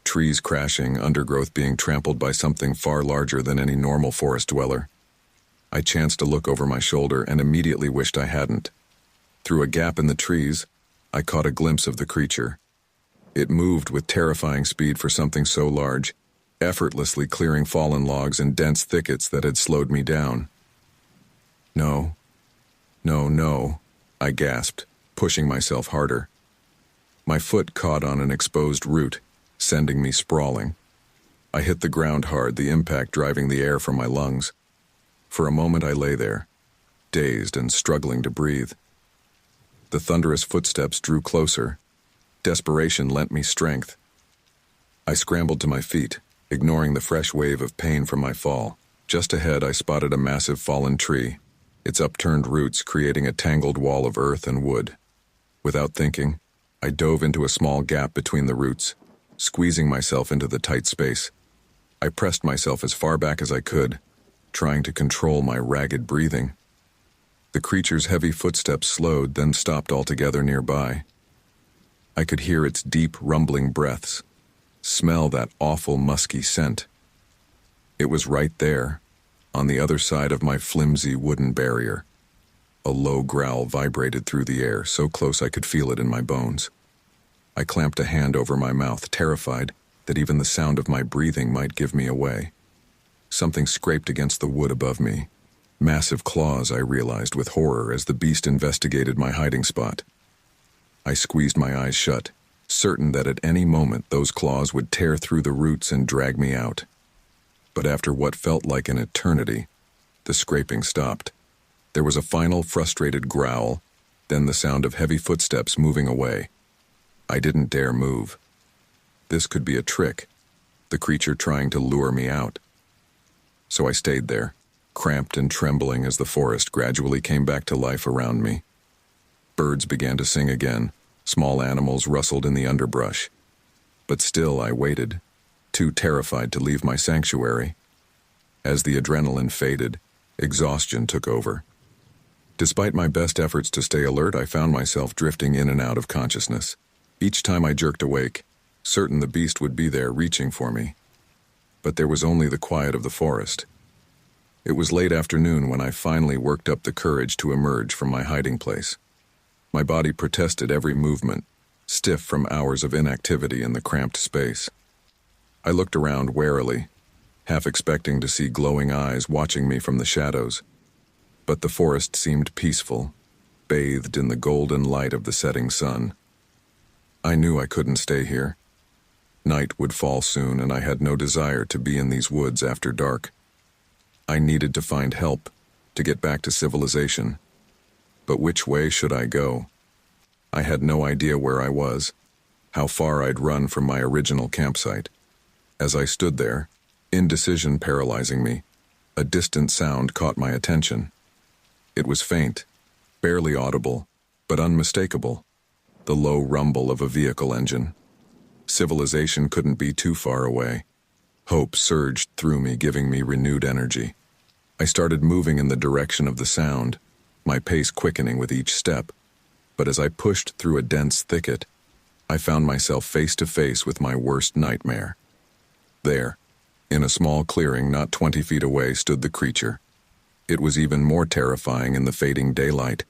Trees crashing, undergrowth being trampled by something far larger than any normal forest dweller. I chanced to look over my shoulder and immediately wished I hadn't. Through a gap in the trees, I caught a glimpse of the creature. It moved with terrifying speed for something so large, effortlessly clearing fallen logs and dense thickets that had slowed me down. No, I gasped, pushing myself harder. My foot caught on an exposed root, sending me sprawling. I hit the ground hard, the impact driving the air from my lungs. For a moment I lay there, dazed and struggling to breathe. The thunderous footsteps drew closer. Desperation lent me strength. I scrambled to my feet, ignoring the fresh wave of pain from my fall. Just ahead I spotted a massive fallen tree, its upturned roots creating a tangled wall of earth and wood. Without thinking, I dove into a small gap between the roots, squeezing myself into the tight space. I pressed myself as far back as I could, trying to control my ragged breathing. The creature's heavy footsteps slowed, then stopped altogether nearby. I could hear its deep, rumbling breaths, smell that awful musky scent. It was right there, on the other side of my flimsy wooden barrier. A low growl vibrated through the air, so close I could feel it in my bones. I clamped a hand over my mouth, terrified that even the sound of my breathing might give me away. Something scraped against the wood above me. Massive claws, I realized with horror as the beast investigated my hiding spot. I squeezed my eyes shut, certain that at any moment those claws would tear through the roots and drag me out. But after what felt like an eternity, the scraping stopped. There was a final frustrated growl, then the sound of heavy footsteps moving away. I didn't dare move. This could be a trick, the creature trying to lure me out. So I stayed there, cramped and trembling as the forest gradually came back to life around me. Birds began to sing again, small animals rustled in the underbrush. But still I waited, too terrified to leave my sanctuary. As the adrenaline faded, exhaustion took over. Despite my best efforts to stay alert, I found myself drifting in and out of consciousness. Each time I jerked awake, certain the beast would be there reaching for me. But there was only the quiet of the forest. It was late afternoon when I finally worked up the courage to emerge from my hiding place. My body protested every movement, stiff from hours of inactivity in the cramped space. I looked around warily, half expecting to see glowing eyes watching me from the shadows. But the forest seemed peaceful, bathed in the golden light of the setting sun. I knew I couldn't stay here. Night would fall soon, and I had no desire to be in these woods after dark. I needed to find help, to get back to civilization. But which way should I go? I had no idea where I was, how far I'd run from my original campsite. As I stood there, indecision paralyzing me, a distant sound caught my attention. It was faint, barely audible, but unmistakable, the low rumble of a vehicle engine. Civilization couldn't be too far away. Hope surged through me, giving me renewed energy. I started moving in the direction of the sound, my pace quickening with each step, but as I pushed through a dense thicket, I found myself face to face with my worst nightmare. There, in a small clearing not 20 feet away, stood the creature. It was even more terrifying in the fading daylight.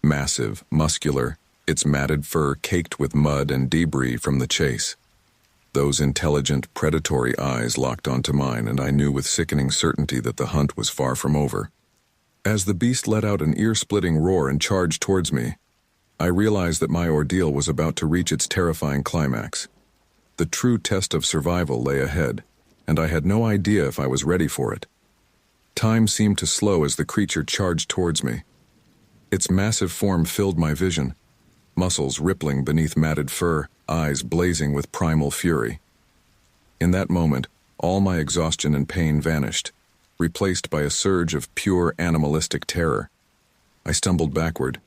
Massive, muscular, its matted fur caked with mud and debris from the chase. Those intelligent, predatory eyes locked onto mine, and I knew with sickening certainty that the hunt was far from over. As the beast let out an ear-splitting roar and charged towards me, I realized that my ordeal was about to reach its terrifying climax. The true test of survival lay ahead, and I had no idea if I was ready for it. Time seemed to slow as the creature charged towards me. Its massive form filled my vision, muscles rippling beneath matted fur, eyes blazing with primal fury. In that moment, all my exhaustion and pain vanished, replaced by a surge of pure animalistic terror. I stumbled backward,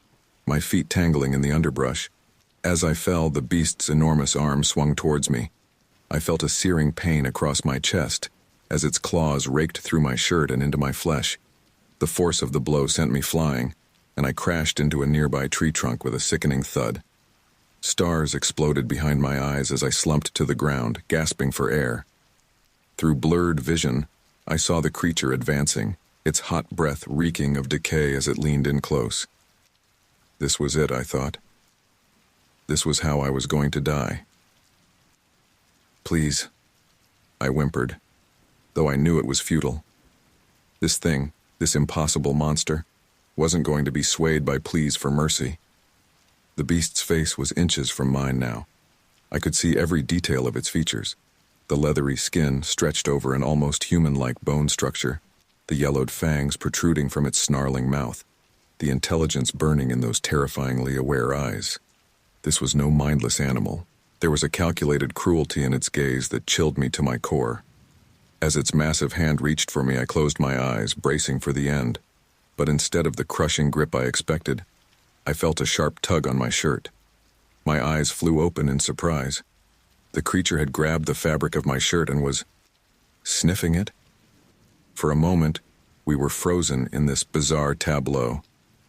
my feet tangling in the underbrush. As I fell, the beast's enormous arm swung towards me. I felt a searing pain across my chest as its claws raked through my shirt and into my flesh. The force of the blow sent me flying, and I crashed into a nearby tree trunk with a sickening thud. Stars exploded behind my eyes as I slumped to the ground, gasping for air. Through blurred vision, I saw the creature advancing, its hot breath reeking of decay as it leaned in close. This was it, I thought. This was how I was going to die. "Please," I whimpered, though I knew it was futile. This thing, this impossible monster, wasn't going to be swayed by pleas for mercy. The beast's face was inches from mine now. I could see every detail of its features. The leathery skin stretched over an almost human-like bone structure, the yellowed fangs protruding from its snarling mouth, the intelligence burning in those terrifyingly aware eyes. This was no mindless animal. There was a calculated cruelty in its gaze that chilled me to my core. As its massive hand reached for me, I closed my eyes, bracing for the end. But instead of the crushing grip I expected, I felt a sharp tug on my shirt. My eyes flew open in surprise. The creature had grabbed the fabric of my shirt and was sniffing it. For a moment, we were frozen in this bizarre tableau.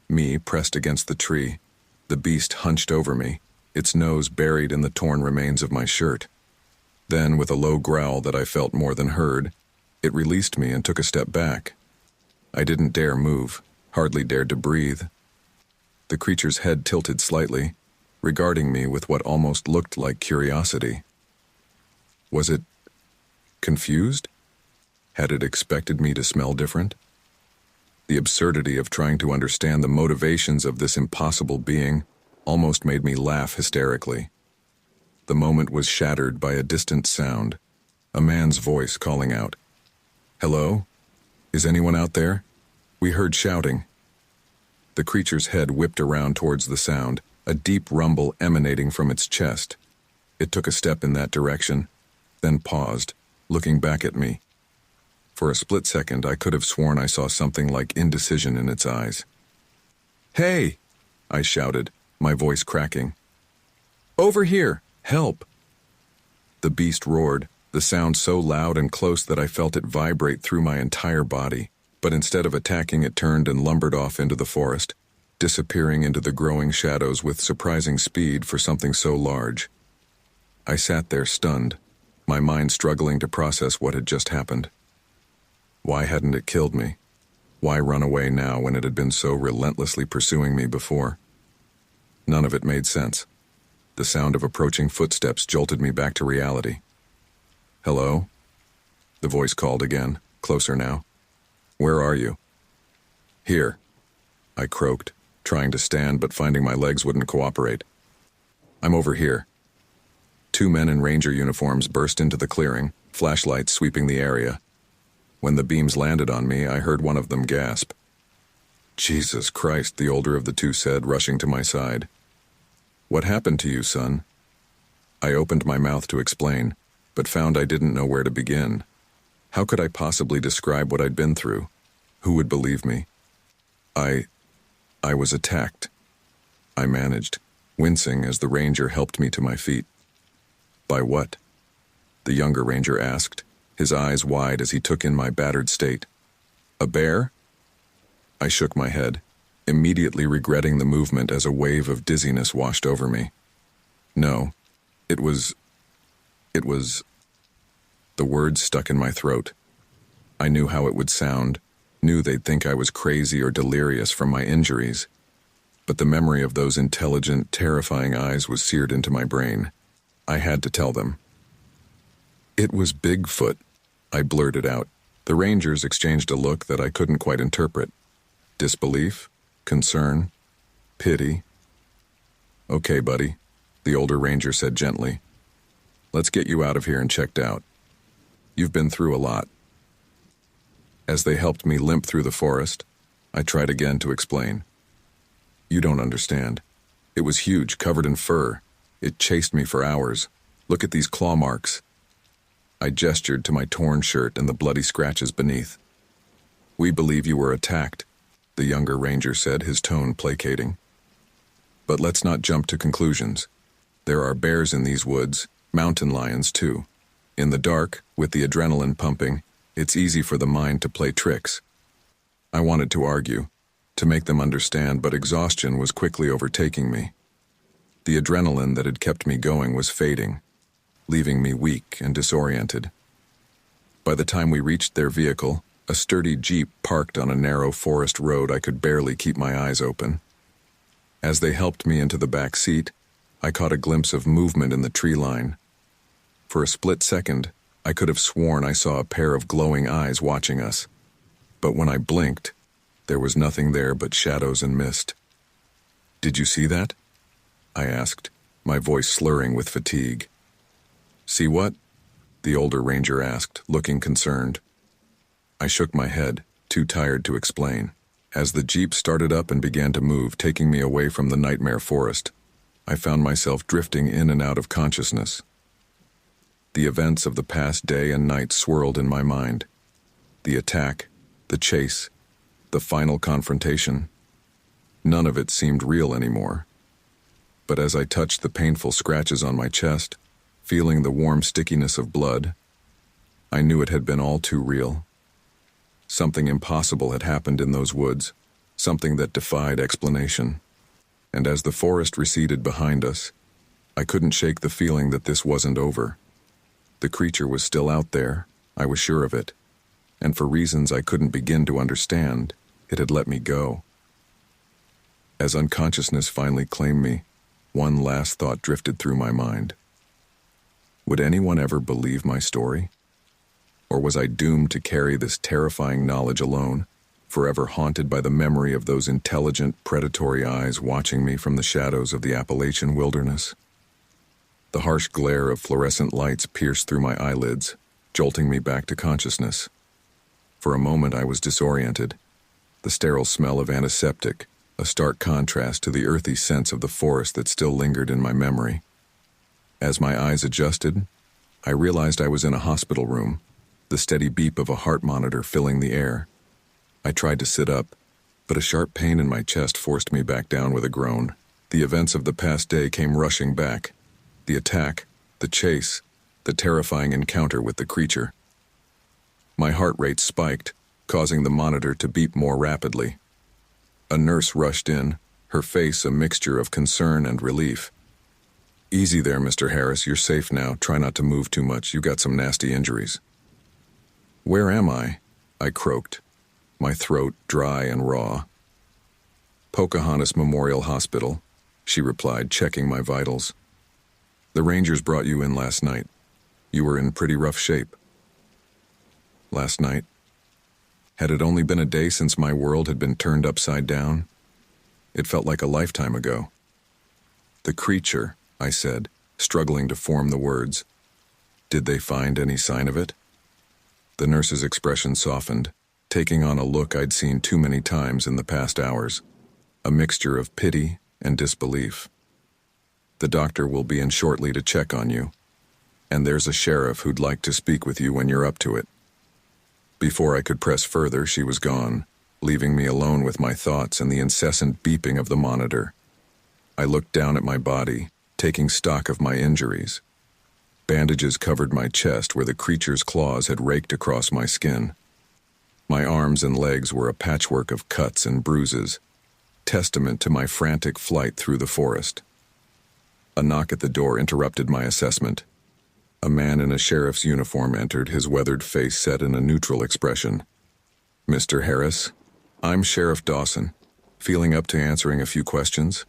Me pressed against the tree, the beast hunched over me, its nose buried in the torn remains of my shirt. Then, with a low growl that I felt more than heard, it released me and took a step back. I didn't dare move, hardly dared to breathe. The creature's head tilted slightly, regarding me with what almost looked like curiosity. Was it confused? Had it expected me to smell different? The absurdity of trying to understand the motivations of this impossible being almost made me laugh hysterically. The moment was shattered by a distant sound, a man's voice calling out, "Hello? Is anyone out there?" We heard shouting. The creature's head whipped around towards the sound, a deep rumble emanating from its chest. It took a step in that direction, then paused, looking back at me. For a split second, I could have sworn I saw something like indecision in its eyes. "Hey!" I shouted, my voice cracking. "Over here! Help!" The beast roared, the sound so loud and close that I felt it vibrate through my entire body. But instead of attacking, it turned and lumbered off into the forest, disappearing into the growing shadows with surprising speed for something so large. I sat there stunned, my mind struggling to process what had just happened. Why hadn't it killed me? Why run away now when it had been so relentlessly pursuing me before? None of it made sense. The sound of approaching footsteps jolted me back to reality. "Hello?" The voice called again, closer now. "Where are you?" "Here," I croaked, trying to stand but finding my legs wouldn't cooperate. "I'm over here." Two men in ranger uniforms burst into the clearing, flashlights sweeping the area. When the beams landed on me, I heard one of them gasp. "Jesus Christ," the older of the two said, rushing to my side. "What happened to you, son?" I opened my mouth to explain, but found I didn't know where to begin. How could I possibly describe what I'd been through? Who would believe me? I was attacked. I managed, wincing as the ranger helped me to my feet. "By what?" the younger ranger asked, his eyes wide as he took in my battered state. A bear? I shook my head, immediately regretting the movement as a wave of dizziness washed over me. No, it was... The words stuck in my throat. I knew how it would sound, knew they'd think I was crazy or delirious from my injuries, but the memory of those intelligent, terrifying eyes was seared into my brain. I had to tell them. It was Bigfoot, I blurted out. The Rangers exchanged a look that I couldn't quite interpret. Disbelief? Concern? Pity? Okay, buddy, the older Ranger said gently. Let's get you out of here and checked out. You've been through a lot. As they helped me limp through the forest, I tried again to explain. You don't understand. It was huge, covered in fur. It chased me for hours. Look at these claw marks. I gestured to my torn shirt and the bloody scratches beneath. We believe you were attacked, the younger Ranger said, his tone placating. But let's not jump to conclusions. There are bears in these woods, mountain lions too. In the dark, with the adrenaline pumping, it's easy for the mind to play tricks. I wanted to argue, to make them understand, but exhaustion was quickly overtaking me. The adrenaline that had kept me going was fading, leaving me weak and disoriented. By the time we reached their vehicle, a sturdy jeep parked on a narrow forest road, I could barely keep my eyes open. As they helped me into the back seat, I caught a glimpse of movement in the tree line. For a split second, I could have sworn I saw a pair of glowing eyes watching us. But when I blinked, there was nothing there but shadows and mist. Did you see that? I asked, my voice slurring with fatigue. See what? The older Ranger asked, looking concerned. I shook my head, too tired to explain. As the jeep started up and began to move, taking me away from the nightmare forest, I found myself drifting in and out of consciousness. The events of the past day and night swirled in my mind. The attack, the chase, the final confrontation. None of it seemed real anymore. But as I touched the painful scratches on my chest, feeling the warm stickiness of blood, I knew it had been all too real. Something impossible had happened in those woods, something that defied explanation. And as the forest receded behind us, I couldn't shake the feeling that this wasn't over. The creature was still out there, I was sure of it, and for reasons I couldn't begin to understand, it had let me go. As unconsciousness finally claimed me, one last thought drifted through my mind. Would anyone ever believe my story? Or was I doomed to carry this terrifying knowledge alone, forever haunted by the memory of those intelligent, predatory eyes watching me from the shadows of the Appalachian wilderness? The harsh glare of fluorescent lights pierced through my eyelids, jolting me back to consciousness. For a moment I was disoriented. The sterile smell of antiseptic, a stark contrast to the earthy sense of the forest that still lingered in my memory. As my eyes adjusted, I realized I was in a hospital room, the steady beep of a heart monitor filling the air. I tried to sit up, but a sharp pain in my chest forced me back down with a groan. The events of the past day came rushing back. The attack, the chase, the terrifying encounter with the creature. My heart rate spiked, causing the monitor to beep more rapidly. A nurse rushed in, her face a mixture of concern and relief. Easy there, Mr. Harris, you're safe now. Try not to move too much. You got some nasty injuries. Where am I? I croaked, my throat dry and raw. Pocahontas Memorial Hospital, she replied, checking my vitals. The Rangers brought you in last night. You were in pretty rough shape. Last night? Had it only been a day since my world had been turned upside down? It felt like a lifetime ago. The creature, I said, struggling to form the words. Did they find any sign of it? The nurse's expression softened, taking on a look I'd seen too many times in the past hours, a mixture of pity and disbelief. The doctor will be in shortly to check on you, and there's a sheriff who'd like to speak with you when you're up to it. Before I could press further, she was gone, leaving me alone with my thoughts and the incessant beeping of the monitor. I looked down at my body, taking stock of my injuries. Bandages covered my chest where the creature's claws had raked across my skin. My arms and legs were a patchwork of cuts and bruises, testament to my frantic flight through the forest. A knock at the door interrupted my assessment. A man in a sheriff's uniform entered, his weathered face set in a neutral expression. "Mr. Harris, I'm Sheriff Dawson. Feeling up to answering a few questions?"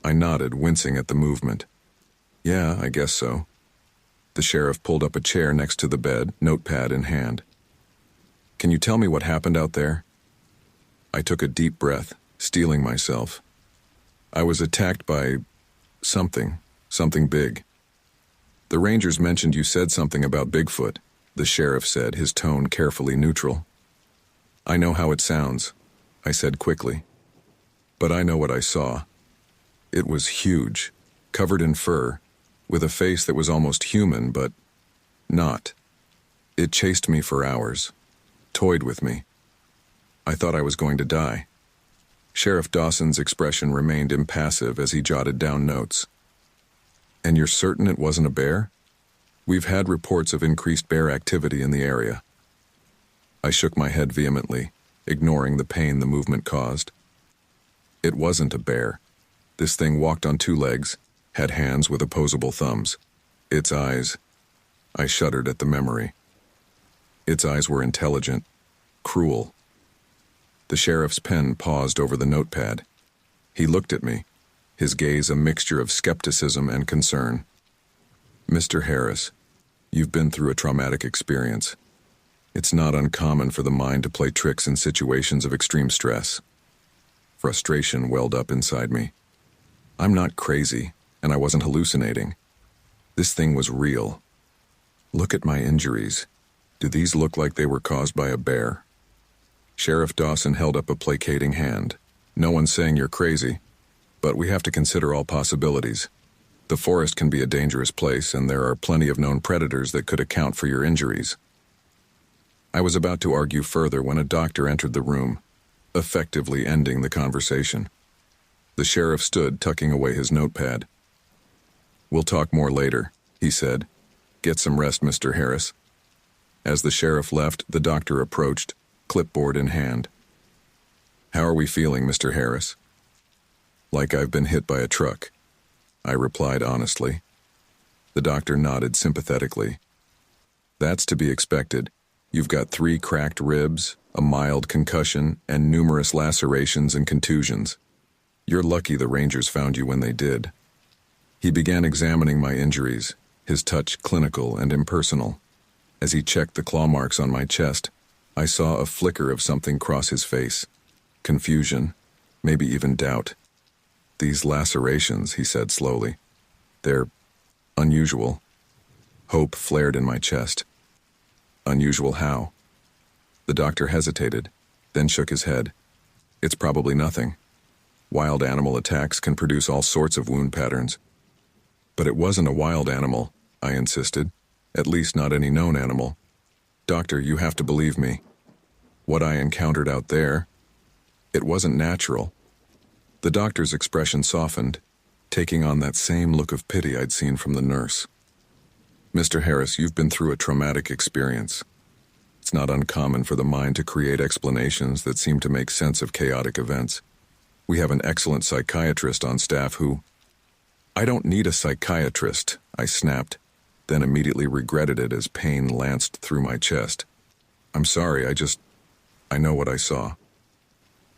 I nodded, wincing at the movement. "Yeah, I guess so." The sheriff pulled up a chair next to the bed, notepad in hand. "Can you tell me what happened out there?" I took a deep breath, steeling myself. "I was attacked by something big." "The rangers mentioned you said something about Bigfoot," the sheriff said, his tone carefully neutral. "I know how it sounds," I said quickly. "But I know what I saw. It was huge, covered in fur, with a face that was almost human, but not. It chased me for hours, toyed with me. I thought I was going to die." Sheriff Dawson's expression remained impassive as he jotted down notes. "And you're certain it wasn't a bear? We've had reports of increased bear activity in the area." I shook my head vehemently, ignoring the pain the movement caused. "It wasn't a bear. This thing walked on two legs, had hands with opposable thumbs. Its eyes..." I shuddered at the memory. Its eyes were intelligent, cruel. The sheriff's pen paused over the notepad. He looked at me, his gaze a mixture of skepticism and concern. "Mr. Harris, you've been through a traumatic experience. It's not uncommon for the mind to play tricks in situations of extreme stress." Frustration welled up inside me. I'm not crazy, and I wasn't hallucinating. This thing was real. Look at my injuries. Do these look like they were caused by a bear? Sheriff Dawson held up a placating hand. "No one's saying you're crazy, but we have to consider all possibilities. The forest can be a dangerous place, and there are plenty of known predators that could account for your injuries." I was about to argue further when a doctor entered the room, effectively ending the conversation. The sheriff stood, tucking away his notepad. "We'll talk more later," he said. "Get some rest, Mr. Harris." As the sheriff left, the doctor approached, clipboard in hand. "How are we feeling, Mr. Harris?" "Like I've been hit by a truck," I replied honestly. The doctor nodded sympathetically. "That's to be expected. You've got 3 cracked ribs, a mild concussion, and numerous lacerations and contusions. You're lucky the rangers found you when they did." He began examining my injuries, his touch clinical and impersonal. As he checked the claw marks on my chest, I saw a flicker of something cross his face. Confusion, maybe even doubt. "These lacerations," he said slowly. "They're unusual." Hope flared in my chest. "Unusual how?" The doctor hesitated, then shook his head. "It's probably nothing. Wild animal attacks can produce all sorts of wound patterns." "But it wasn't a wild animal," I insisted. "At least not any known animal. Doctor, you have to believe me. What I encountered out there, it wasn't natural." The doctor's expression softened, taking on that same look of pity I'd seen from the nurse. "Mr. Harris, you've been through a traumatic experience. It's not uncommon for the mind to create explanations that seem to make sense of chaotic events. We have an excellent psychiatrist on staff who..." "I don't need a psychiatrist," I snapped, then immediately regretted it as pain lanced through my chest. "I'm sorry, I know what I saw."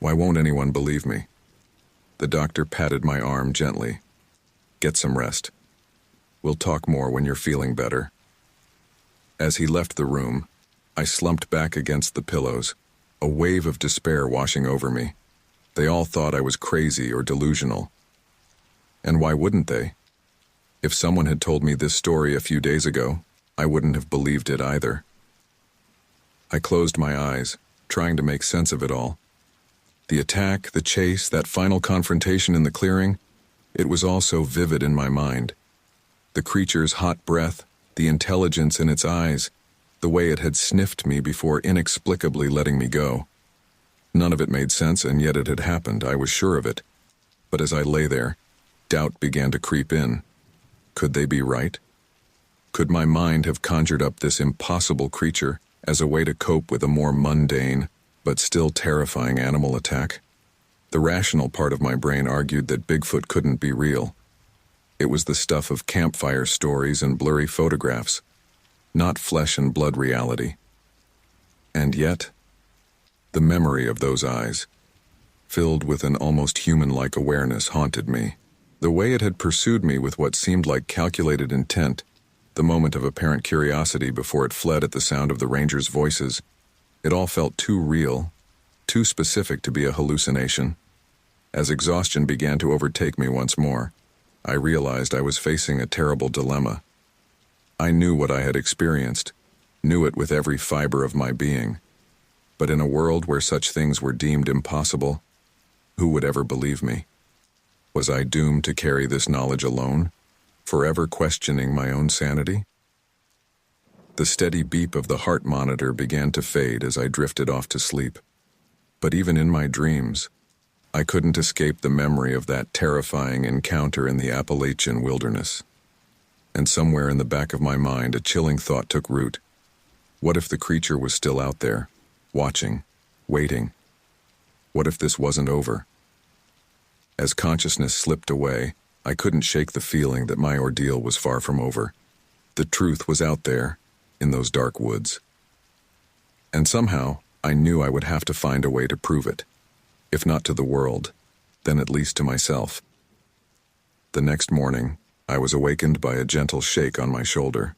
"Why won't anyone believe me?" The doctor patted my arm gently. "Get some rest. We'll talk more when you're feeling better." As he left the room, I slumped back against the pillows, a wave of despair washing over me. They all thought I was crazy or delusional. And why wouldn't they? If someone had told me this story a few days ago, I wouldn't have believed it either. I closed my eyes, trying to make sense of it all. The attack, the chase, that final confrontation in the clearing, it was all so vivid in my mind. The creature's hot breath, the intelligence in its eyes, the way it had sniffed me before inexplicably letting me go. None of it made sense, and yet it had happened, I was sure of it. But as I lay there, doubt began to creep in. Could they be right? Could my mind have conjured up this impossible creature as a way to cope with a more mundane, but still terrifying animal attack. The rational part of my brain argued that Bigfoot couldn't be real. It was the stuff of campfire stories and blurry photographs, not flesh and blood reality. And yet, the memory of those eyes, filled with an almost human-like awareness, haunted me. The way it had pursued me with what seemed like calculated intent, the moment of apparent curiosity before it fled at the sound of the rangers' voices, it all felt too real, too specific to be a hallucination. As exhaustion began to overtake me once more, I realized I was facing a terrible dilemma. I knew what I had experienced, knew it with every fiber of my being. But in a world where such things were deemed impossible, who would ever believe me? Was I doomed to carry this knowledge alone, forever questioning my own sanity? The steady beep of the heart monitor began to fade as I drifted off to sleep. But even in my dreams, I couldn't escape the memory of that terrifying encounter in the Appalachian wilderness. And somewhere in the back of my mind, a chilling thought took root. What if the creature was still out there, watching, waiting? What if this wasn't over? As consciousness slipped away, I couldn't shake the feeling that my ordeal was far from over. The truth was out there, in those dark woods. And somehow, I knew I would have to find a way to prove it. If not to the world, then at least to myself. The next morning, I was awakened by a gentle shake on my shoulder.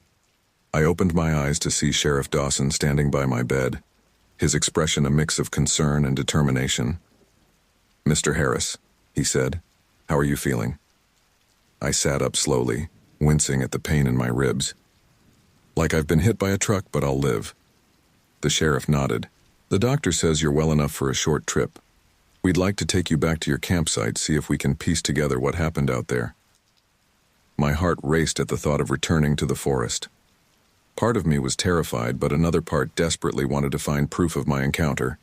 I opened my eyes to see Sheriff Dawson standing by my bed, his expression a mix of concern and determination. "Mr. Harris," he said, "how are you feeling?" I sat up slowly, wincing at the pain in my ribs. "Like I've been hit by a truck, but I'll live." The sheriff nodded. "The doctor says you're well enough for a short trip. We'd like to take you back to your campsite, see if we can piece together what happened out there." My heart raced at the thought of returning to the forest. Part of me was terrified, but another part desperately wanted to find proof of my encounter.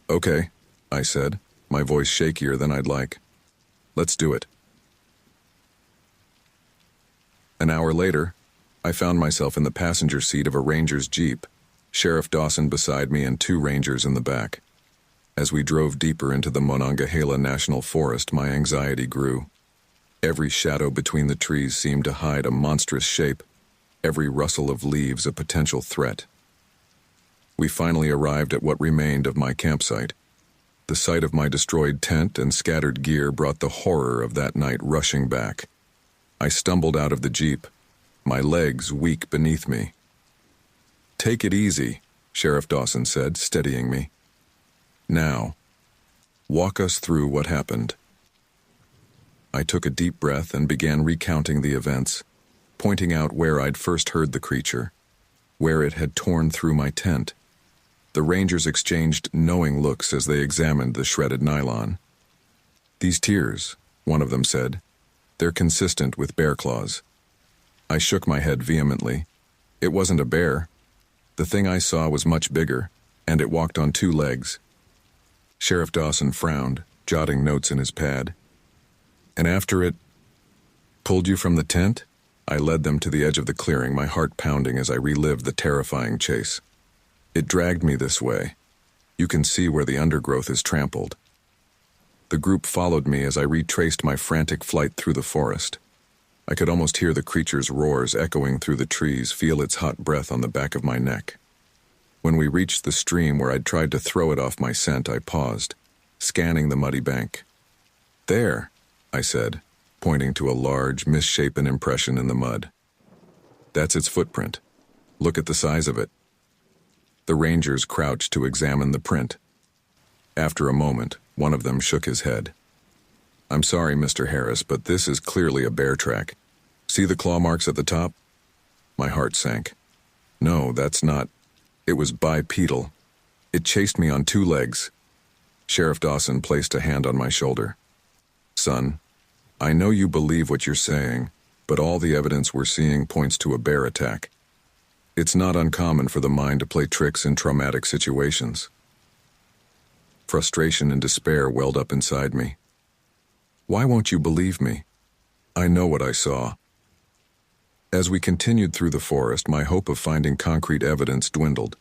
"Okay," I said, my voice shakier than I'd like. "Let's do it." An hour later, I found myself in the passenger seat of a ranger's Jeep, Sheriff Dawson beside me and 2 rangers in the back. As we drove deeper into the Monongahela National Forest, my anxiety grew. Every shadow between the trees seemed to hide a monstrous shape, every rustle of leaves a potential threat. We finally arrived at what remained of my campsite. The sight of my destroyed tent and scattered gear brought the horror of that night rushing back. I stumbled out of the Jeep, my legs weak beneath me. "Take it easy," Sheriff Dawson said, steadying me. "Now, walk us through what happened." I took a deep breath and began recounting the events, pointing out where I'd first heard the creature, where it had torn through my tent. The rangers exchanged knowing looks as they examined the shredded nylon. "These tears," one of them said, "they're consistent with bear claws." I shook my head vehemently. It wasn't a bear. The thing I saw was much bigger, and it walked on 2 legs. Sheriff Dawson frowned, jotting notes in his pad. "And after it pulled you from the tent?" I led them to the edge of the clearing, my heart pounding as I relived the terrifying chase. "It dragged me this way. You can see where the undergrowth is trampled." The group followed me as I retraced my frantic flight through the forest. I could almost hear the creature's roars echoing through the trees, feel its hot breath on the back of my neck. When we reached the stream where I'd tried to throw it off my scent, I paused, scanning the muddy bank. "There," I said, pointing to a large, misshapen impression in the mud. "That's its footprint. Look at the size of it." The rangers crouched to examine the print. After a moment, one of them shook his head. "I'm sorry, Mr. Harris, but this is clearly a bear track. See the claw marks at the top?" My heart sank. "No, that's not. It was bipedal. It chased me on 2 legs." Sheriff Dawson placed a hand on my shoulder. "Son, I know you believe what you're saying, but all the evidence we're seeing points to a bear attack. It's not uncommon for the mind to play tricks in traumatic situations." Frustration and despair welled up inside me. "Why won't you believe me? I know what I saw." As we continued through the forest, my hope of finding concrete evidence dwindled.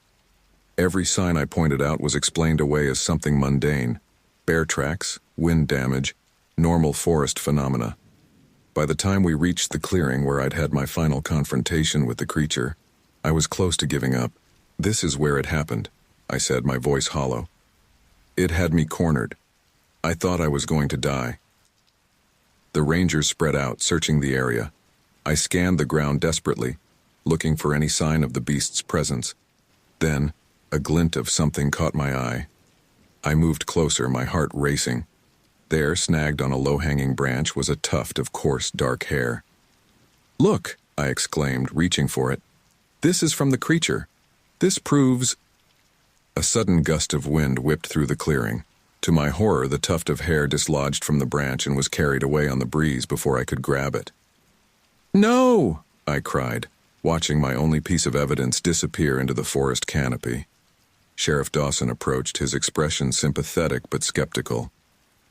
Every sign I pointed out was explained away as something mundane: bear tracks, wind damage, normal forest phenomena. By the time we reached the clearing where I'd had my final confrontation with the creature, I was close to giving up. "This is where it happened," I said, my voice hollow. It had me cornered. I thought I was going to die. The rangers spread out, searching the area. I scanned the ground desperately, looking for any sign of the beast's presence. Then, a glint of something caught my eye. I moved closer, my heart racing. There, snagged on a low-hanging branch, was a tuft of coarse, dark hair. "Look!" I exclaimed, reaching for it. "This is from the creature. This proves—" A sudden gust of wind whipped through the clearing. To my horror, the tuft of hair dislodged from the branch and was carried away on the breeze before I could grab it. "No!" I cried, watching my only piece of evidence disappear into the forest canopy. Sheriff Dawson approached, his expression sympathetic but skeptical.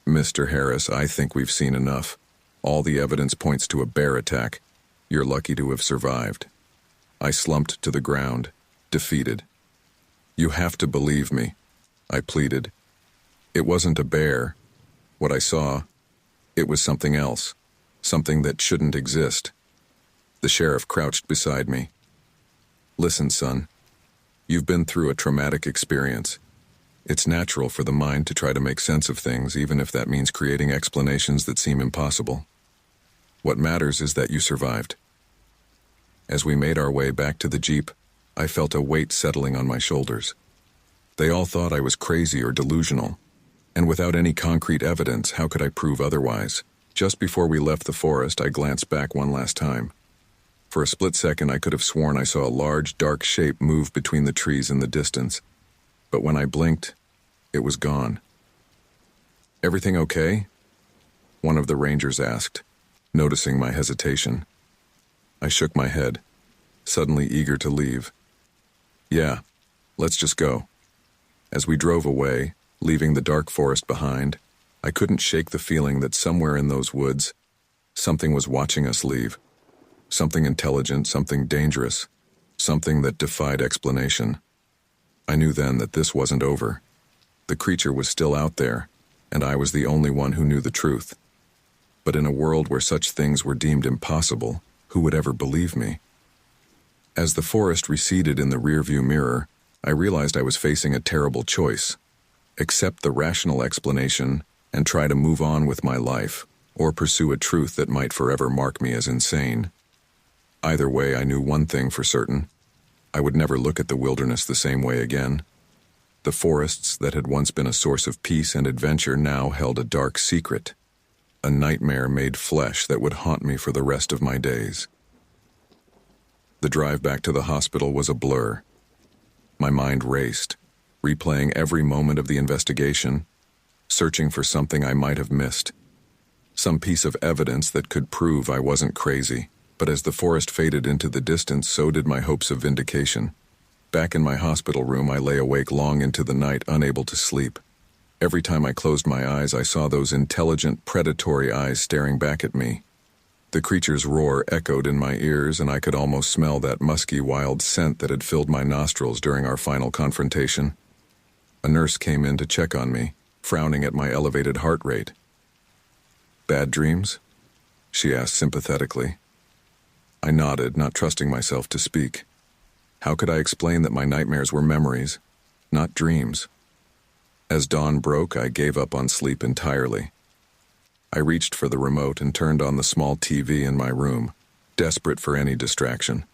"Mr. Harris, I think we've seen enough. All the evidence points to a bear attack. You're lucky to have survived." I slumped to the ground, defeated. "You have to believe me," I pleaded. It wasn't a bear. What I saw, it was something else, something that shouldn't exist. The sheriff crouched beside me. "Listen, son. You've been through a traumatic experience. It's natural for the mind to try to make sense of things, even if that means creating explanations that seem impossible. What matters is that you survived." As we made our way back to the Jeep, I felt a weight settling on my shoulders. They all thought I was crazy or delusional, and without any concrete evidence, how could I prove otherwise? Just before we left the forest, I glanced back one last time. For a split second, I could have sworn I saw a large, dark shape move between the trees in the distance. But when I blinked, it was gone. "Everything okay?" one of the rangers asked, noticing my hesitation. I shook my head, suddenly eager to leave. "Yeah, let's just go." As we drove away, leaving the dark forest behind, I couldn't shake the feeling that somewhere in those woods, something was watching us leave. Something intelligent, something dangerous, something that defied explanation. I knew then that this wasn't over. The creature was still out there, and I was the only one who knew the truth. But in a world where such things were deemed impossible, who would ever believe me? As the forest receded in the rearview mirror, I realized I was facing a terrible choice: accept the rational explanation and try to move on with my life, or pursue a truth that might forever mark me as insane. Either way, I knew one thing for certain: I would never look at the wilderness the same way again. The forests that had once been a source of peace and adventure now held a dark secret, a nightmare made flesh that would haunt me for the rest of my days. The drive back to the hospital was a blur. My mind raced, replaying every moment of the investigation, searching for something I might have missed, some piece of evidence that could prove I wasn't crazy. But as the forest faded into the distance, so did my hopes of vindication. Back in my hospital room, I lay awake long into the night, unable to sleep. Every time I closed my eyes, I saw those intelligent, predatory eyes staring back at me. The creature's roar echoed in my ears, and I could almost smell that musky, wild scent that had filled my nostrils during our final confrontation. A nurse came in to check on me, frowning at my elevated heart rate. "Bad dreams?" she asked sympathetically. I nodded, not trusting myself to speak. How could I explain that my nightmares were memories, not dreams? As dawn broke, I gave up on sleep entirely. I reached for the remote and turned on the small TV in my room, desperate for any distraction.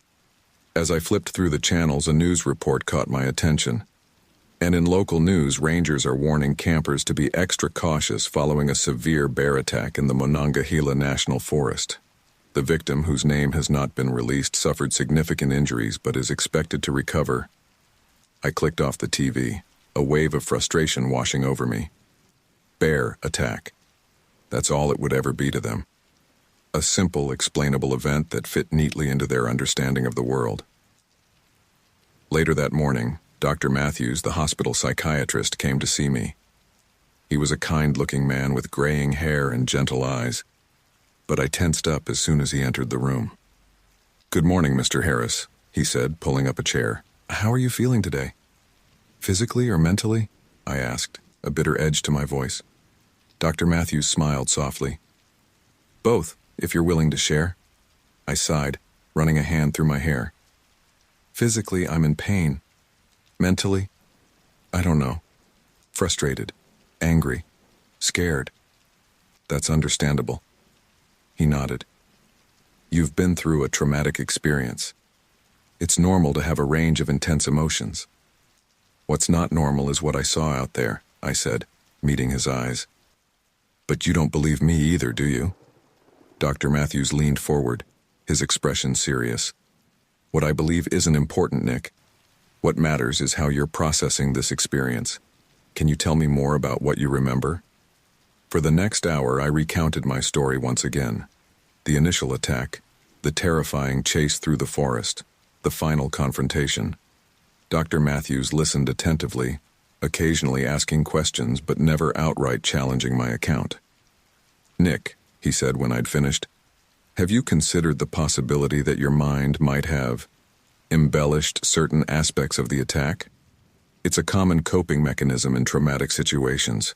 As I flipped through the channels, a news report caught my attention. And in local news, rangers are warning campers to be extra cautious following a severe bear attack in the Monongahela National Forest. The victim, whose name has not been released, suffered significant injuries but is expected to recover. I clicked off the TV, a wave of frustration washing over me. Bear attack. That's all it would ever be to them. A simple, explainable event that fit neatly into their understanding of the world. Later that morning, Dr. Matthews, the hospital psychiatrist, came to see me. He was a kind-looking man with graying hair and gentle eyes, but I tensed up as soon as he entered the room. "Good morning, Mr. Harris," he said, pulling up a chair. "How are you feeling today?" Physically or mentally? I asked, a bitter edge to my voice. Dr. Matthews smiled softly. Both, if you're willing to share. I sighed, running a hand through my hair. Physically, I'm in pain. Mentally? I don't know. Frustrated, angry, scared. That's understandable. He nodded. You've been through a traumatic experience. It's normal to have a range of intense emotions. What's not normal is what I saw out there, I said, meeting his eyes. But you don't believe me either, do you? Dr. Matthews leaned forward, his expression serious. What I believe isn't important, Nick. What matters is how you're processing this experience. Can you tell me more about what you remember? For the next hour, I recounted my story once again. The initial attack, the terrifying chase through the forest, the final confrontation. Dr. Matthews listened attentively, occasionally asking questions but never outright challenging my account. Nick, he said when I'd finished, have you considered the possibility that your mind might have embellished certain aspects of the attack? It's a common coping mechanism in traumatic situations.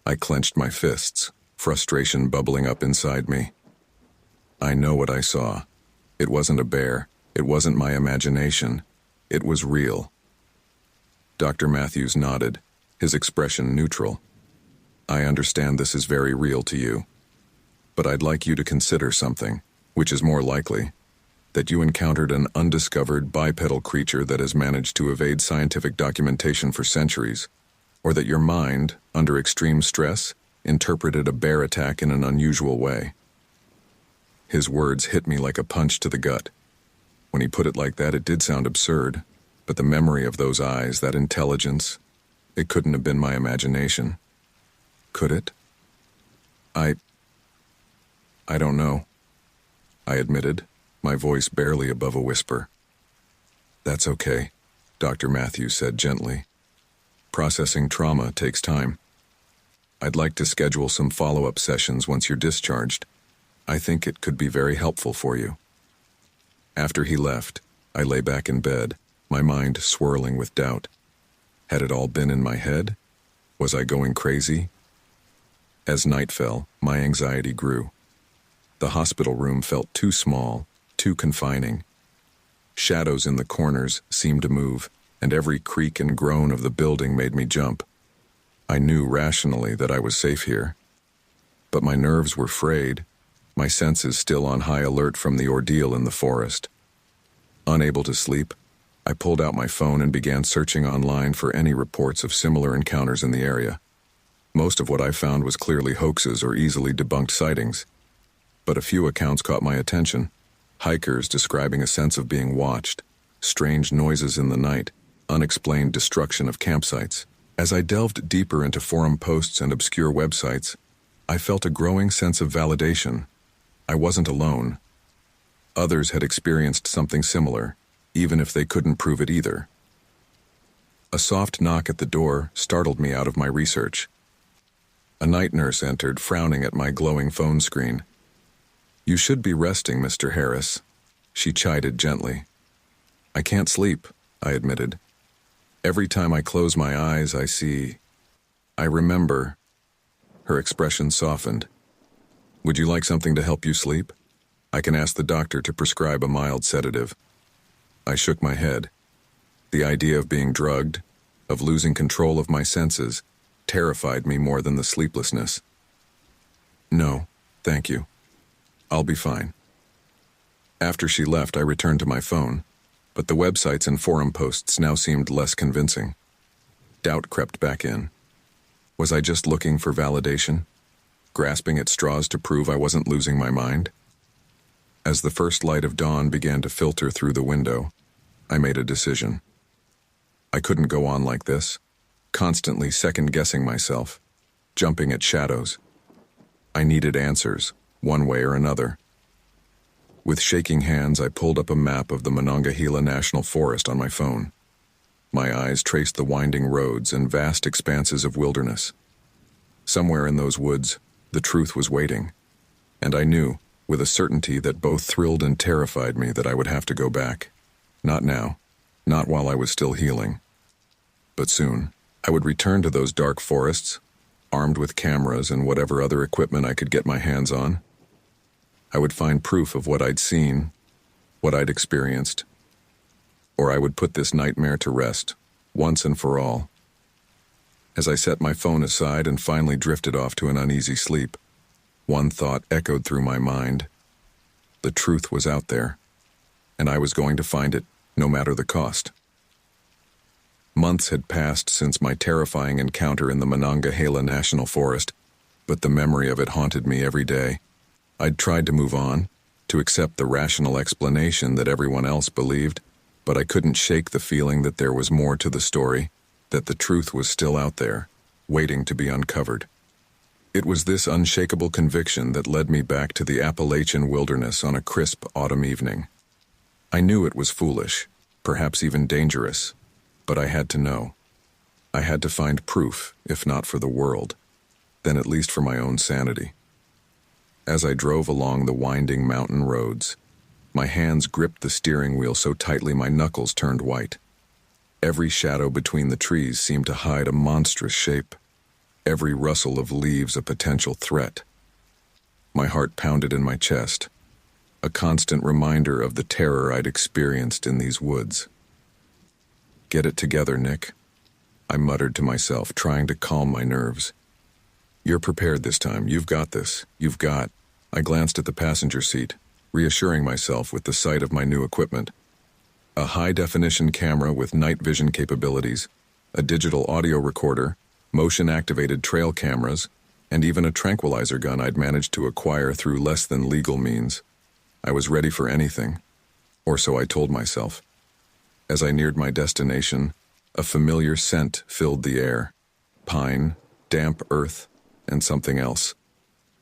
I clenched my fists, frustration bubbling up inside me. I know what I saw. It wasn't a bear. It wasn't my imagination. It was real. Dr. Matthews nodded, his expression neutral. I understand this is very real to you. But I'd like you to consider something, which is more likely, that you encountered an undiscovered bipedal creature that has managed to evade scientific documentation for centuries, or that your mind, under extreme stress, interpreted a bear attack in an unusual way. His words hit me like a punch to the gut. When he put it like that, it did sound absurd, but the memory of those eyes, that intelligence, it couldn't have been my imagination. Could it? I don't know, I admitted, my voice barely above a whisper. That's okay, Dr. Matthews said gently. Processing trauma takes time. I'd like to schedule some follow-up sessions once you're discharged. I think it could be very helpful for you. After he left, I lay back in bed, my mind swirling with doubt. Had it all been in my head? Was I going crazy? As night fell, my anxiety grew. The hospital room felt too small, too confining. Shadows in the corners seemed to move, and every creak and groan of the building made me jump. I knew rationally that I was safe here. But my nerves were frayed, my senses still on high alert from the ordeal in the forest. Unable to sleep, I pulled out my phone and began searching online for any reports of similar encounters in the area. Most of what I found was clearly hoaxes or easily debunked sightings. But a few accounts caught my attention. Hikers describing a sense of being watched, strange noises in the night, unexplained destruction of campsites. As I delved deeper into forum posts and obscure websites, I felt a growing sense of validation. I wasn't alone. Others had experienced something similar, even if they couldn't prove it either. A soft knock at the door startled me out of my research. A night nurse entered, frowning at my glowing phone screen. You should be resting, Mr. Harris, she chided gently. I can't sleep, I admitted. Every time I close my eyes, I remember. Her expression softened. Would you like something to help you sleep? I can ask the doctor to prescribe a mild sedative. I shook my head. The idea of being drugged, of losing control of my senses, terrified me more than the sleeplessness. No, thank you. I'll be fine. After she left, I returned to my phone, but the websites and forum posts now seemed less convincing. Doubt crept back in. Was I just looking for validation? Grasping at straws to prove I wasn't losing my mind? As the first light of dawn began to filter through the window, I made a decision. I couldn't go on like this, constantly second-guessing myself, jumping at shadows. I needed answers, one way or another. With shaking hands, I pulled up a map of the Monongahela National Forest on my phone. My eyes traced the winding roads and vast expanses of wilderness. Somewhere in those woods, the truth was waiting, and I knew, with a certainty that both thrilled and terrified me, that I would have to go back. Not now, not while I was still healing. But soon, I would return to those dark forests, armed with cameras and whatever other equipment I could get my hands on. I would find proof of what I'd seen, what I'd experienced, or I would put this nightmare to rest, once and for all. As I set my phone aside and finally drifted off to an uneasy sleep, one thought echoed through my mind. The truth was out there, and I was going to find it, no matter the cost. Months had passed since my terrifying encounter in the Monongahela National Forest, but the memory of it haunted me every day. I'd tried to move on, to accept the rational explanation that everyone else believed, but I couldn't shake the feeling that there was more to the story, that the truth was still out there, waiting to be uncovered. It was this unshakable conviction that led me back to the Appalachian wilderness on a crisp autumn evening. I knew it was foolish, perhaps even dangerous, but I had to know. I had to find proof, if not for the world, then at least for my own sanity. As I drove along the winding mountain roads, my hands gripped the steering wheel so tightly my knuckles turned white. Every shadow between the trees seemed to hide a monstrous shape, every rustle of leaves a potential threat. My heart pounded in my chest, a constant reminder of the terror I'd experienced in these woods. "Get it together, Nick," I muttered to myself, trying to calm my nerves. "You're prepared this time. You've got this. You've got—" I glanced at the passenger seat, reassuring myself with the sight of my new equipment. A high-definition camera with night vision capabilities, a digital audio recorder, motion-activated trail cameras, and even a tranquilizer gun I'd managed to acquire through less than legal means. I was ready for anything, or so I told myself. As I neared my destination, a familiar scent filled the air. Pine, damp earth, and something else.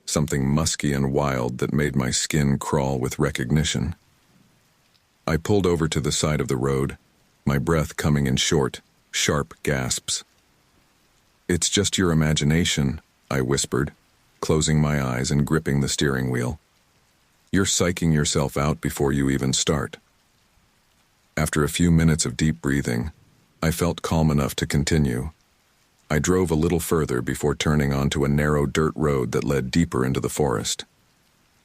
Something musky and wild that made my skin crawl with recognition. I pulled over to the side of the road, my breath coming in short, sharp gasps. "It's just your imagination," I whispered, closing my eyes and gripping the steering wheel. "You're psyching yourself out before you even start." After a few minutes of deep breathing, I felt calm enough to continue. I drove a little further before turning onto a narrow dirt road that led deeper into the forest.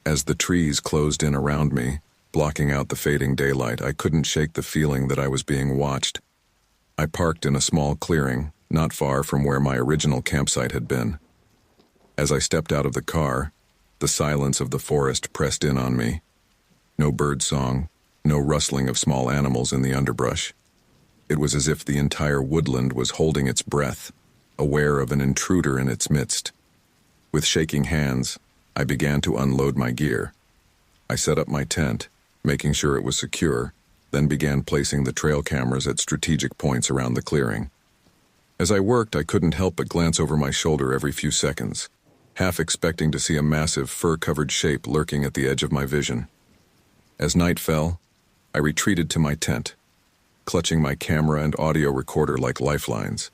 As the trees closed in around me, blocking out the fading daylight, I couldn't shake the feeling that I was being watched. I parked in a small clearing, not far from where my original campsite had been. As I stepped out of the car, the silence of the forest pressed in on me. No bird song, no rustling of small animals in the underbrush. It was as if the entire woodland was holding its breath, aware of an intruder in its midst. With shaking hands, I began to unload my gear. I set up my tent, making sure it was secure, then began placing the trail cameras at strategic points around the clearing. As I worked, I couldn't help but glance over my shoulder every few seconds, half expecting to see a massive fur-covered shape lurking at the edge of my vision. As night fell, I retreated to my tent, clutching my camera and audio recorder like lifelines.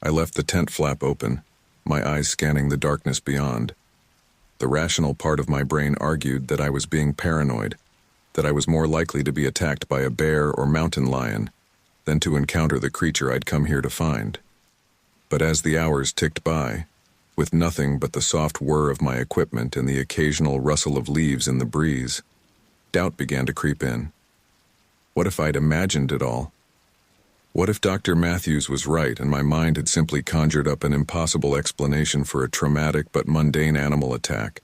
I left the tent flap open, my eyes scanning the darkness beyond. The rational part of my brain argued that I was being paranoid, that I was more likely to be attacked by a bear or mountain lion than to encounter the creature I'd come here to find. But as the hours ticked by, with nothing but the soft whir of my equipment and the occasional rustle of leaves in the breeze, doubt began to creep in. What if I'd imagined it all? What if Dr. Matthews was right and my mind had simply conjured up an impossible explanation for a traumatic but mundane animal attack?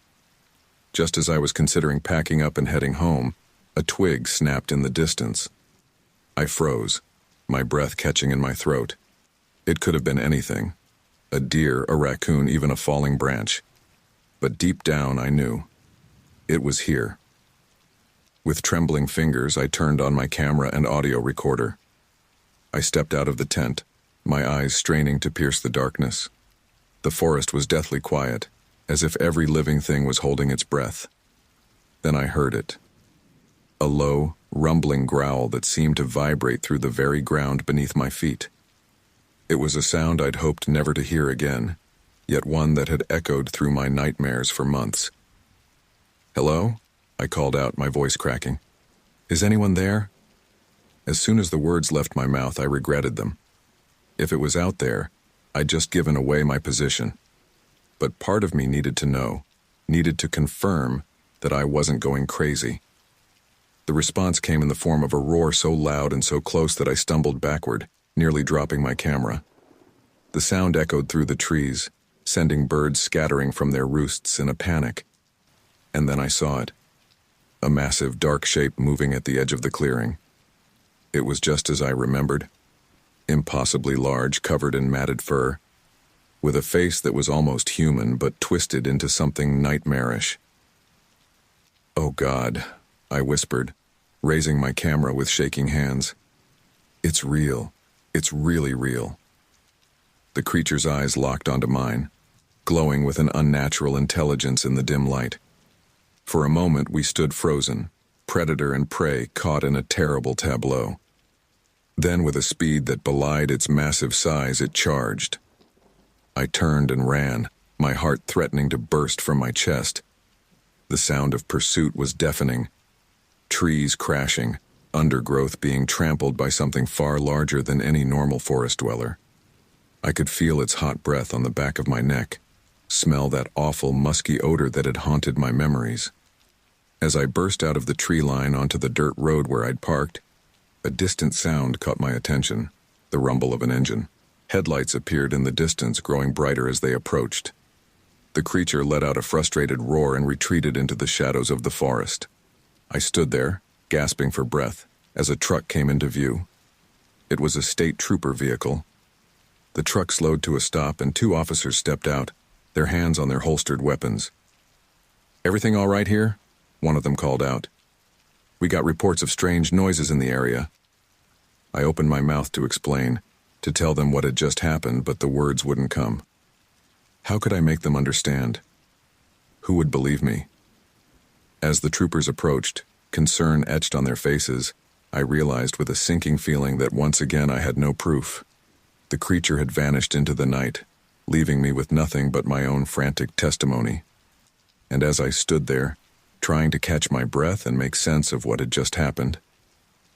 Just as I was considering packing up and heading home, a twig snapped in the distance. I froze, my breath catching in my throat. It could have been anything. A deer, a raccoon, even a falling branch. But deep down I knew. It was here. With trembling fingers, I turned on my camera and audio recorder. I stepped out of the tent, my eyes straining to pierce the darkness. The forest was deathly quiet, as if every living thing was holding its breath. Then I heard it. A low, rumbling growl that seemed to vibrate through the very ground beneath my feet. It was a sound I'd hoped never to hear again, yet one that had echoed through my nightmares for months. "Hello?" I called out, my voice cracking. "Is anyone there?" As soon as the words left my mouth, I regretted them. If it was out there, I'd just given away my position. But part of me needed to know, needed to confirm that I wasn't going crazy. The response came in the form of a roar so loud and so close that I stumbled backward, nearly dropping my camera. The sound echoed through the trees, sending birds scattering from their roosts in a panic. And then I saw it. A massive dark shape moving at the edge of the clearing. It was just as I remembered. Impossibly large, covered in matted fur, with a face that was almost human but twisted into something nightmarish. "Oh God," I whispered, raising my camera with shaking hands. "It's real. It's really real." The creature's eyes locked onto mine, glowing with an unnatural intelligence in the dim light. For a moment we stood frozen, predator and prey caught in a terrible tableau. Then, with a speed that belied its massive size, it charged. I turned and ran, my heart threatening to burst from my chest. The sound of pursuit was deafening. Trees crashing, undergrowth being trampled by something far larger than any normal forest dweller. I could feel its hot breath on the back of my neck, smell that awful musky odor that had haunted my memories. As I burst out of the tree line onto the dirt road where I'd parked, a distant sound caught my attention, the rumble of an engine. Headlights appeared in the distance, growing brighter as they approached. The creature let out a frustrated roar and retreated into the shadows of the forest. I stood there, gasping for breath, as a truck came into view. It was a state trooper vehicle. The truck slowed to a stop and 2 officers stepped out, their hands on their holstered weapons. "Everything all right here?" one of them called out. "We got reports of strange noises in the area." I opened my mouth to explain, to tell them what had just happened, but the words wouldn't come. How could I make them understand? Who would believe me? As the troopers approached, concern etched on their faces, I realized with a sinking feeling that once again I had no proof. The creature had vanished into the night, leaving me with nothing but my own frantic testimony. And as I stood there, trying to catch my breath and make sense of what had just happened,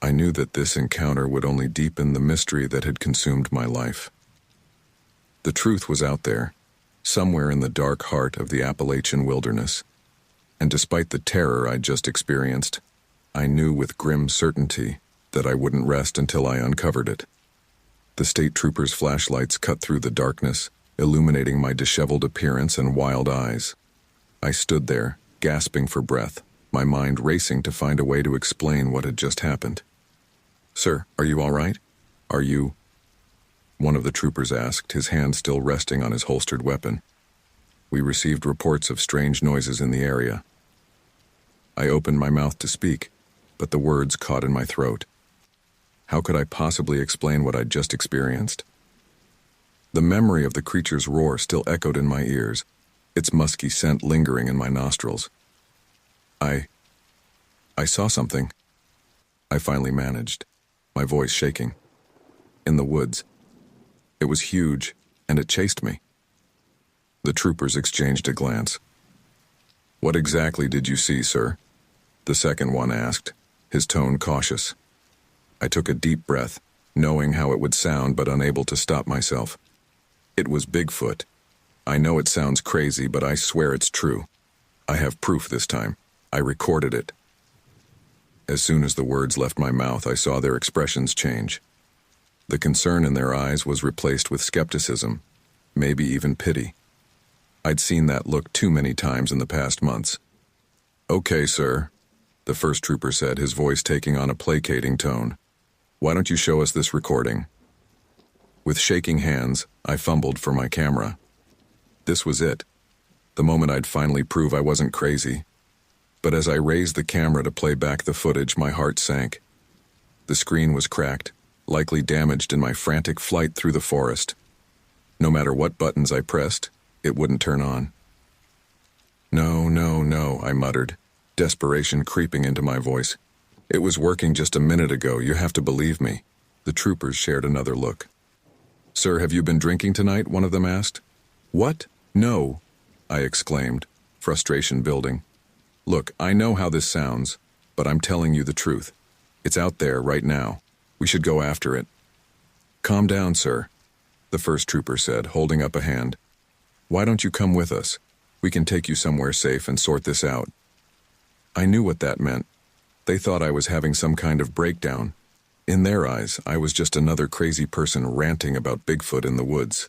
I knew that this encounter would only deepen the mystery that had consumed my life. The truth was out there, somewhere in the dark heart of the Appalachian wilderness, and despite the terror I'd just experienced, I knew with grim certainty that I wouldn't rest until I uncovered it. The state troopers' flashlights cut through the darkness, illuminating my disheveled appearance and wild eyes. I stood there, gasping for breath, my mind racing to find a way to explain what had just happened. "Sir, are you all right? Are you—" one of the troopers asked, his hand still resting on his holstered weapon. "We received reports of strange noises in the area." I opened my mouth to speak, but the words caught in my throat. How could I possibly explain what I'd just experienced? The memory of the creature's roar still echoed in my ears, its musky scent lingering in my nostrils. I saw something. I finally managed, my voice shaking. In the woods. It was huge, and it chased me. The troopers exchanged a glance. "What exactly did you see, sir?" the second one asked, his tone cautious. I took a deep breath, knowing how it would sound but unable to stop myself. It was Bigfoot. I know it sounds crazy, but I swear it's true. I have proof this time. I recorded it. As soon as the words left my mouth, I saw their expressions change. The concern in their eyes was replaced with skepticism, maybe even pity. I'd seen that look too many times in the past months. "Okay, sir," the first trooper said, his voice taking on a placating tone. "Why don't you show us this recording?" With shaking hands, I fumbled for my camera. This was it, the moment I'd finally prove I wasn't crazy. But as I raised the camera to play back the footage, my heart sank. The screen was cracked, likely damaged in my frantic flight through the forest. No matter what buttons I pressed, it wouldn't turn on. "No, no, no," I muttered, desperation creeping into my voice. "It was working just a minute ago, you have to believe me." The troopers shared another look. "Sir, have you been drinking tonight?" one of them asked. "What? No," I exclaimed, frustration building. "Look, I know how this sounds, but I'm telling you the truth. It's out there right now. We should go after it." "Calm down, sir," the first trooper said, holding up a hand. "Why don't you come with us? We can take you somewhere safe and sort this out." I knew what that meant. They thought I was having some kind of breakdown. In their eyes, I was just another crazy person ranting about Bigfoot in the woods.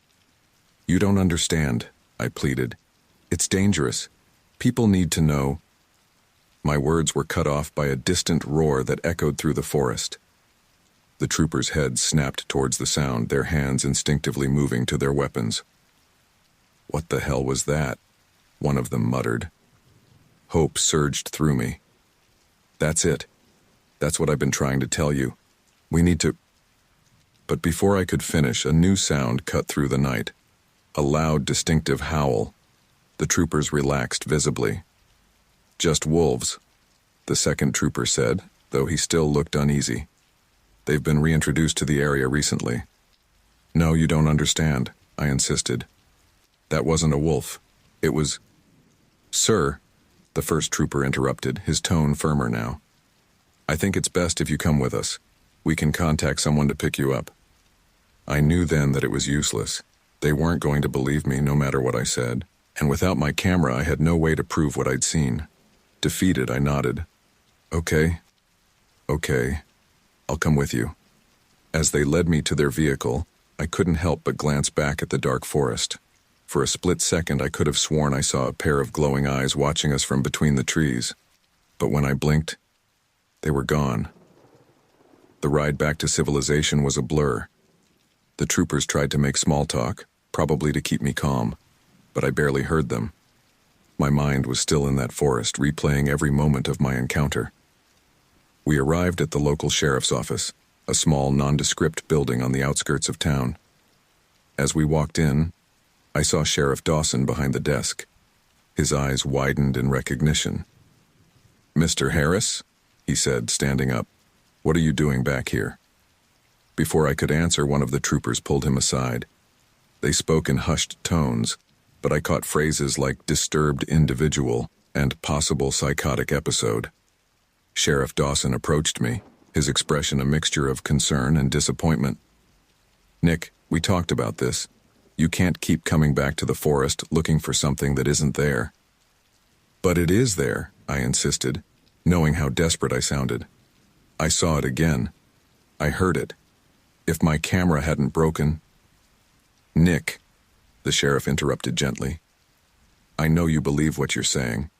"You don't understand," I pleaded. "It's dangerous. People need to know." My words were cut off by a distant roar that echoed through the forest. The troopers' heads snapped towards the sound, their hands instinctively moving to their weapons. "What the hell was that?" one of them muttered. Hope surged through me. "That's it. That's what I've been trying to tell you. We need to—" But before I could finish, a new sound cut through the night. A loud, distinctive howl. The troopers relaxed visibly. "Just wolves," the second trooper said, though he still looked uneasy. "They've been reintroduced to the area recently." "No, you don't understand," I insisted. "That wasn't a wolf. It was—" "Sir," the first trooper interrupted, his tone firmer now. "I think it's best if you come with us. We can contact someone to pick you up." I knew then that it was useless. They weren't going to believe me no matter what I said, and without my camera I had no way to prove what I'd seen. Defeated, I nodded. Okay, I'll come with you." As they led me to their vehicle, I couldn't help but glance back at the dark forest. For a split second I could have sworn I saw a pair of glowing eyes watching us from between the trees. But when I blinked, they were gone. The ride back to civilization was a blur. The troopers tried to make small talk, probably to keep me calm, but I barely heard them. My mind was still in that forest, replaying every moment of my encounter. We arrived at the local sheriff's office, a small, nondescript building on the outskirts of town. As we walked in, I saw Sheriff Dawson behind the desk. His eyes widened in recognition. "Mr. Harris?" he said, standing up. "What are you doing back here?" Before I could answer, one of the troopers pulled him aside. They spoke in hushed tones, but I caught phrases like disturbed individual and possible psychotic episode. Sheriff Dawson approached me, his expression a mixture of concern and disappointment. "Nick, we talked about this. You can't keep coming back to the forest looking for something that isn't there." "But it is there," I insisted, knowing how desperate I sounded. "I saw it again. I heard it. If my camera hadn't broken—" "Nick," the sheriff interrupted gently, "I know you believe what you're saying,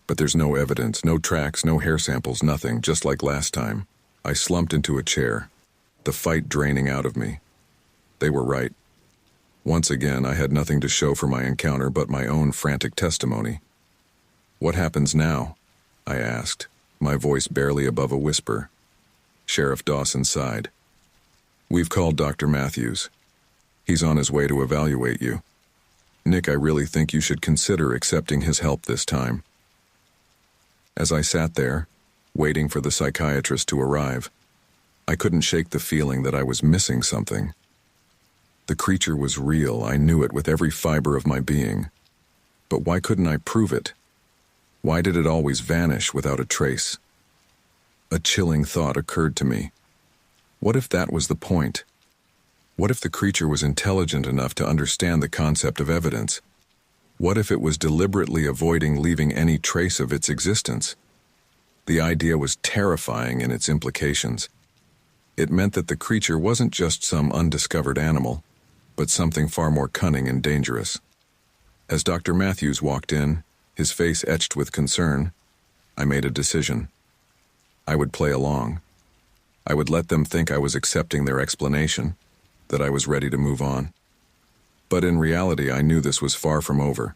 but there's no evidence, no tracks, no hair samples, nothing, just like last time." I slumped into a chair, the fight draining out of me. They were right. Once again, I had nothing to show for my encounter but my own frantic testimony. "What happens now?" I asked, my voice barely above a whisper. Sheriff Dawson sighed. "We've called Dr. Matthews. He's on his way to evaluate you. Nick, I really think you should consider accepting his help this time." As I sat there, waiting for the psychiatrist to arrive, I couldn't shake the feeling that I was missing something. The creature was real, I knew it with every fiber of my being. But why couldn't I prove it? Why did it always vanish without a trace? A chilling thought occurred to me. What if that was the point? What if the creature was intelligent enough to understand the concept of evidence? What if it was deliberately avoiding leaving any trace of its existence? The idea was terrifying in its implications. It meant that the creature wasn't just some undiscovered animal, but something far more cunning and dangerous. As Dr. Matthews walked in, his face etched with concern, I made a decision. I would play along. I would let them think I was accepting their explanation, that I was ready to move on. But in reality, I knew this was far from over.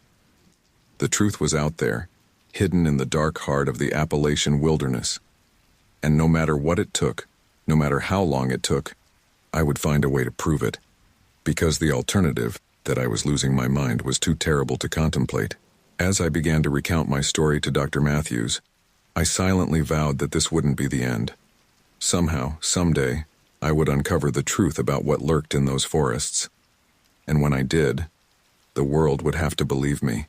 The truth was out there, hidden in the dark heart of the Appalachian wilderness. And no matter what it took, no matter how long it took, I would find a way to prove it. Because the alternative, that I was losing my mind, was too terrible to contemplate. As I began to recount my story to Dr. Matthews, I silently vowed that this wouldn't be the end. Somehow, someday, I would uncover the truth about what lurked in those forests. And when I did, the world would have to believe me.